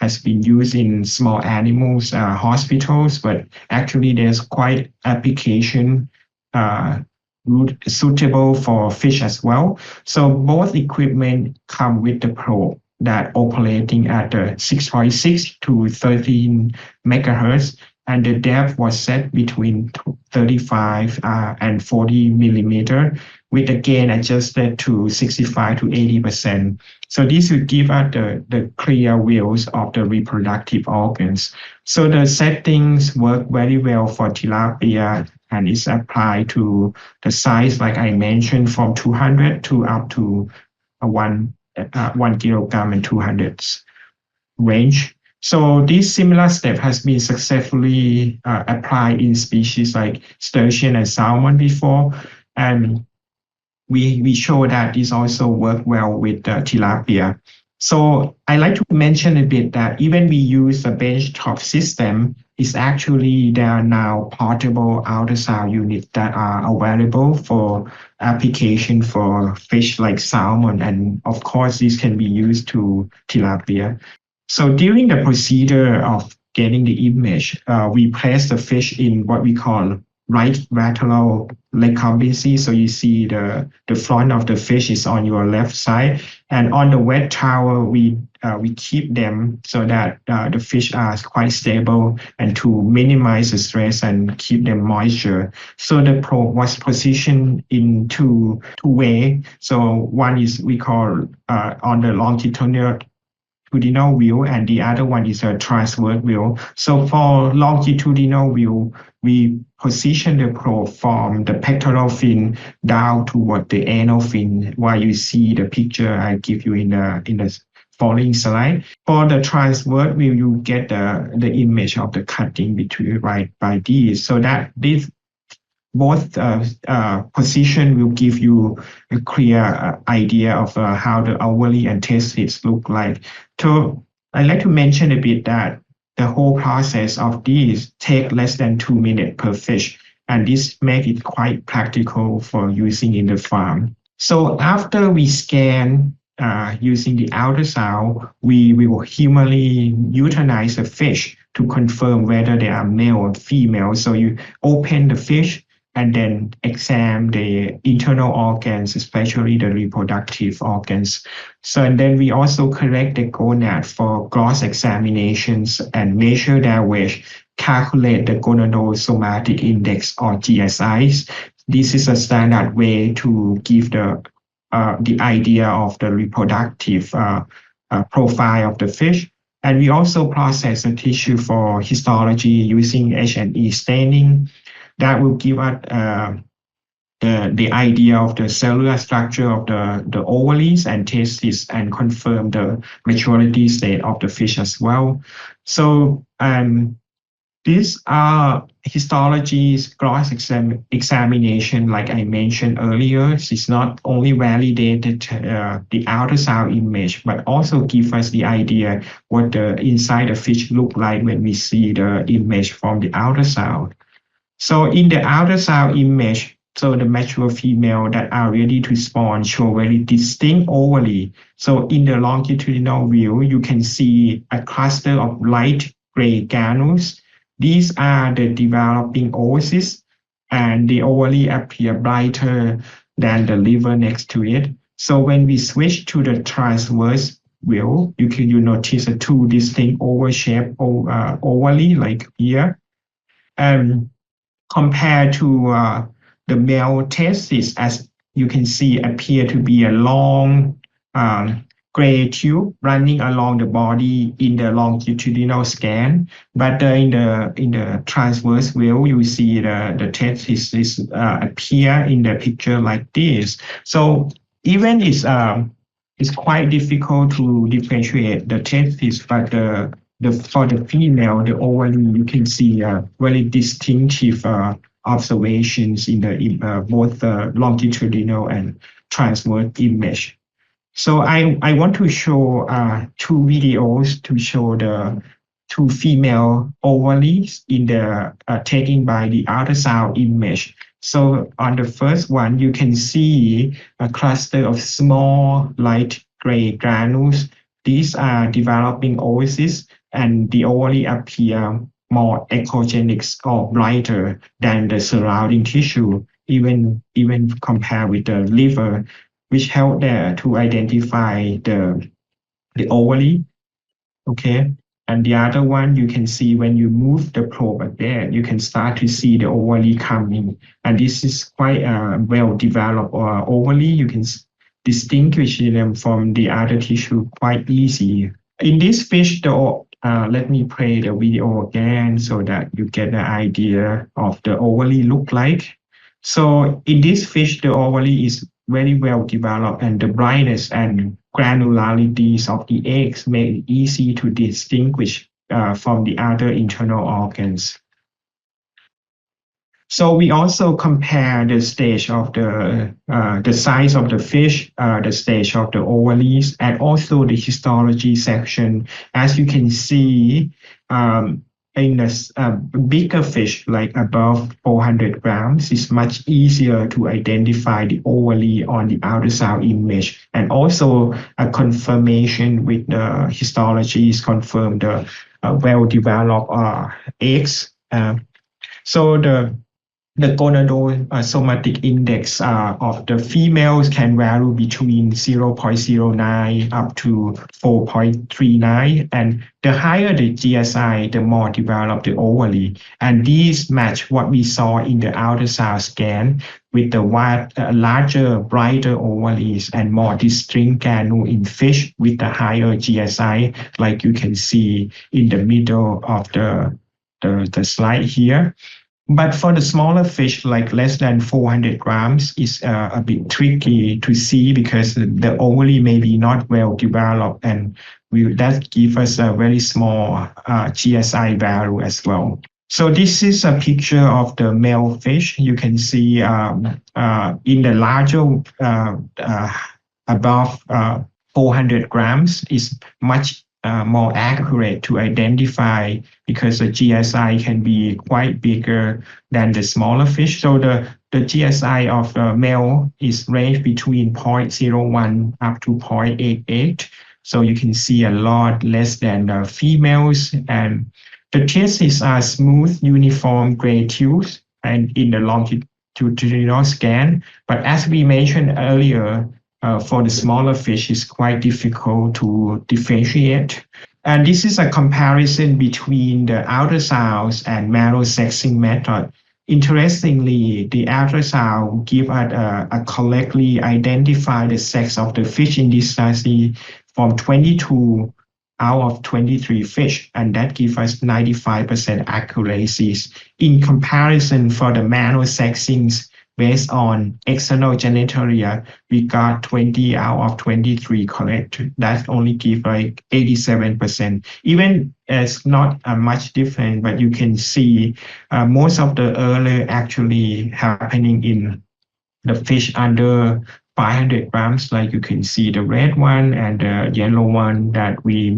S8: has been used in small animals hospitals, but actually there's quite application suitable for fish as well. So both equipment come with the probe that operating at 6.6 to 13 megahertz, and the depth was set between 35 and 40 millimeter, with the gain adjusted to 65 to 80%. So this will give us the clear views of the reproductive organs. So the settings work very well for tilapia, and is applied to the size, like I mentioned, from 200 to up to 1 kilogram and 200 range. So this similar step has been successfully applied in species like sturgeon and salmon before, and we show that this also works well with tilapia. So I like to mention a bit that even we use a benchtop system, is actually there are now portable ultrasound units that are available for application for fish like salmon, and of course this can be used to tilapia. So during the procedure of getting the image, we place the fish in what we call right lateral recumbency. So you see the front of the fish is on your left side, and on the wet towel we keep them so that the fish are quite stable and to minimize the stress and keep them moisture. So the probe was positioned in two ways. So one is we call on the longitudinal view, and the other one is a transverse view. So for longitudinal view, we position the probe from the pectoral fin down toward the anal fin, while you see the picture I give you in the following slide. For the transverse view, you get the image of the cutting between by these, so that this both position will give you a clear idea of how the ovary and testes look like. So I'd like to mention a bit that the whole process of these take less than 2 minutes per fish. and this make it quite practical for using in the farm. So after we scan using the ultrasound, we will humanly euthanize the fish to confirm whether they are male or female. So you open the fish and then examine the internal organs, especially the reproductive organs. So, and then we also collect the gonad for gross examinations and measure their weight, calculate the gonadosomatic index or GSIs. This is a standard way to give the idea of the reproductive profile of the fish. And we also process the tissue for histology using H&E staining. That will give us the idea of the cellular structure of the ovaries and testes and confirm the maturity state of the fish as well. So these are histologies, gross examination, like I mentioned earlier. It's not only validated the ultrasound image, but also give us the idea what the inside the fish look like when we see the image from the ultrasound. So in the ultrasound image, so the mature female that are ready to spawn show very distinct ovary. So in the longitudinal view, you can see a cluster of light gray granules. These are the developing oocysts, and the ovary appear brighter than the liver next to it. So when we switch to the transverse view, you notice the two distinct oval-shaped ovary like here. Compared to the male testes, as you can see, appear to be a long gray tube running along the body in the longitudinal scan. But in the transverse view, you see the testes appear in the picture like this. So even it's quite difficult to differentiate the testes, but for the female, the ovary, you can see very distinctive observations in the both the longitudinal and transverse image. So I want to show two videos to show the two female ovaries in the taken by the ultrasound image. So on the first one, you can see a cluster of small light gray granules. These are developing oocysts, and the ovary appear more echogenic or brighter than the surrounding tissue, even compared with the liver, which help there to identify the ovary. Okay. And the other one, you can see when you move the probe again, you can start to see the ovary coming. And this is quite a well-developed ovary. You can distinguish them from the other tissue quite easy. In this fish, let me play the video again so that you get the idea of the ovary look like. So in this fish, the ovary is very well developed, and the brightness and granularities of the eggs make it easy to distinguish from the other internal organs. So we also compare the stage of the size of the fish, the stage of the ovaries, and also the histology section. As you can see, in a bigger fish, like above 400 grams, it's much easier to identify the ovary on the ultrasound image. And also a confirmation with the histology is confirmed the well-developed eggs. So the gonadosomatic index of the females can vary between 0.09 up to 4.39. And the higher the GSI, the more developed the ovary. And these match what we saw in the ultrasound scan with the larger, brighter ovaries and more distinct granule in fish with the higher GSI, like you can see in the middle of the slide here. But for the smaller fish, like less than 400 grams, is a bit tricky to see because the ovary may be not well developed, and that gives us a very small GSI value as well. So this is a picture of the male fish. You can see in the larger above 400 grams is much more accurate to identify, because the GSI can be quite bigger than the smaller fish. So the GSI of the male is ranged between 0.01 up to 0.88. So you can see a lot less than the females. And the tests are smooth, uniform gray tubes and in the longitudinal scan. But as we mentioned earlier, for the smaller fish, it's quite difficult to differentiate. And this is a comparison between the ultrasounds and manual sexing method. Interestingly, the ultrasound give us a correctly identify the sex of the fish in this study from 22 out of 23 fish, and that gives us 95% accuracies. In comparison, for the manual sexings based on external genitalia, we got 20 out of 23 correct. That only gives like 87%. Even it's not much different, but you can see most of the error actually happening in the fish under 500 grams, like you can see the red one and the yellow one that we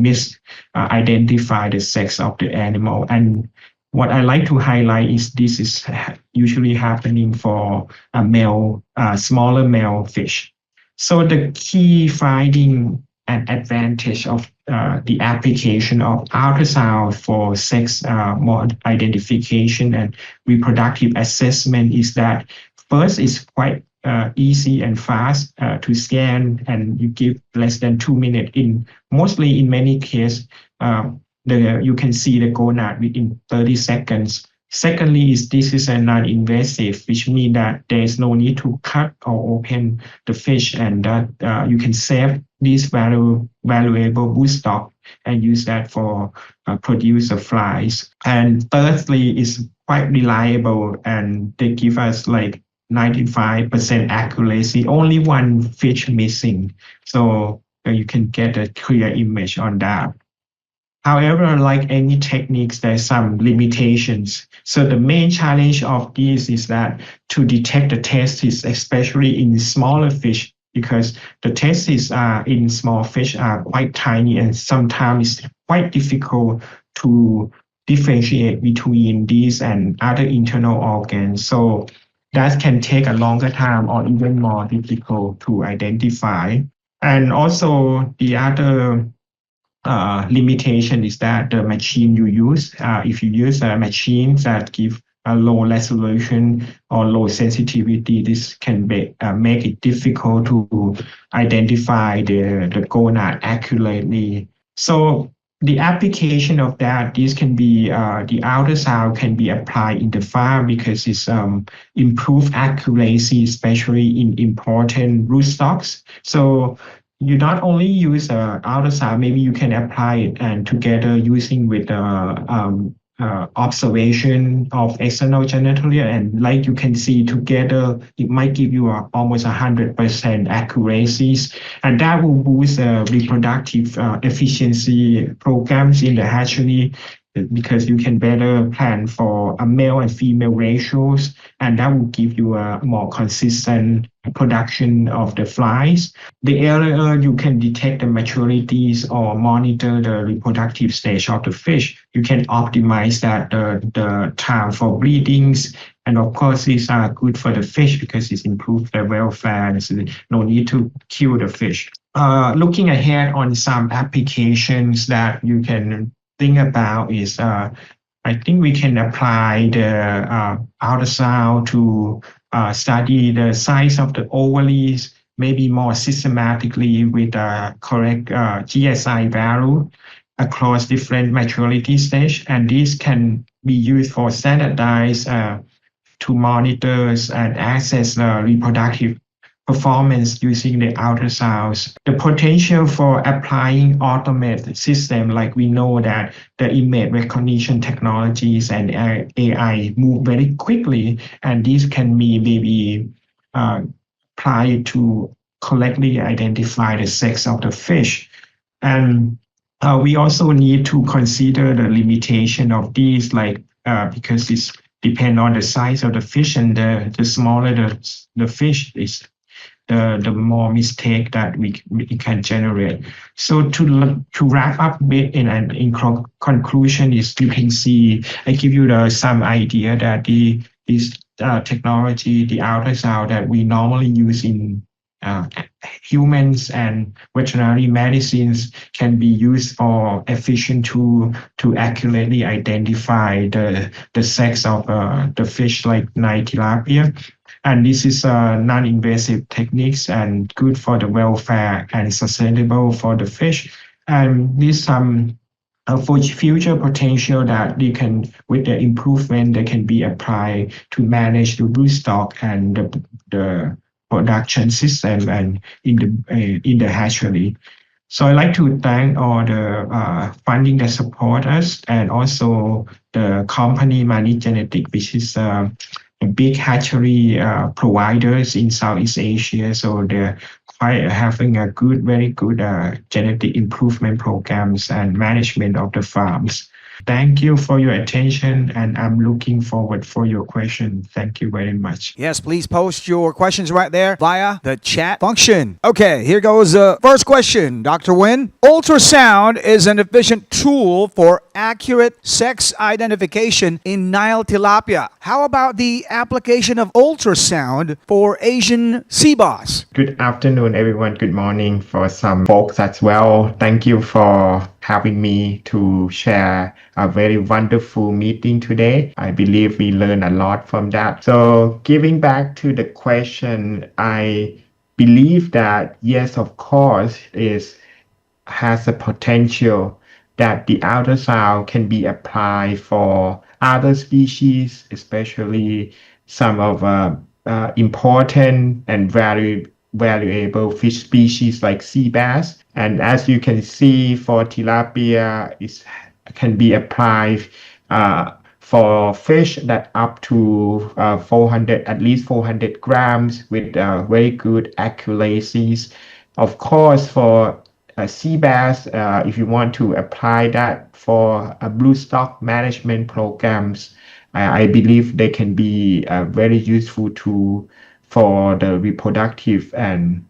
S8: identify the sex of the animal. And what I like to highlight is this is usually happening for a male, smaller male fish. So the key finding and advantage of the application of ultrasound for sex mode identification and reproductive assessment is that first, it's quite easy and fast to scan, and you give less than 2 minutes. Mostly in many cases, you can see the gonad within 30 seconds. Secondly, this is a non-invasive, which means that there is no need to cut or open the fish, and that you can save this valuable broodstock and use that for produce the flies. And thirdly, it's quite reliable, and they give us like 95% accuracy, only one fish missing. So you can get a clear image on that. However, like any techniques, there's some limitations. So the main challenge of this is that to detect the testes, especially in smaller fish, because the testes in small fish are quite tiny, and sometimes it's quite difficult to differentiate between these and other internal organs. So that can take a longer time or even more difficult to identify. And also the other limitation is that the machine you use, if you use a machine that give a low resolution or low sensitivity, this can make it difficult to identify the gonad accurately. So the application of that, this can be the ultrasound can be applied in the farm because it's improved accuracy, especially in important rootstocks. So you not only use ultrasound, maybe you can apply it and together using with observation of external genitalia, and like you can see together, it might give you almost 100% accuracies, and that will boost reproductive efficiency programs in the hatchery, because you can better plan for a male and female ratios, and that will give you a more consistent production of the flies. The earlier you can detect the maturities or monitor the reproductive stage of the fish, you can optimize that the time for breedings. And of course, these are good for the fish because it improves their welfare, and so no need to kill the fish. Looking ahead on some applications that you can think about is I think we can apply the ultrasound to study the size of the ovaries, maybe more systematically with a correct GSI value across different maturity stage, and this can be used for standardized to monitor and access the reproductive performance using the ultrasounds. The potential for applying automated system, like we know that the image recognition technologies and AI move very quickly, and these can be maybe applied to correctly identify the sex of the fish. And we also need to consider the limitation of these, like because it's depend on the size of the fish, and the smaller the fish is, the more mistake that we can generate. So to wrap up a bit in conclusion is you can see I give you some idea that this technology, the ultrasound that we normally use in humans and veterinary medicines can be used for efficient to accurately identify the sex of the fish like Nile tilapia. And this is non-invasive techniques and good for the welfare and sustainable for the fish. And this for future potential that they can, with the improvement, they can be applied to manage the broodstock and the production system and in the hatchery. So I'd like to thank all the funding that support us and also the company Mani Genetic, which is a big hatchery providers in Southeast Asia. So they're quite having a very good genetic improvement programs and management of the farms. Thank you for your attention, and I'm looking forward for your question. Thank you very much.
S1: Yes, please post your questions right there via the chat function. Okay, here goes the first question, Dr. Nguyen. Ultrasound is an efficient tool for accurate sex identification in Nile tilapia. How about the application of ultrasound for Asian sea bass?
S8: Good afternoon, everyone. Good morning for some folks as well. Thank you for having me to share a very wonderful meeting today. I believe we learned a lot from that. So giving back to the question, I believe that yes, of course, has a potential that the ultrasound can be applied for other species, especially some of important and very valuable fish species like sea bass. And as you can see, for tilapia, it can be applied for fish that up to 400, at least 400 grams with very good accuracies. Of course, for sea bass, if you want to apply that for broodstock management programs, I believe they can be a very useful tool for the reproductive and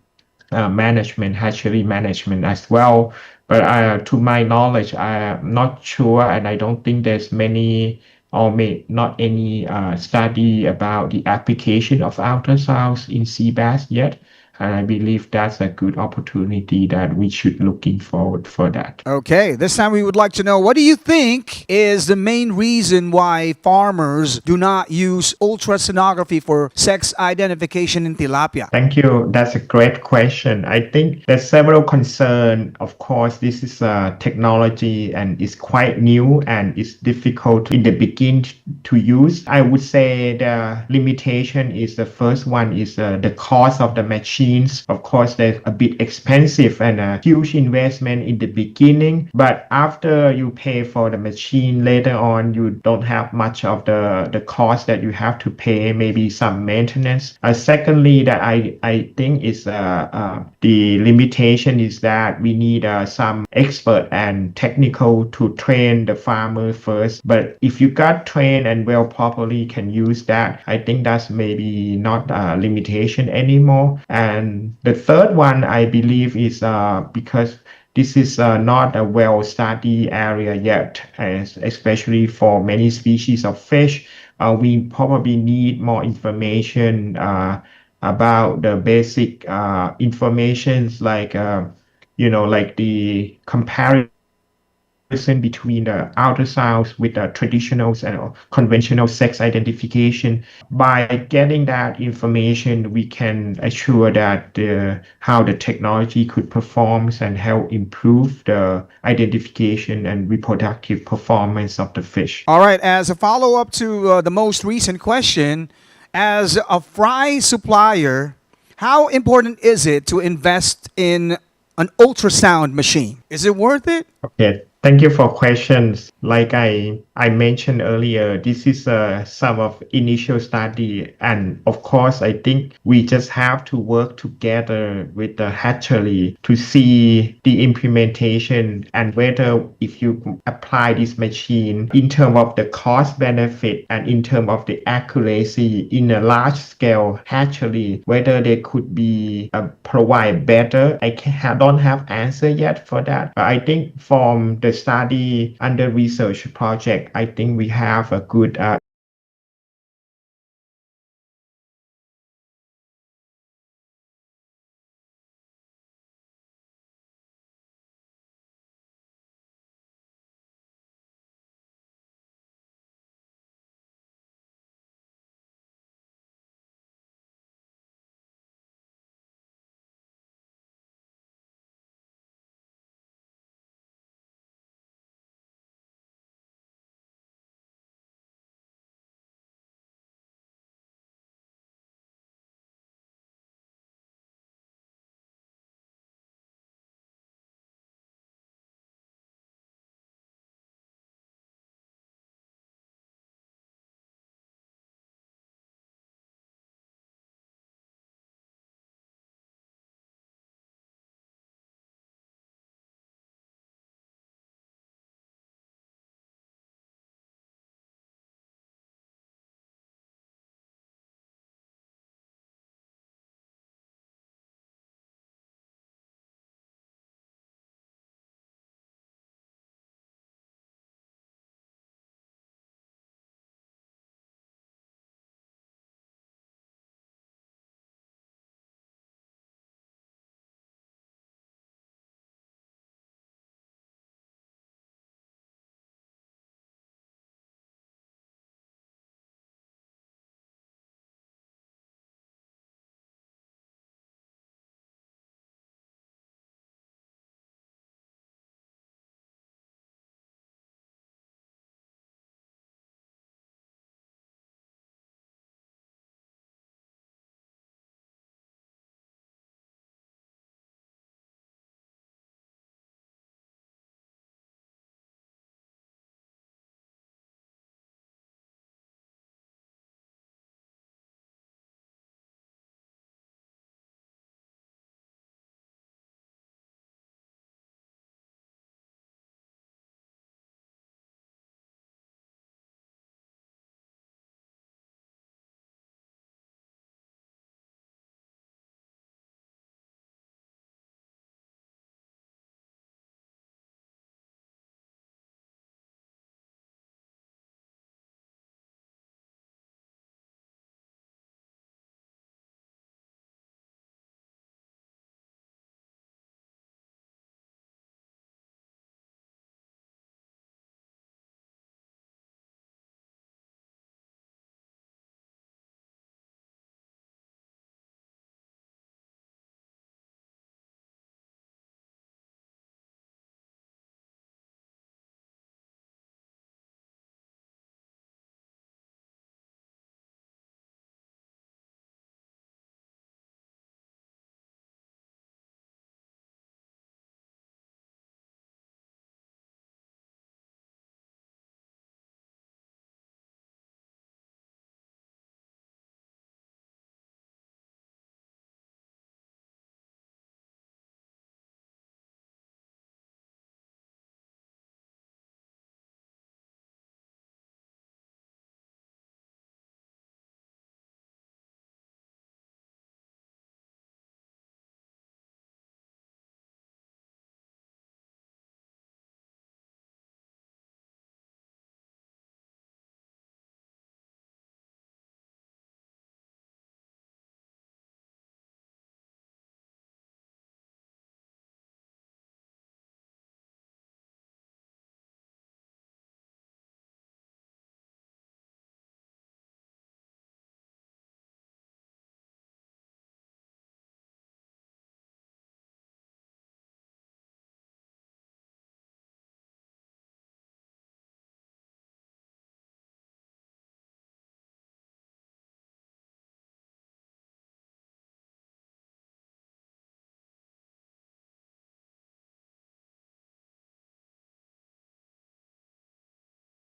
S8: management, hatchery management as well. But to my knowledge, I am not sure, and I don't think there's many or not any study about the application of ultrasounds in sea bass yet. And I believe that's a good opportunity that we should looking forward for that.
S1: Okay, this time we would like to know, what do you think is the main reason why farmers do not use ultrasonography for sex identification in tilapia?
S8: Thank you. That's a great question. I think there's several concerns. Of course, this is a technology and it's quite new and it's difficult in the beginning to use. I would say the limitation is the first one is the cost of the machine. Of course, they're a bit expensive and a huge investment in the beginning, but after you pay for the machine later on, you don't have much of the cost that you have to pay, maybe some maintenance. Secondly, that I think is the limitation is that we need some expert and technical to train the farmer first. But if you got trained and well properly can use that, I think that's maybe not a limitation anymore. And the third one, I believe, is because this is not a well-studied area yet, especially for many species of fish. We probably need more information about the basic informations like, like the comparison between the ultrasounds with the traditional and conventional sex identification. By getting that information, we can assure that how the technology could perform and help improve the identification and reproductive performance of the fish.
S1: All right, as a follow-up to the most recent question, as a fry supplier, how important is it to invest in an ultrasound machine? Is it worth it?
S8: Okay. Thank you for questions. Like I I mentioned earlier, this is some of initial study. And of course, I think we just have to work together with the hatchery to see the implementation and whether if you apply this machine in terms of the cost benefit and in terms of the accuracy in a large scale hatchery, whether they could be provide better. Don't have answer yet for that. But I think from the study under research project, I think we have a good